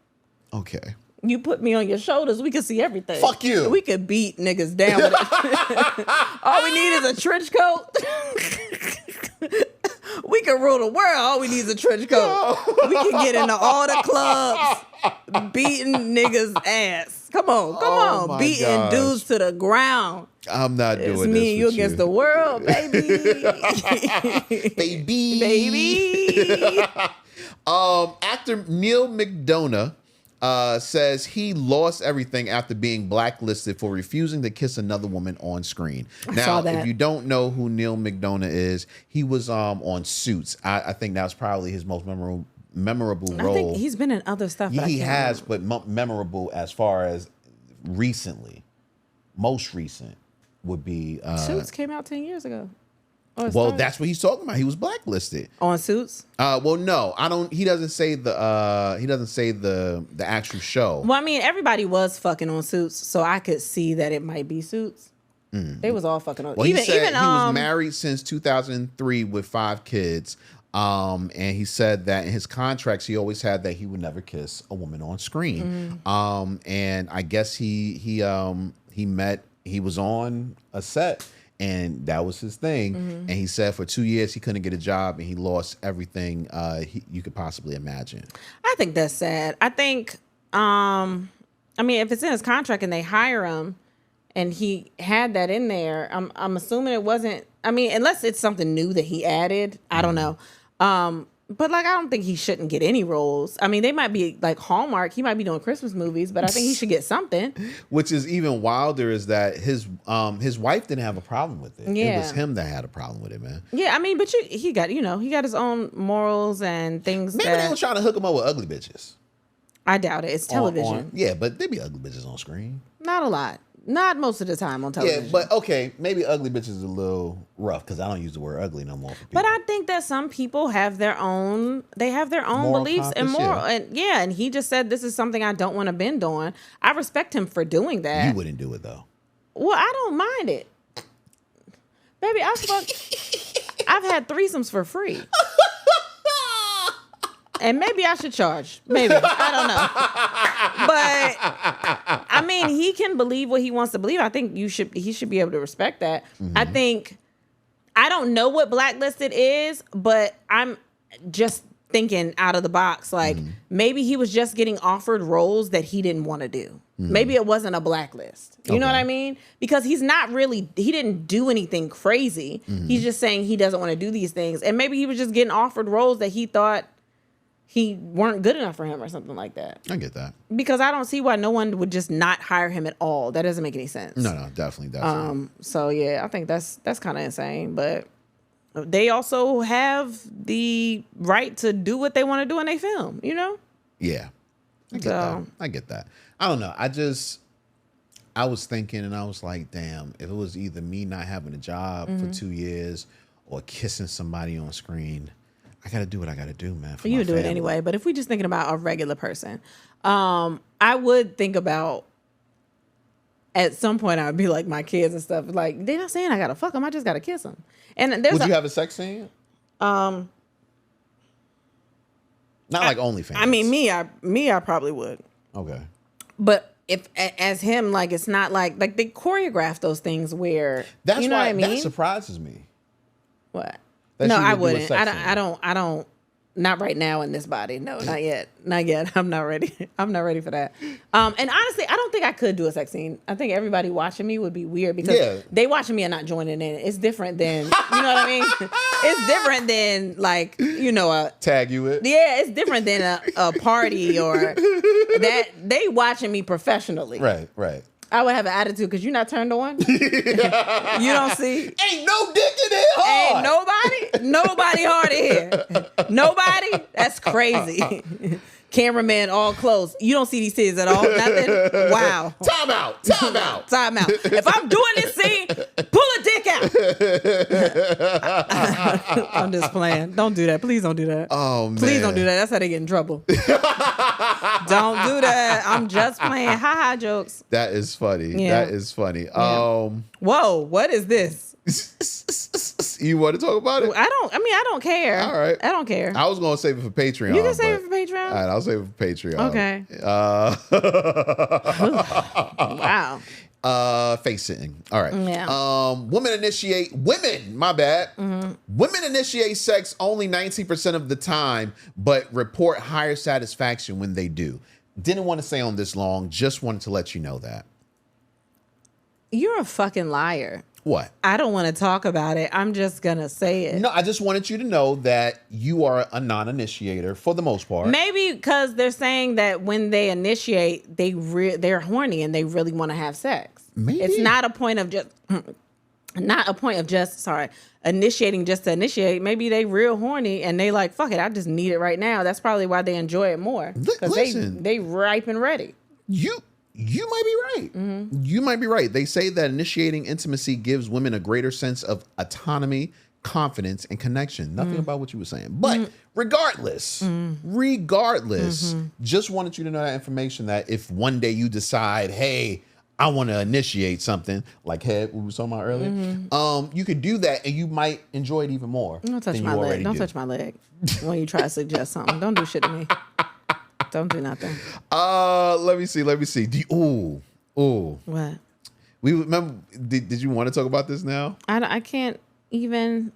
Okay. You put me on your shoulders, we could see everything. Fuck you. We could beat niggas down with it. All we need is a trench coat. We can rule the world. All we need is a trench coat. We can get into all the clubs, beating niggas' ass. Come on. Beating dudes to the ground. I'm not doing It's this. me and you with against the world, baby. baby. Baby. Actor Neal McDonough says he lost everything after being blacklisted for refusing to kiss another woman on screen. Now, saw that. if you don't know who Neal McDonough is, he was on Suits. I think that was probably his most memorable role. I think he's been in other stuff. Yeah, but he has, but memorable as far as recently. Most recent would be Suits came out 10 years ago. Oh, it well, started that's what he's talking about. He was blacklisted. on Suits. Well, no, I don't. He doesn't say the. He doesn't say the actual show. Well, I mean, everybody was fucking on Suits, so I could see that it might be Suits. They was all fucking on. Well, he said he was married since 2003 with 5 kids. And he said that in his contracts, he always had that he would never kiss a woman on screen. And I guess he was on a set. And that was his thing. And he said for 2 years he couldn't get a job and he lost everything you could possibly imagine. I think that's sad. I think, I mean, if it's in his contract and they hire him and he had that in there, I'm assuming it wasn't, I mean, unless it's something new that he added, I don't know. But like, I don't think he shouldn't get any roles. I mean, they might be like Hallmark. He might be doing Christmas movies, but I think he should get something. Which is even wilder is that his wife didn't have a problem with it. Yeah. It was him that had a problem with it, man. Yeah, I mean, but he got his own morals and things. Maybe they were trying to hook him up with ugly bitches. I doubt it. It's television. Yeah, but they be ugly bitches on screen. Not a lot. Not most of the time on television. Yeah, but okay, maybe ugly bitches is a little rough because I don't use the word ugly no more for people. But I think that some people have their own. They have their own Moral beliefs and compass, moral. And he just said this is something I don't want to bend on. I respect him for doing that. You wouldn't do it though. Well, I don't mind it, baby. I've had threesomes for free. And maybe I should charge. Maybe. I don't know. But I mean, he can believe what he wants to believe. I think he should be able to respect that. I think I don't know what Blacklisted is, but I'm just thinking out of the box. Like maybe he was just getting offered roles that he didn't want to do. Maybe it wasn't a blacklist. You know what I mean? Because he didn't do anything crazy. He's just saying he doesn't want to do these things. And maybe he was just getting offered roles that he thought he weren't good enough for him or something like that. I get that. Because I don't see why no one would just not hire him at all. That doesn't make any sense. No, definitely. So yeah, I think that's kind of insane. But they also have the right to do what they want to do in their film, you know? Yeah. I get that. I don't know. I was thinking and I was like, damn, if it was either me not having a job for 2 years or kissing somebody on screen, I got to do what I got to do, man. You would do it anyway. But if we just thinking about a regular person, I would think about at some point I would be like my kids and stuff. Like they're not saying I got to fuck them. I just got to kiss them. And would you have a sex scene? Not like OnlyFans. I mean, me, I probably would. Okay. But if as him, like it's not like they choreograph those things where That's you know why what I mean. That surprises me. What? That No, she I would do a wouldn't. sex I don't. Not right now in this body. No, not yet. Not yet. I'm not ready. I'm not ready for that. And honestly, I don't think I could do a sex scene. I think everybody watching me would be weird because they watching me and not joining in. It's different than, you know what I mean? It's different than like, Tag you it? Yeah, it's different than a party or that they watching me professionally. Right. I would have an attitude because you're not turned on. You don't see. Ain't no dick in here hard. Ain't nobody hard in here. Nobody? That's crazy. Cameraman all close. You don't see these titties at all? Nothing? Wow. Time out. Time out. If I'm doing this scene, pull a dick out. I'm just playing. Don't do that. Please don't do that. Oh, man. Please don't do that. That's how they get in trouble. Don't do that. I'm just playing. Ha-ha jokes. That is funny. Yeah. That is funny. Yeah. Whoa, what is this? You want to talk about it? I don't care. All right. I don't care. I was going to save it for Patreon. You can save it for Patreon? All right, I'll save it for Patreon. Okay. Wow. Face sitting. All right. Yeah. Women initiate sex only 19% of the time, but report higher satisfaction when they do. Didn't want to stay on this long. Just wanted to let you know that. You're a fucking liar. What? I don't want to talk about it. I'm just going to say it. No, I just wanted you to know that you are a non-initiator for the most part. Maybe because they're saying that when they initiate, they're horny and they really want to have sex. Maybe. It's not a point of just initiating just to initiate. Maybe they real horny and they like, fuck it, I just need it right now. That's probably why they enjoy it more. Because they ripe and ready. You might be right. Mm-hmm. You might be right. They say that initiating intimacy gives women a greater sense of autonomy, confidence, and connection. Nothing about what you were saying. But regardless, just wanted you to know that information, that if one day you decide, hey, I want to initiate something, like head we were talking about earlier, you could do that and you might enjoy it even more. Don't touch my leg. Don't touch my leg when you try to suggest something. Don't do shit to me. Don't do nothing. Let me see. Ooh. What? We remember. Did you want to talk about this now? I can't even.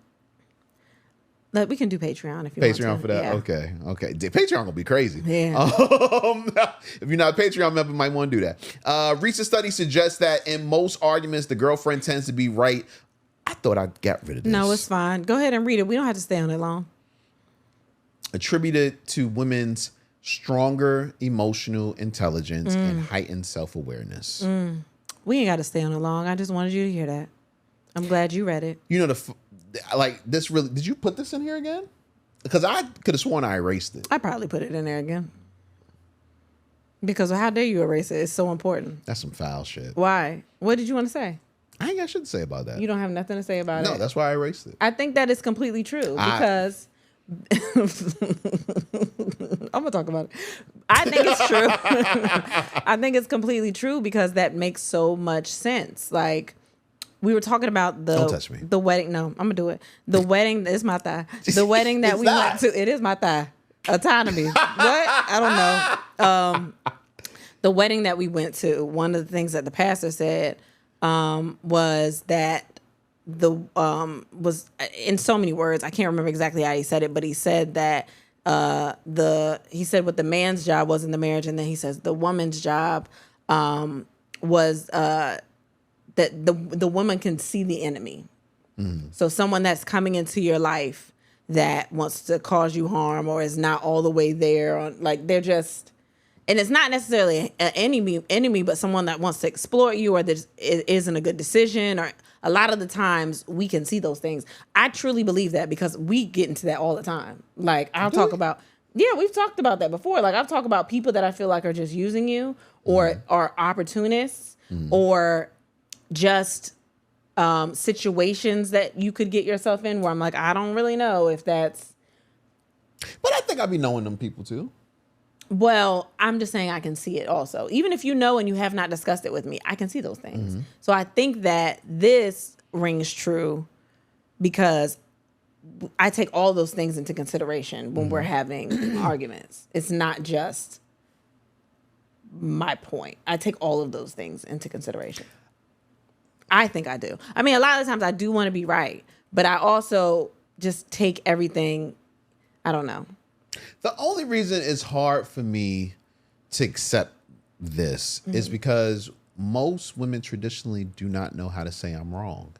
We can do Patreon if you Patreon want to. For that. Yeah. Okay. Patreon gonna be crazy. Yeah. If you're not a Patreon member, you might want to do that. Recent study suggests that in most arguments, the girlfriend tends to be right. I thought I got rid of this. No, it's fine. Go ahead and read it. We don't have to stay on it long. Attributed to women's stronger emotional intelligence and heightened self-awareness. We ain't got to stay on it long. I just wanted you to hear that. I'm glad you read it. You know, this really, did you put this in here again? Because I could have sworn I erased it. I probably put it in there again. Because how dare you erase it? It's so important. That's some foul shit. Why? What did you want to say? I ain't got shit to say about that. You don't have nothing to say about it? No, that's why I erased it. I think that is completely true because... I'm gonna talk about it. I think it's true. I think it's completely true because that makes so much sense. Like we were talking about Don't touch me. the wedding. No, I'm gonna do it. The wedding is my thigh. The wedding that we went to. It is my thigh. Autonomy. What? I don't know. The wedding that we went to. One of the things that the pastor said was that was in so many words, I can't remember exactly how he said it, but he said that he said what the man's job was in the marriage, and then he says the woman's job was that the woman can see the enemy. So someone that's coming into your life that wants to cause you harm or is not all the way there, like they're just, and it's not necessarily an enemy, but someone that wants to exploit you or that isn't a good decision. Or a lot of the times we can see those things. I truly believe that because we get into that all the time. Like I'll talk about, we've talked about that before. Like I've talked about people that I feel like are just using you or are opportunists or just situations that you could get yourself in where I'm like, I don't really know if that's. But I think I'd be knowing them people too. Well, I'm just saying I can see it also. Even if you know and you have not discussed it with me, I can see those things. So I think that this rings true because I take all those things into consideration when we're having arguments. It's not just my point. I take all of those things into consideration. I think I do. I mean, a lot of the times I do want to be right, but I also just take everything, I don't know. The only reason it's hard for me to accept this is because most women traditionally do not know how to say I'm wrong.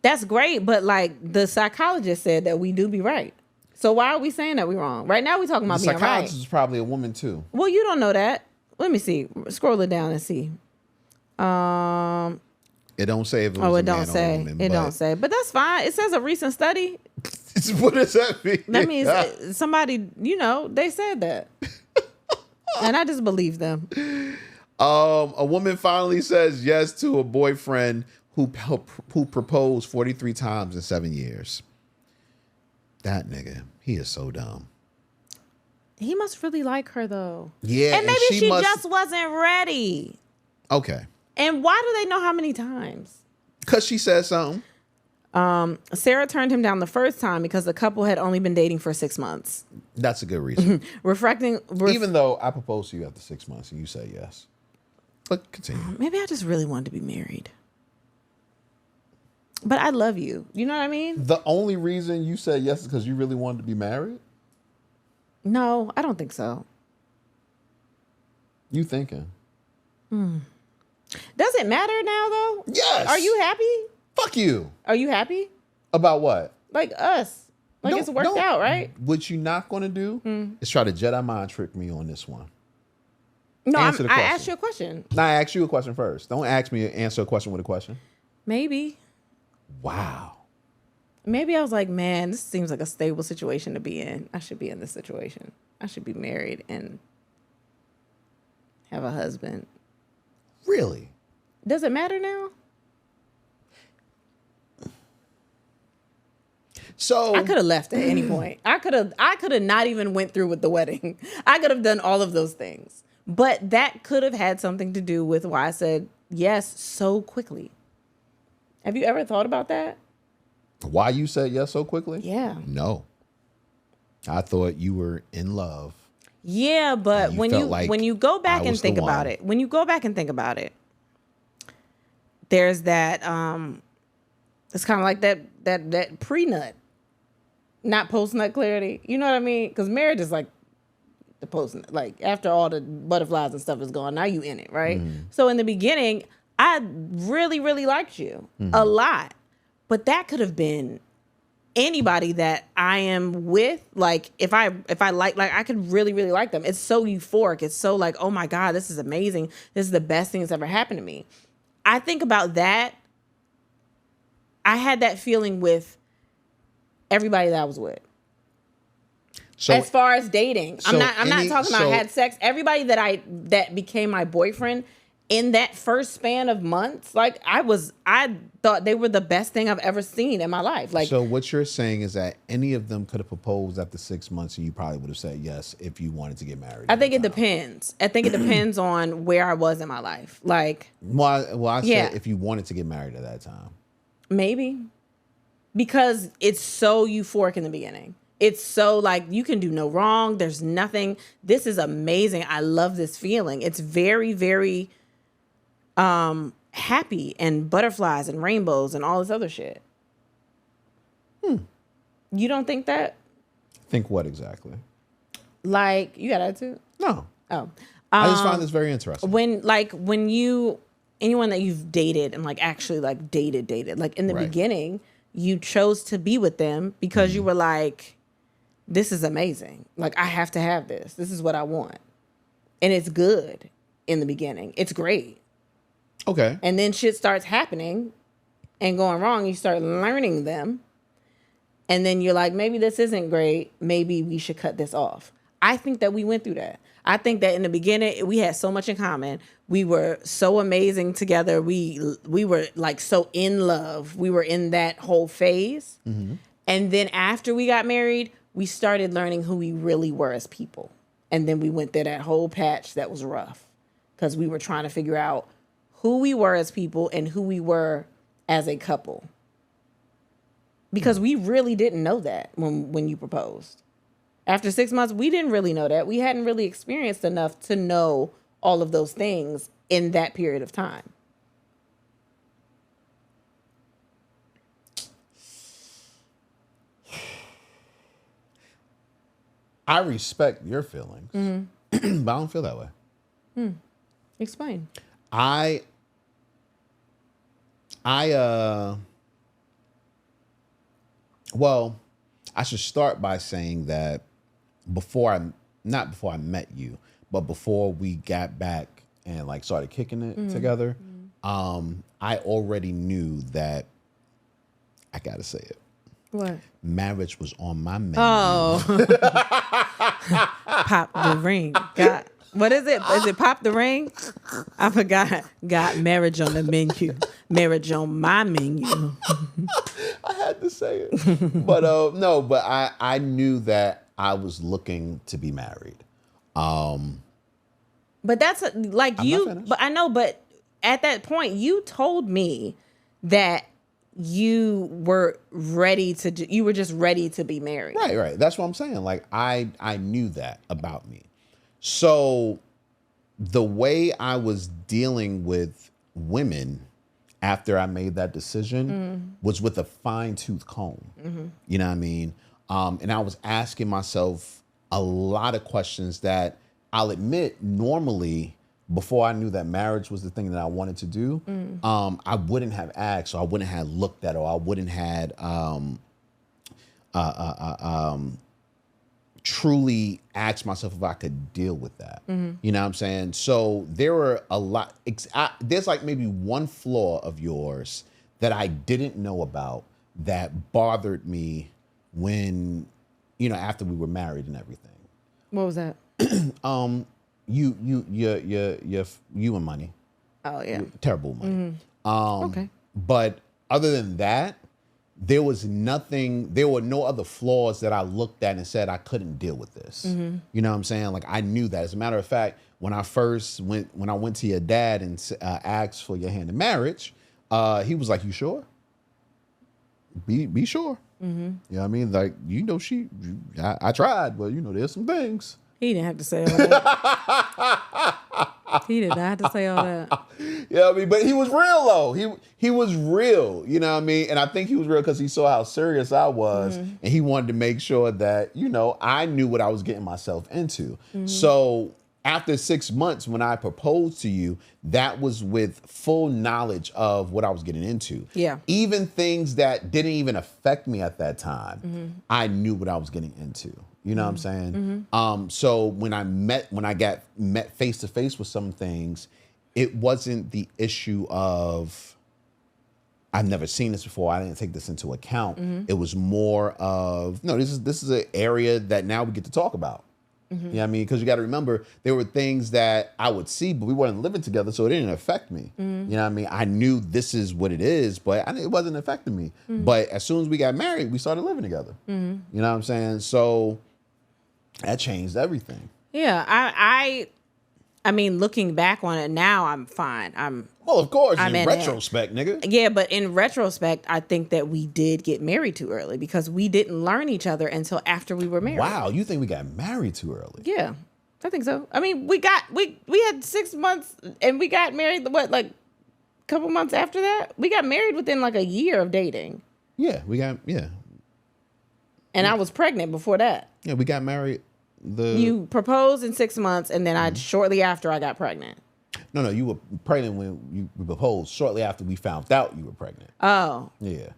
That's great, but like the psychologist said that we do be right. So why are we saying that we're wrong? Right now we're talking about being right. The psychologist is probably a woman too. Well, you don't know that. Let me see. Scroll it down and see. It don't say if it was a man or a woman. It don't say. But that's fine. It says a recent study. What does that mean? That means somebody, they said that. And I just believe them. A woman finally says yes to a boyfriend who proposed 43 times in 7 years. That nigga, he is so dumb. He must really like her though. Yeah. And maybe she just wasn't ready. Okay. And why do they know how many times? Because she said something. Sarah turned him down the first time because the couple had only been dating for 6 months. That's a good reason. Even though I proposed to you after 6 months and you said yes. But continue. Maybe I just really wanted to be married. But I love you. You know what I mean? The only reason you said yes is because you really wanted to be married? No, I don't think so. You thinking? Does it matter now, though? Yes. Are you happy? Fuck you. Are you happy? About what? Like us. Like it's worked out, right? What you're not going to do is try to Jedi mind trick me on this one. No, Answer the I question. asked you a question. Now, I asked you a question first. Don't ask me to answer a question with a question. Maybe. Wow. Maybe I was like, man, this seems like a stable situation to be in. I should be in this situation. I should be married and have a husband. Really? Does it matter now? So I could have left at any point. I could have not even went through with the wedding. I could have done all of those things. But that could have had something to do with why I said yes so quickly. Have you ever thought about that? why you said yes so quickly? Yeah. No. I thought you were in love. Yeah, but You when felt you like when you go back I and was the think about one. it, there's that it's kind of like that pre-nut, not post-nut clarity. You know what I mean? Because marriage is like the post-nut. Like after all the butterflies and stuff is gone, now you in it, right? So in the beginning, I really, really liked you a lot, but that could have been anybody that I am with. Like if I like I could really, really like them. It's so euphoric. It's so like, oh my God, this is amazing. This is the best thing that's ever happened to me. I think about that. I had that feeling with everybody that I was with. So As far as dating, I'm not talking about had sex. Everybody that became my boyfriend in that first span of months, like I thought they were the best thing I've ever seen in my life. Like, so what you're saying is that any of them could have proposed after 6 months and you probably would have said yes if you wanted to get married. I think it depends. I think it depends on where I was in my life. Like, Well, I Yeah. said if you wanted to get married at that time. maybe because it's so euphoric in the beginning. It's so like you can do no wrong. There's nothing. This is amazing. I love this feeling. It's very, very happy and butterflies and rainbows and all this other shit. You don't think that? Think what exactly? Like, you got attitude? No. Oh. I just find this very interesting. When anyone that you've dated and like actually like dated, like in the Right. beginning, you chose to be with them because you were like, this is amazing. Like, I have to have this. This is what I want. And it's good in the beginning. It's great. Okay. And then shit starts happening and going wrong. You start learning them. And then you're like, maybe this isn't great. Maybe we should cut this off. I think that we went through that. I think that in the beginning, we had so much in common. We were so amazing together. We were like so in love. We were in that whole phase. And then after we got married, we started learning who we really were as people. And then we went through that whole patch that was rough because we were trying to figure out who we were as people and who we were as a couple. Because we really didn't know that when you proposed. After 6 months, we didn't really know that. We hadn't really experienced enough to know all of those things in that period of time. I respect your feelings, but I don't feel that way. Explain. Well, I should start by saying that not before I met you, but before we got back and like started kicking it together, I already knew that I gotta say it. What? Marriage was on my menu. Oh. Pop the ring. What is it? Is it pop the ring? I forgot. Got marriage on the menu. Marriage on my menu. I had to say it. But no, but I knew that I was looking to be married. But that's like I'm you, not finished. but I know, but at that point you told me that you were you were just ready to be married. Right. That's what I'm saying. Like I knew that about me. So the way I was dealing with women after I made that decision was with a fine-tooth comb. You know what I mean? And I was asking myself a lot of questions that I'll admit normally before I knew that marriage was the thing that I wanted to do, I wouldn't have asked, or I wouldn't have looked at, or I wouldn't have truly asked myself if I could deal with that. You know what I'm saying? So there were a lot. There's like maybe one flaw of yours that I didn't know about that bothered me when, after we were married and everything. What was that? You and money. Oh yeah. Terrible money. Okay. But other than that, there was nothing, there were no other flaws that I looked at and said I couldn't deal with this. You know what I'm saying? Like I knew that. As a matter of fact, when I went to your dad and asked for your hand in marriage, he was like, "You sure? Be sure." You know what I mean? Like, I tried, but there's some things. He didn't have to say all that. He did not have to say all that. Yeah, I mean, but he was real though. He was real, you know what I mean? And I think he was real because he saw how serious I was, and he wanted to make sure that, I knew what I was getting myself into. So after 6 months, when I proposed to you, that was with full knowledge of what I was getting into. Yeah. Even things that didn't even affect me at that time, I knew what I was getting into. You know what I'm saying? So when I got met face to face with some things, it wasn't the issue of I've never seen this before, I didn't take this into account. It was more of, no, this is an area that now we get to talk about. You know what I mean? Because you got to remember, there were things that I would see, but we weren't living together, so it didn't affect me. You know what I mean? I knew this is what it is, but it wasn't affecting me. But as soon as we got married, we started living together. You know what I'm saying? So that changed everything. Yeah, I mean, looking back on it now, I'm fine. Well, of course, in retrospect, nigga. Yeah, but in retrospect, I think that we did get married too early because we didn't learn each other until after we were married. Wow, you think we got married too early? Yeah, I think so. I mean, we had 6 months and we got married, like a couple months after that? We got married within like a year of dating. Yeah, And I was pregnant before that. Yeah, we got married. You proposed in 6 months, and then shortly after I got pregnant. No, you were pregnant when you proposed. Shortly after we found out you were pregnant. Oh. Yeah.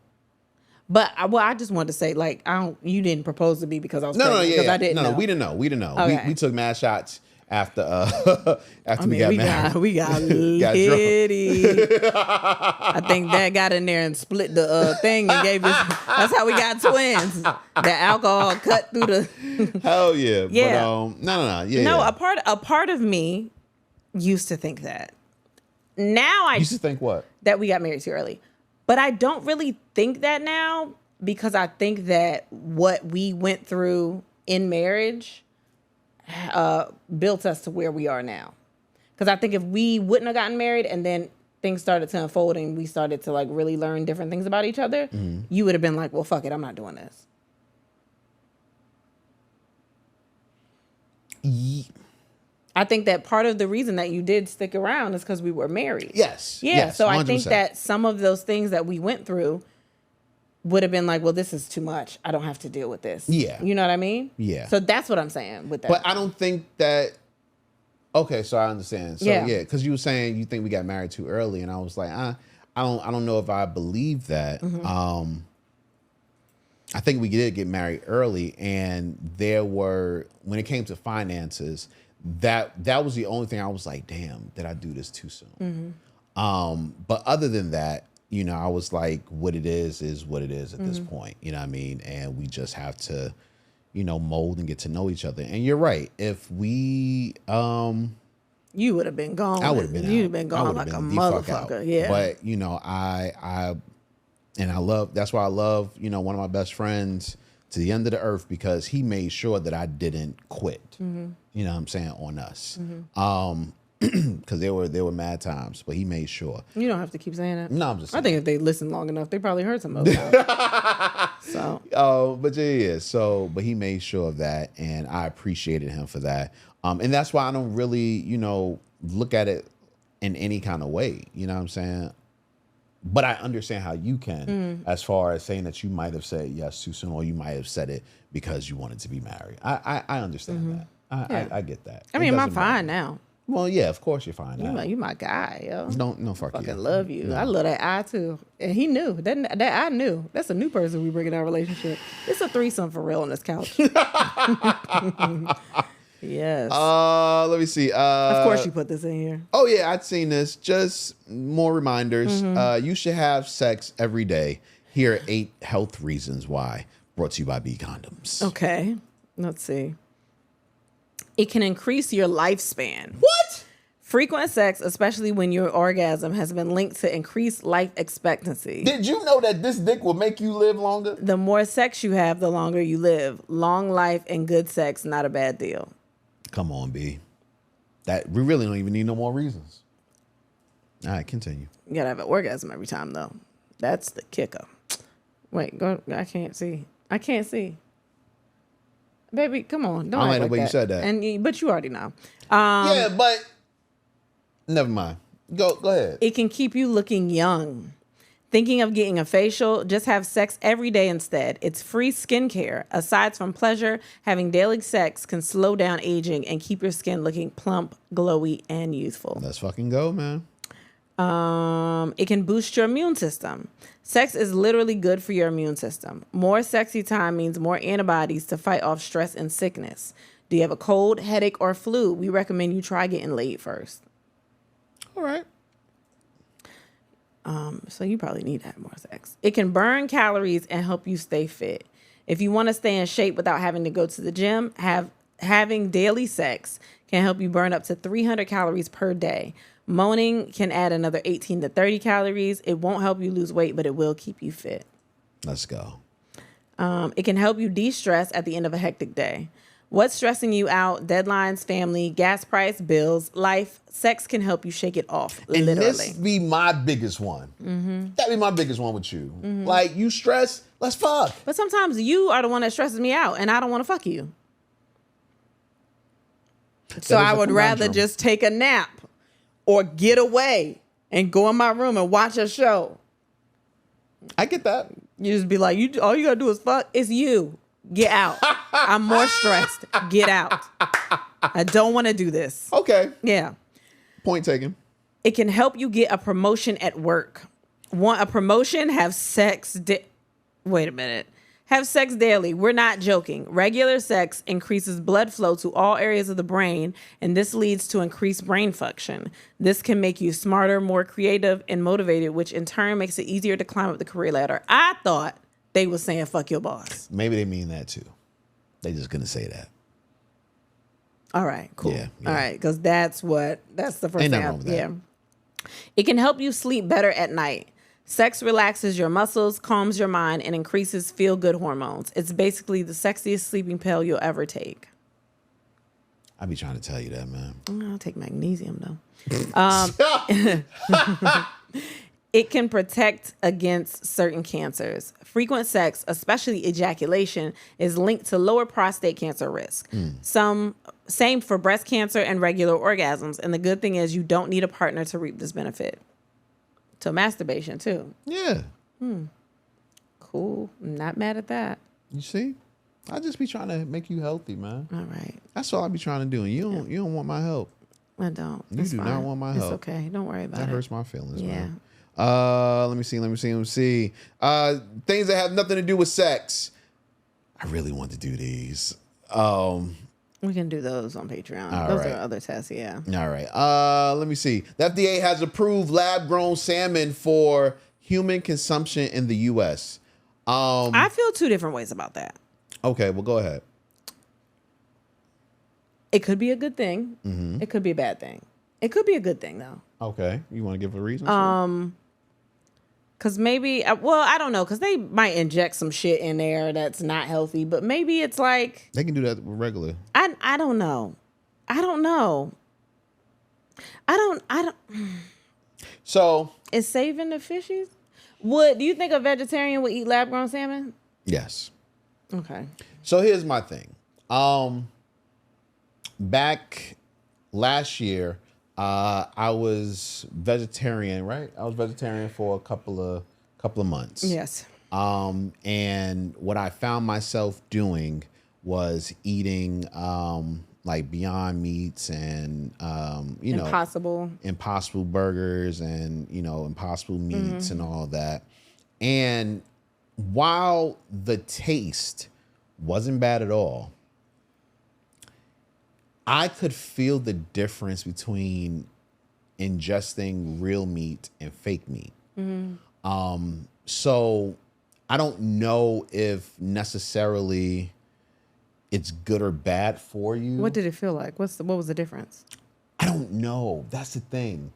But I just wanted to say, like, you didn't propose to me because I was pregnant. Because I didn't know. We didn't know. Okay. We took mad shots after we got married. We got litty. I think Dad got in there and split the thing and gave us. That's how we got twins. The alcohol cut through the. Hell yeah. Yeah. But, no. Yeah. No, yeah. a part of me used to think that. Now I used to think what? That we got married too early. But I don't really think that now because I think that what we went through in marriage built us to where we are now. Because I think if we wouldn't have gotten married and then things started to unfold and we started to like really learn different things about each other, you would have been like, well, fuck it, I'm not doing this. I think that part of the reason that you did stick around is because we were married. Yes. Yeah. Yes, so 100%. I think that some of those things that we went through would have been like, well, this is too much. I don't have to deal with this. Yeah. You know what I mean? Yeah. So that's what I'm saying with that. But I don't think that. Okay, so I understand. So yeah, because you were saying you think we got married too early, and I was like, I don't know if I believe that. I think we did get married early, and when it came to finances, that was the only thing I was like, damn, did I do this too soon? But other than that, I was like, what it is what it is at this point. You know what I mean? And we just have to, mold and get to know each other. And you're right. If we, you would have been gone. I would have been. You'd have been gone like a motherfucker. Yeah. But I love. That's why I love. One of my best friends to the end of the earth because he made sure that I didn't quit. You know what I'm saying, on us. Because there were mad times, but he made sure. You don't have to keep saying that. No, I'm just saying. I think if they listened long enough, they probably heard some of it. So. But yeah. So, but he made sure of that, and I appreciated him for that. And that's why I don't really, look at it in any kind of way. You know what I'm saying? But I understand how you can, as far as saying that you might have said yes too soon, or you might have said it because you wanted to be married. I understand that. I get that. I mean, I'm fine now. Well, yeah, of course you find out. You my guy, yo. No, fuck you. Fucking love you. No. I love that eye too. And he knew. That I knew. That's a new person we bring in our relationship. It's a threesome for real on this couch. Yes. Let me see. Of course you put this in here. Oh yeah, I'd seen this. Just more reminders. You should have sex every day. Here are 8 health reasons why. Brought to you by B Condoms. Okay. Let's see. It can increase your lifespan. What? Frequent sex, especially when your orgasm, has been linked to increased life expectancy. Did you know that this dick will make you live longer? The more sex you have, the longer you live. Long life and good sex, not a bad deal. Come on, B. That we really don't even need no more reasons. All right, continue. You gotta have an orgasm every time, though. That's the kicker. Wait, go. I can't see. Baby, come on. Don't I act like the like way you that. said that. But you already know. Yeah, but never mind. Go ahead. It can keep you looking young. Thinking of getting a facial? Just have sex every day instead. It's free skincare. Aside from pleasure, having daily sex can slow down aging and keep your skin looking plump, glowy, and youthful. Let's fucking go, man. It can boost your immune system. Sex is literally good for your immune system. More sexy time means more antibodies to fight off stress and sickness. Do you have a cold, headache, or flu? We recommend you try getting laid first. All right. So you probably need to have more sex. It can burn calories and help you stay fit. If you want to stay in shape without having to go to the gym, having daily sex can help you burn up to 300 calories per day. Moaning can add another 18 to 30 calories. It won't help you lose weight, but it will keep you fit. Let's go. It can help you de-stress at the end of a hectic day. What's stressing you out? Deadlines, family, gas price, bills, life. Sex can help you shake it off, And literally. this be my biggest one. That'd be my biggest one with you. Like, you stress, let's fuck. But sometimes you are the one that stresses me out, and I don't want to fuck you. So I would rather just take a nap or get away and go in my room and watch a show. I get that. You just be like, all you gotta do is fuck. It's you. Get out. I'm more stressed. Get out. I don't want to do this. Okay. Yeah. Point taken. It can help you get a promotion at work. Want a promotion? Have sex. Wait a minute. Have sex daily. We're not joking. Regular sex increases blood flow to all areas of the brain, and this leads to increased brain function. This can make you smarter, more creative, and motivated, which in turn makes it easier to climb up the career ladder. I thought they were saying fuck your boss. Maybe they mean that too. They just gonna say that. All right, cool. Yeah. All right, because that's the first Ain't thing. nothing wrong with that. Yeah. It can help you sleep better at night. Sex relaxes your muscles, calms your mind, and increases feel-good hormones. It's basically the sexiest sleeping pill you'll ever take. I be trying to tell you that, man. I'll take magnesium, though. It can protect against certain cancers. Frequent sex, especially ejaculation, is linked to lower prostate cancer risk. Same for breast cancer and regular orgasms. And the good thing is you don't need a partner to reap this benefit. So masturbation, too. Yeah. Cool. I'm not mad at that. You see? I just be trying to make you healthy, man. All right. That's all I be trying to do. And you don't want my help. I don't. You do not want my help. It's okay. Don't worry about it. That hurts my feelings, Yeah. man. Let me see. Things that have nothing to do with sex. I really want to do these. We can do those on Patreon. All Those right. are other tests, yeah. All right. Let me see. The FDA has approved lab-grown salmon for human consumption in the U.S. I feel two different ways about that. Okay, well, go ahead. It could be a good thing. Mm-hmm. It could be a bad thing. It could be a good thing, though. Okay. You want to give a reason? Because maybe, well, I don't know, because they might inject some shit in there that's not healthy, but maybe it's like... They can do that with regular. I don't know. I don't know. I don't... So... Is saving the fishies? Do you think a vegetarian would eat lab-grown salmon? Yes. Okay. So here's my thing. Back last year, I was vegetarian, right? I was vegetarian for a couple of months. Yes. And what I found myself doing was eating like Beyond Meats and you know, Impossible Burgers and, you know, Impossible Meats and all that. And while the taste wasn't bad at all, I could feel the difference between ingesting real meat and fake meat. So I don't know if necessarily it's good or bad for you. What did it feel like? What was the difference? I don't know. That's the thing.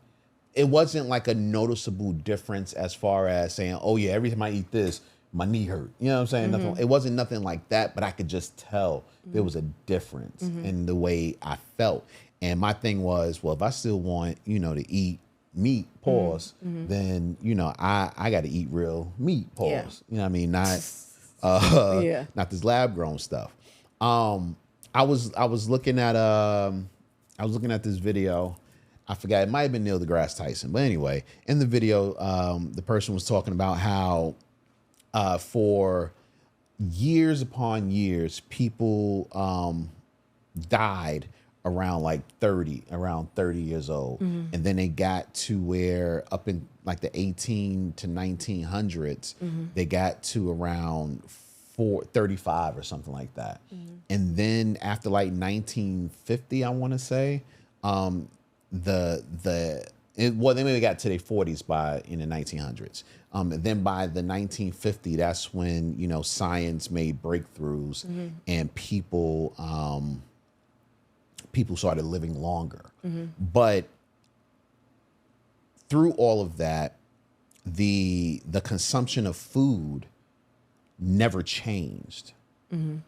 It wasn't like a noticeable difference as far as saying, oh yeah, every time I eat this, my knee hurt. You know what I'm saying? Nothing, it wasn't nothing like that, but I could just tell there was a difference in the way I felt. And my thing was, well, if I still want, you know, to eat meat, then, you know, I got to eat real meat, Yeah. You know what I mean? Not, not this lab grown stuff. I was looking at this video. I forgot, it might have been Neil deGrasse Tyson, but anyway, in the video, the person was talking about how for years upon years, people died around like 30 years old. And then they got to where up in like the 18 to 1900s, they got to around 35 or something like that. And then after like 1950, I want to say, they maybe got to their 40s in the 1900s. And then by the 1950, that's when, you know, science made breakthroughs and people started living longer. But through all of that, the consumption of food never changed. And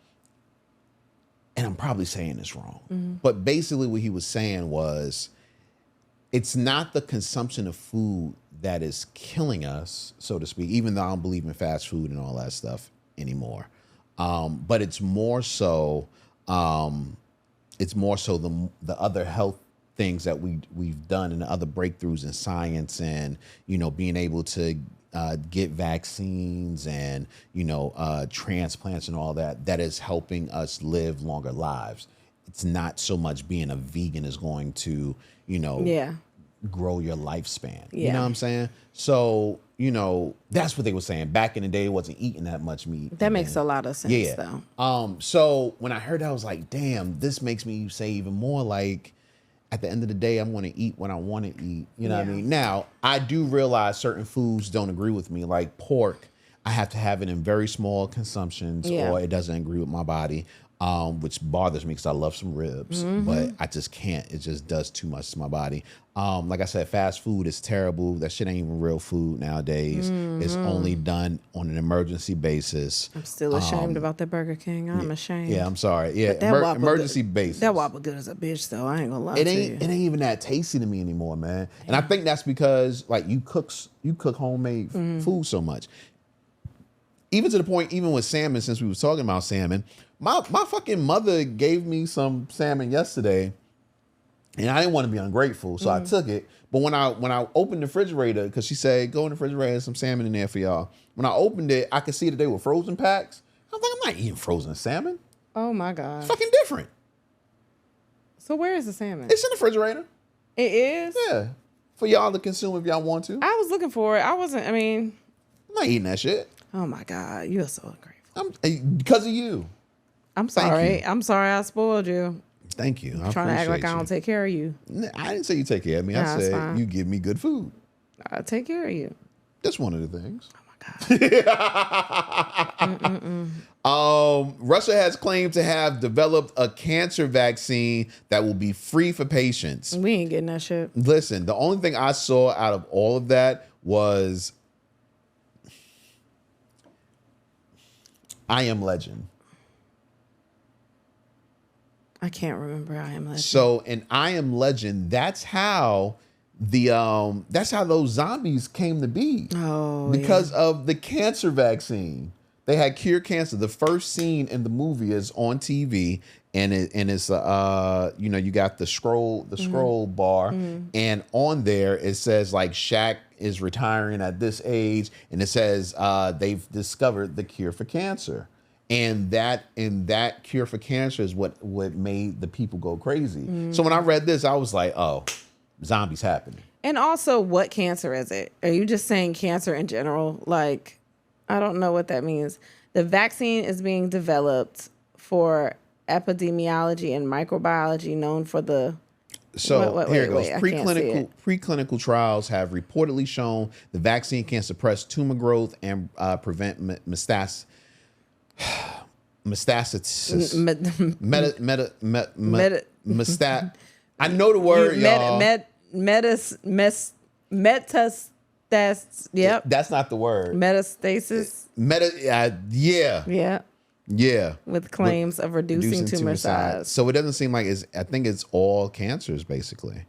I'm probably saying this wrong. But basically what he was saying was, it's not the consumption of food that is killing us, so to speak, even though I don't believe in fast food and all that stuff anymore. But it's more so the other health things that we've done and the other breakthroughs in science and, you know, being able to get vaccines and, you know, transplants and all that is helping us live longer lives. It's not so much being a vegan is going to, you know, grow your lifespan. You know what I'm saying? So, you know, that's what they were saying. Back in the day, it wasn't eating that much meat. That makes a lot of sense, though. So when I heard that, I was like, damn, this makes me say even more like, at the end of the day, I'm going to eat what I want to eat. You know what I mean? Now, I do realize certain foods don't agree with me. Like pork, I have to have it in very small consumptions or it doesn't agree with my body, which bothers me because I love some ribs, but I just can't. It just does too much to my body. Like I said, fast food is terrible. That shit ain't even real food nowadays. It's only done on an emergency basis. I'm still ashamed about that Burger King. I'm ashamed. Yeah, I'm sorry. Yeah, emergency basis. That Whopper good as a bitch, though. I ain't gonna lie to you. It ain't even that tasty to me anymore, man. And I think that's because like you cook homemade food so much. Even to the point, even with salmon, since we was talking about salmon, my fucking mother gave me some salmon yesterday, and I didn't want to be ungrateful, so I took it. But when I opened the refrigerator, because she said, go in the refrigerator, there's some salmon in there for y'all. When I opened it, I could see that they were frozen packs. I was like, I'm not eating frozen salmon. Oh my God. It's fucking different. So where is the salmon? It's in the refrigerator. It is? Yeah. For y'all to consume if y'all want to. I was looking for it. I'm not eating that shit. Oh my God. You're so ungrateful. Because of you. I'm sorry. I'm sorry I spoiled you. Thank you. I'm trying to act like I don't take care of you. I didn't say you take care of me. I said you give me good food. I take care of you. That's one of the things. Oh my God. Russia has claimed to have developed a cancer vaccine that will be free for patients. We ain't getting that shit. Listen, the only thing I saw out of all of that was I Am Legend. I can't remember I Am Legend. So in I Am Legend, that's how those zombies came to be. Oh, because of the cancer vaccine. They had cured cancer. The first scene in the movie is on TV, and it's you got the scroll bar, and on there it says like Shaq is retiring at this age, and it says they've discovered the cure for cancer. And that cure for cancer is what made the people go crazy. So when I read this, I was like, oh, zombies happening. And also, what cancer is it? Are you just saying cancer in general? Like, I don't know what that means. The vaccine is being developed for epidemiology and microbiology, known for the... So here it goes. Preclinical trials have reportedly shown the vaccine can suppress tumor growth and prevent metastasis. I know the word, y'all. Metastasis. Yep. That's not the word. Metastasis. Yeah. With claims of reducing tumor size. So it doesn't seem like I think it's all cancers, basically.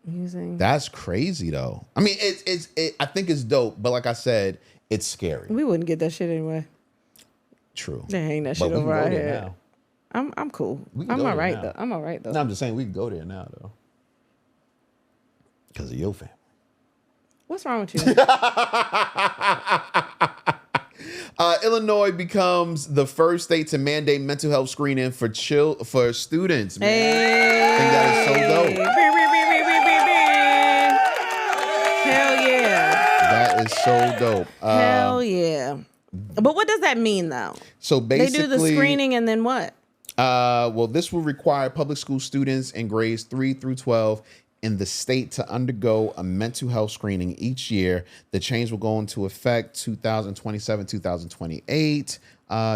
That's crazy, though. I mean, I think it's dope, but like I said, it's scary. We wouldn't get that shit anyway. True. They hang that shit over our head. Now. I'm cool. I'm all right though. I'm all right though. No, I'm just saying we can go there now though. Because of your family. What's wrong with you? Illinois becomes the first state to mandate mental health screening for students. Man. Hey. I think that is so dope. Hell yeah. That is so dope. Hell yeah. But what does that mean though? So basically, they do the screening and then what? Well, this will require public school students in grades 3 through 12 in the state to undergo a mental health screening each year. The change will go into effect 2027, 2028.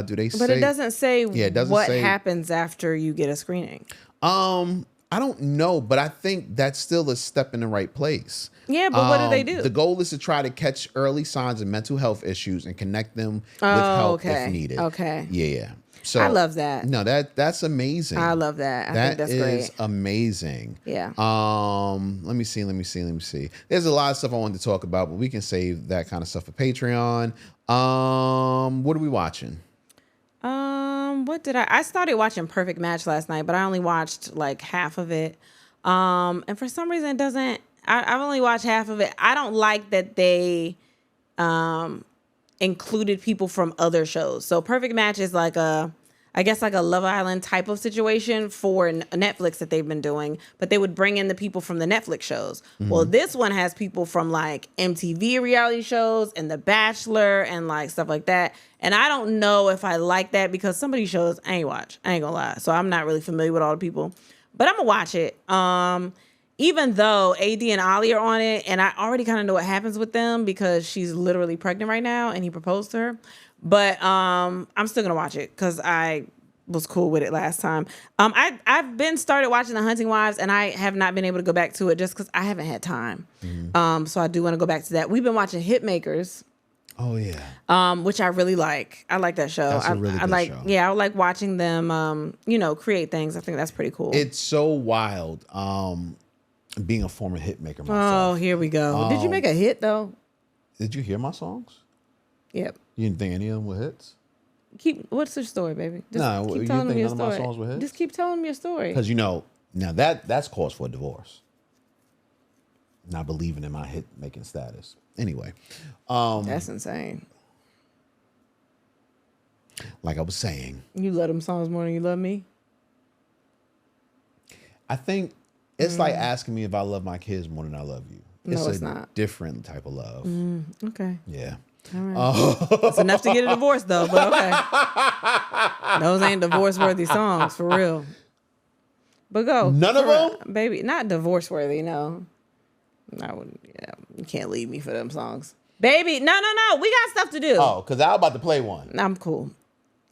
Do they say? But it doesn't say what say, happens after you get a screening. I don't know, but I think that's still a step in the right place. Yeah, but what do they do? The goal is to try to catch early signs of mental health issues and connect them with help if needed. Okay. Yeah. So I love that. No, that's amazing. I love that. I think that's great. That is amazing. Yeah. Let me see. There's a lot of stuff I wanted to talk about, but we can save that kind of stuff for Patreon. What are we watching? What did I started watching Perfect Match last night, but I only watched like half of it. And for some reason it doesn't, I've only watched half of it. I don't like that they included people from other shows. So Perfect Match is like I guess like a Love Island type of situation for Netflix that they've been doing, but they would bring in the people from the Netflix shows. Mm-hmm. Well, this one has people from like MTV reality shows and The Bachelor and like stuff like that. And I don't know if I like that because some of these shows I ain't watch. I ain't gonna lie. So I'm not really familiar with all the people, but I'm gonna watch it. Even though AD and Ollie are on it, and I already kind of know what happens with them because she's literally pregnant right now and he proposed to her. But I'm still gonna watch it because I was cool with it last time. I've been started watching The Hunting Wives and I have not been able to go back to it just because I haven't had time. Mm-hmm. So I do want to go back to that. We've been watching Hitmakers. Oh yeah. Which I really like. I like that show. That's a really good show. Yeah, I like watching them. Create things. I think that's pretty cool. It's so wild. Being a former hit maker myself. Oh, here we go. Did you make a hit though? Did you hear my songs? Yep. You didn't think any of them were hits? What's your story, baby? Just keep telling them your story. None of my songs were hits? Just keep telling them your story. Because now that's cause for a divorce. Not believing in my hit making status. Anyway. That's insane. Like I was saying. You love them songs more than you love me? I think it's like asking me if I love my kids more than I love you. It's not. Different type of love. Okay. Yeah. All right. That's enough to get a divorce, though. But okay, those ain't divorce-worthy songs for real. But go. None of them, baby. Not divorce-worthy. No. You can't leave me for them songs, baby. No. We got stuff to do. Oh, because I was about to play one. I'm cool.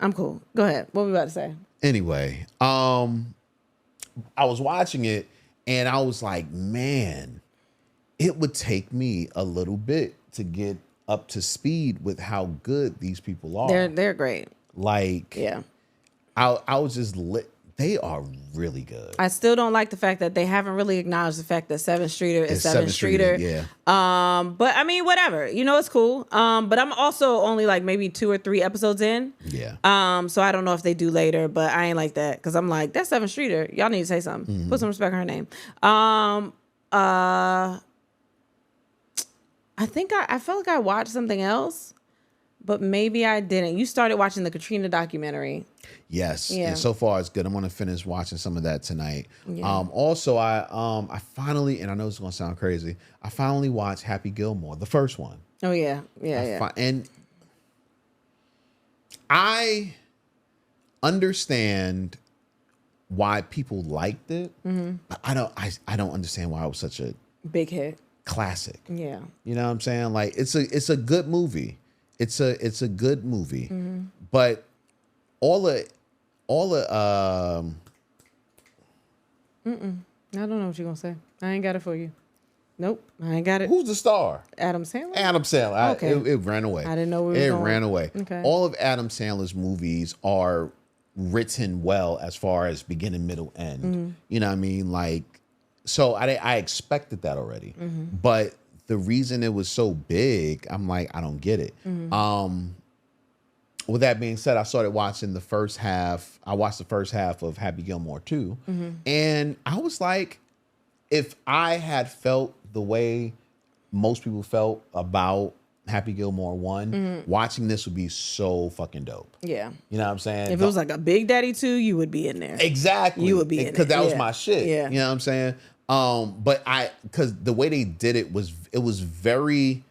Go ahead. What were we about to say? Anyway, I was watching it and I was like, man, it would take me a little bit to get up to speed with how good these people are. They're great. Like, yeah, I was just lit. They are really good. I still don't like the fact that they haven't really acknowledged the fact that Seven Streeter is Seven Streeter. Yeah. But I mean, whatever. It's cool. But I'm also only like maybe 2 or 3 episodes in. Yeah. So I don't know if they do later, but I ain't like that because I'm like, that's Seven Streeter. Y'all need to say something. Mm-hmm. Put some respect on her name. I think I felt like I watched something else, but maybe I didn't. You started watching the Katrina documentary. Yes. Yeah. And so far it's good. I'm gonna finish watching some of that tonight. Yeah. Also I finally, and I know it's gonna sound crazy, I finally watched Happy Gilmore, the first one. Oh yeah. Yeah. And I understand why people liked it, but I don't understand why it was such a Big hit. classic. Yeah. You know what I'm saying? Like it's a good movie. It's a good movie. But all the I don't know what you're gonna say. I ain't got it for you. Nope, I ain't got it. who's the star? Adam Sandler. Adam Sandler. Okay. It ran away. I didn't know where it was It going. ran away. Okay. All of Adam Sandler's movies are written well as far as beginning, middle, end. You know what I mean? Like, so I expected that already. But the reason it was so big, I'm like, I don't get it. With that being said, I started watching the first half. I watched the first half of Happy Gilmore 2. And I was like, if I had felt the way most people felt about Happy Gilmore 1, watching this would be so fucking dope. Yeah. You know what I'm saying? If it was like a Big Daddy 2, you would be in there. Exactly. You would be in it. Because that was Yeah. my shit. Yeah. You know what I'm saying? But because the way they did it was very,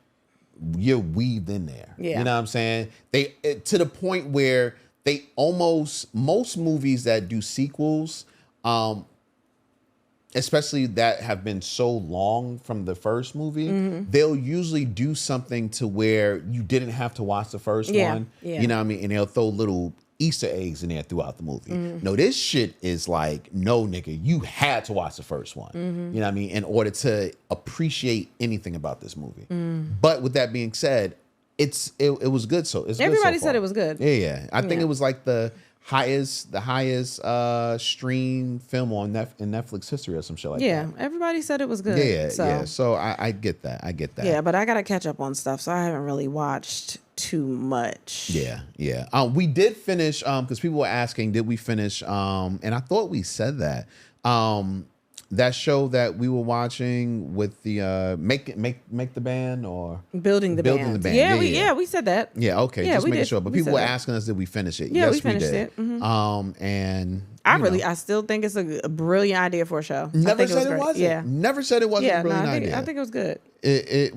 you're weaved in there. Yeah. You know what I'm saying? To the point where they most movies that do sequels, especially that have been so long from the first movie, they'll usually do something to where you didn't have to watch the first one. Yeah. You know what I mean? And they'll throw little Easter eggs in there throughout the movie. No, this shit is like, no, nigga, you had to watch the first one. You know what I mean? In order to appreciate anything about this movie. But with that being said, it was good. So it's Everybody good so said far. it was good. Yeah. I think Yeah. it was like the highest stream film on in Netflix history or some shit like Yeah. that. Everybody said it was good. Yeah, So, yeah. So I get that. yeah, but I gotta catch up on stuff, so I haven't really watched too much. Yeah. We did finish because people were asking, did we finish? And I thought we said that. That show that we were watching with the make the band or Building the band. Yeah, we said that. Yeah, okay. Yeah, just we making did. sure. But We people said were that. asking us, did we finish it? Yeah, Yes, we finished did. it. And I still think it's a brilliant idea for a show. I never think said it great. wasn't. Yeah. Never said it wasn't Yeah, a brilliant I idea. think it was good.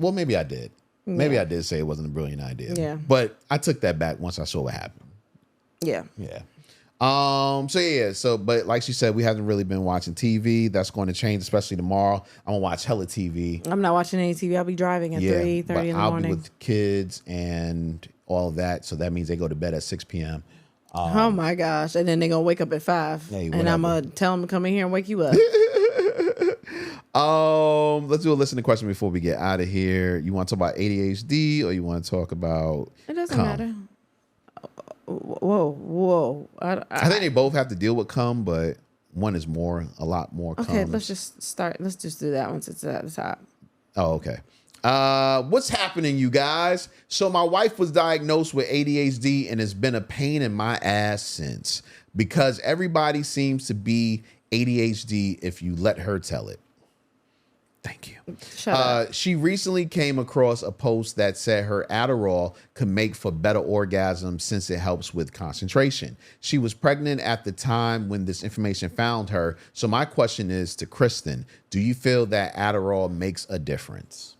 Well, maybe I did. Maybe Yeah. I did say it wasn't a brilliant idea. Yeah. But I took that back once I saw what happened. Yeah. Yeah. But like she said, we haven't really been watching TV. That's going to change, especially tomorrow. I'm gonna watch hella TV. I'm not watching any TV. I'll be driving at 3:30 but in the I'll morning. be with kids and all of that. So that means they go to bed at 6 p.m. Oh my gosh. And then they're gonna wake up at 5. Hey, and I'm whatever. gonna tell them to come in here and wake you up. Let's do a listening question before we get out of here. You want to talk about ADHD or you want to talk about It doesn't cum? matter. Whoa. I think they both have to deal with cum, but one is a lot more cum. Okay, let's just start. Let's just do that once it's at the top. Oh, okay. What's happening, you guys? So my wife was diagnosed with ADHD and has been a pain in my ass since, because everybody seems to be ADHD if you let her tell it. Thank you. Shut up. She recently came across a post that said her Adderall could make for better orgasms since it helps with concentration. She was pregnant at the time when this information found her. So my question is to Kristen, do you feel that Adderall makes a difference?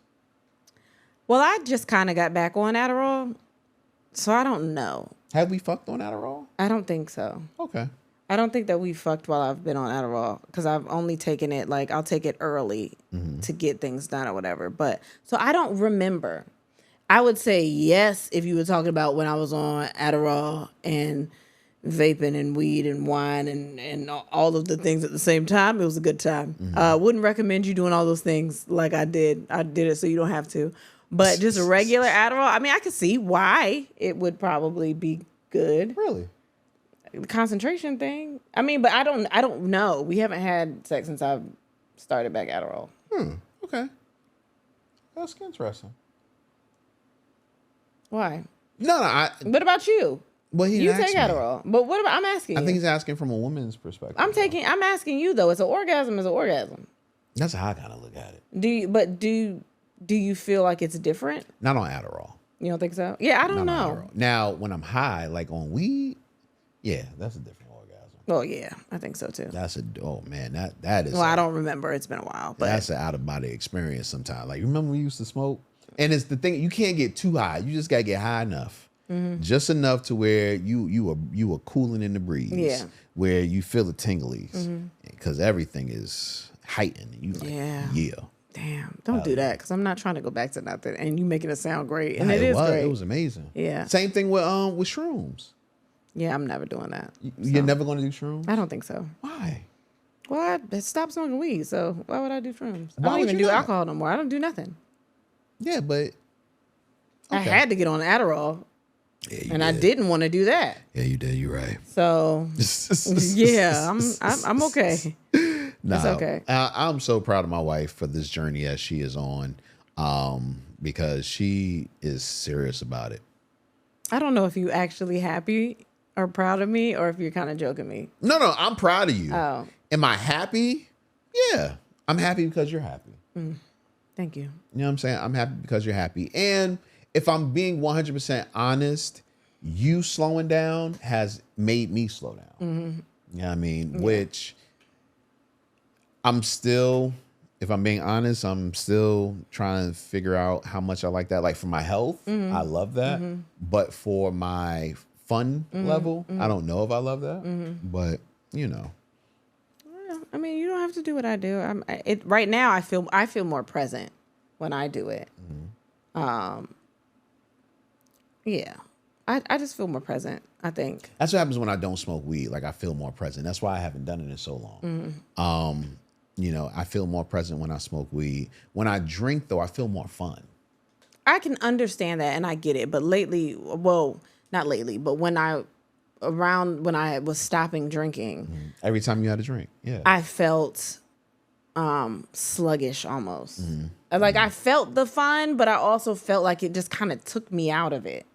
Well, I just kind of got back on Adderall, so I don't know. Have we fucked on Adderall? I don't think so. Okay. I don't think that we fucked while I've been on Adderall, because I've only taken it, like, I'll take it early to get things done or whatever. But so I don't remember. I would say yes if you were talking about when I was on Adderall and vaping and weed and wine and all of the things at the same time. It was a good time. Wouldn't recommend you doing all those things like I did. I did it so you don't have to. But just a regular Adderall, I mean, I could see why it would probably be good. Really? The concentration thing. I mean, but I don't know. We haven't had sex since I've started back Adderall. Okay. That's interesting. Why? No. What about you? Well, he You asked take me. Adderall. But what about, I'm asking I you. think he's asking from a woman's perspective. I'm asking you though. It's an orgasm is an orgasm. That's how I kind of look at it. Do you feel like it's different? Not on Adderall. You don't think so? Yeah, I don't Not my know. Adderall. Now, when I'm high, like on weed, yeah, that's a different orgasm. Oh yeah, I think so too. That's that is. Well, I don't remember. It's been a while, but That's an out of body experience. Sometimes, like remember we used to smoke, and it's the thing you can't get too high. You just gotta get high enough, just enough to where you are cooling in the breeze. Yeah. Where you feel the tinglies, because everything is heightened. You like, yeah. damn, don't do that because I'm not trying to go back to nothing. And you making it sound great, and Nah, it is was, great. It was amazing. Yeah. Same thing with shrooms. Yeah, I'm never doing that. You're never going to do shrooms? I don't think so. Why? Well, I stopped smoking weed, so why would I do shrooms? I Why don't would even you do not? alcohol no more. I don't do nothing. Yeah, but I had to get on Adderall, yeah, I didn't want to do that. Yeah, you did. You're right. So yeah, I'm okay. No, It's okay. I'm so proud of my wife for this journey that she is on, because she is serious about it. I don't know if you actually happy or proud of me, or if you're kind of joking me. No, I'm proud of you. Oh. Am I happy? Yeah, I'm happy because you're happy. Thank you. You know what I'm saying? I'm happy because you're happy. And if I'm being 100% honest, you slowing down has made me slow down. You know what I mean? Which I'm still, if I'm being honest, I'm still trying to figure out how much I like that. Like for my health, I love that. But for my fun level, I don't know if I love that. But, you know. I mean, you don't have to do what I do. Right now, I feel more present when I do it. Yeah, I just feel more present, I think. That's what happens when I don't smoke weed. Like I feel more present. That's why I haven't done it in so long. You know, I feel more present when I smoke weed. When I drink, though, I feel more fun. I can understand that, and I get it. But lately, well, not lately, but when I was stopping drinking, Every time you had a drink, yeah. I felt sluggish almost. Like I felt the fun, but I also felt like it just kind of took me out of it.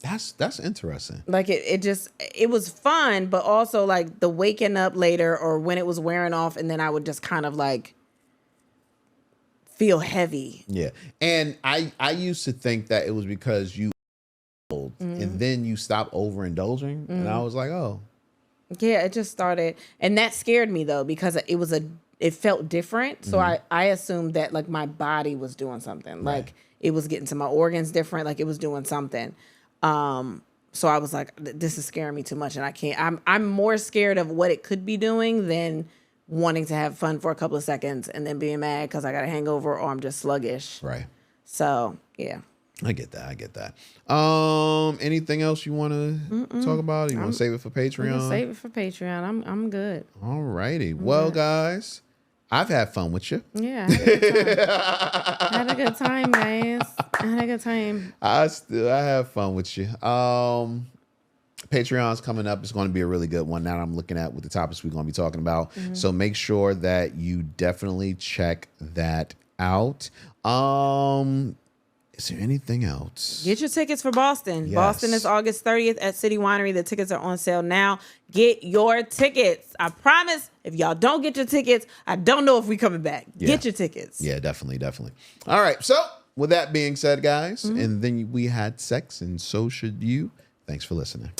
That's interesting. Like it was fun, but also like the waking up later or when it was wearing off, and then I would just kind of like feel heavy. Yeah. And I used to think that it was because you old and then you stop overindulging. And I was like, oh. Yeah, it just started. And that scared me though, because it felt different. So I assumed that like my body was doing something. Right. Like it was getting to my organs different, like it was doing something. So I was like, this is scaring me too much, and I can't. I'm more scared of what it could be doing than wanting to have fun for a couple of seconds and then being mad because I got a hangover or I'm just sluggish. Right. So yeah. I get that. Anything else you want to talk about? You want to save it for Patreon? Save it for Patreon. I'm good. All righty. Well, guys, I've had fun with you. Yeah. I had a good time, guys. I had a good time. I have fun with you. Patreon's coming up. It's going to be a really good one. Now I'm looking at what the topics we're going to be talking about. So make sure that you definitely check that out. Is there anything else? Get your tickets for Boston. Yes. Boston is August 30th at City Winery. The tickets are on sale now. Get your tickets. I promise, if y'all don't get your tickets, I don't know if we coming back. Yeah. Get your tickets. Yeah, definitely. All right. So with that being said, guys, and then we had sex and so should you. Thanks for listening.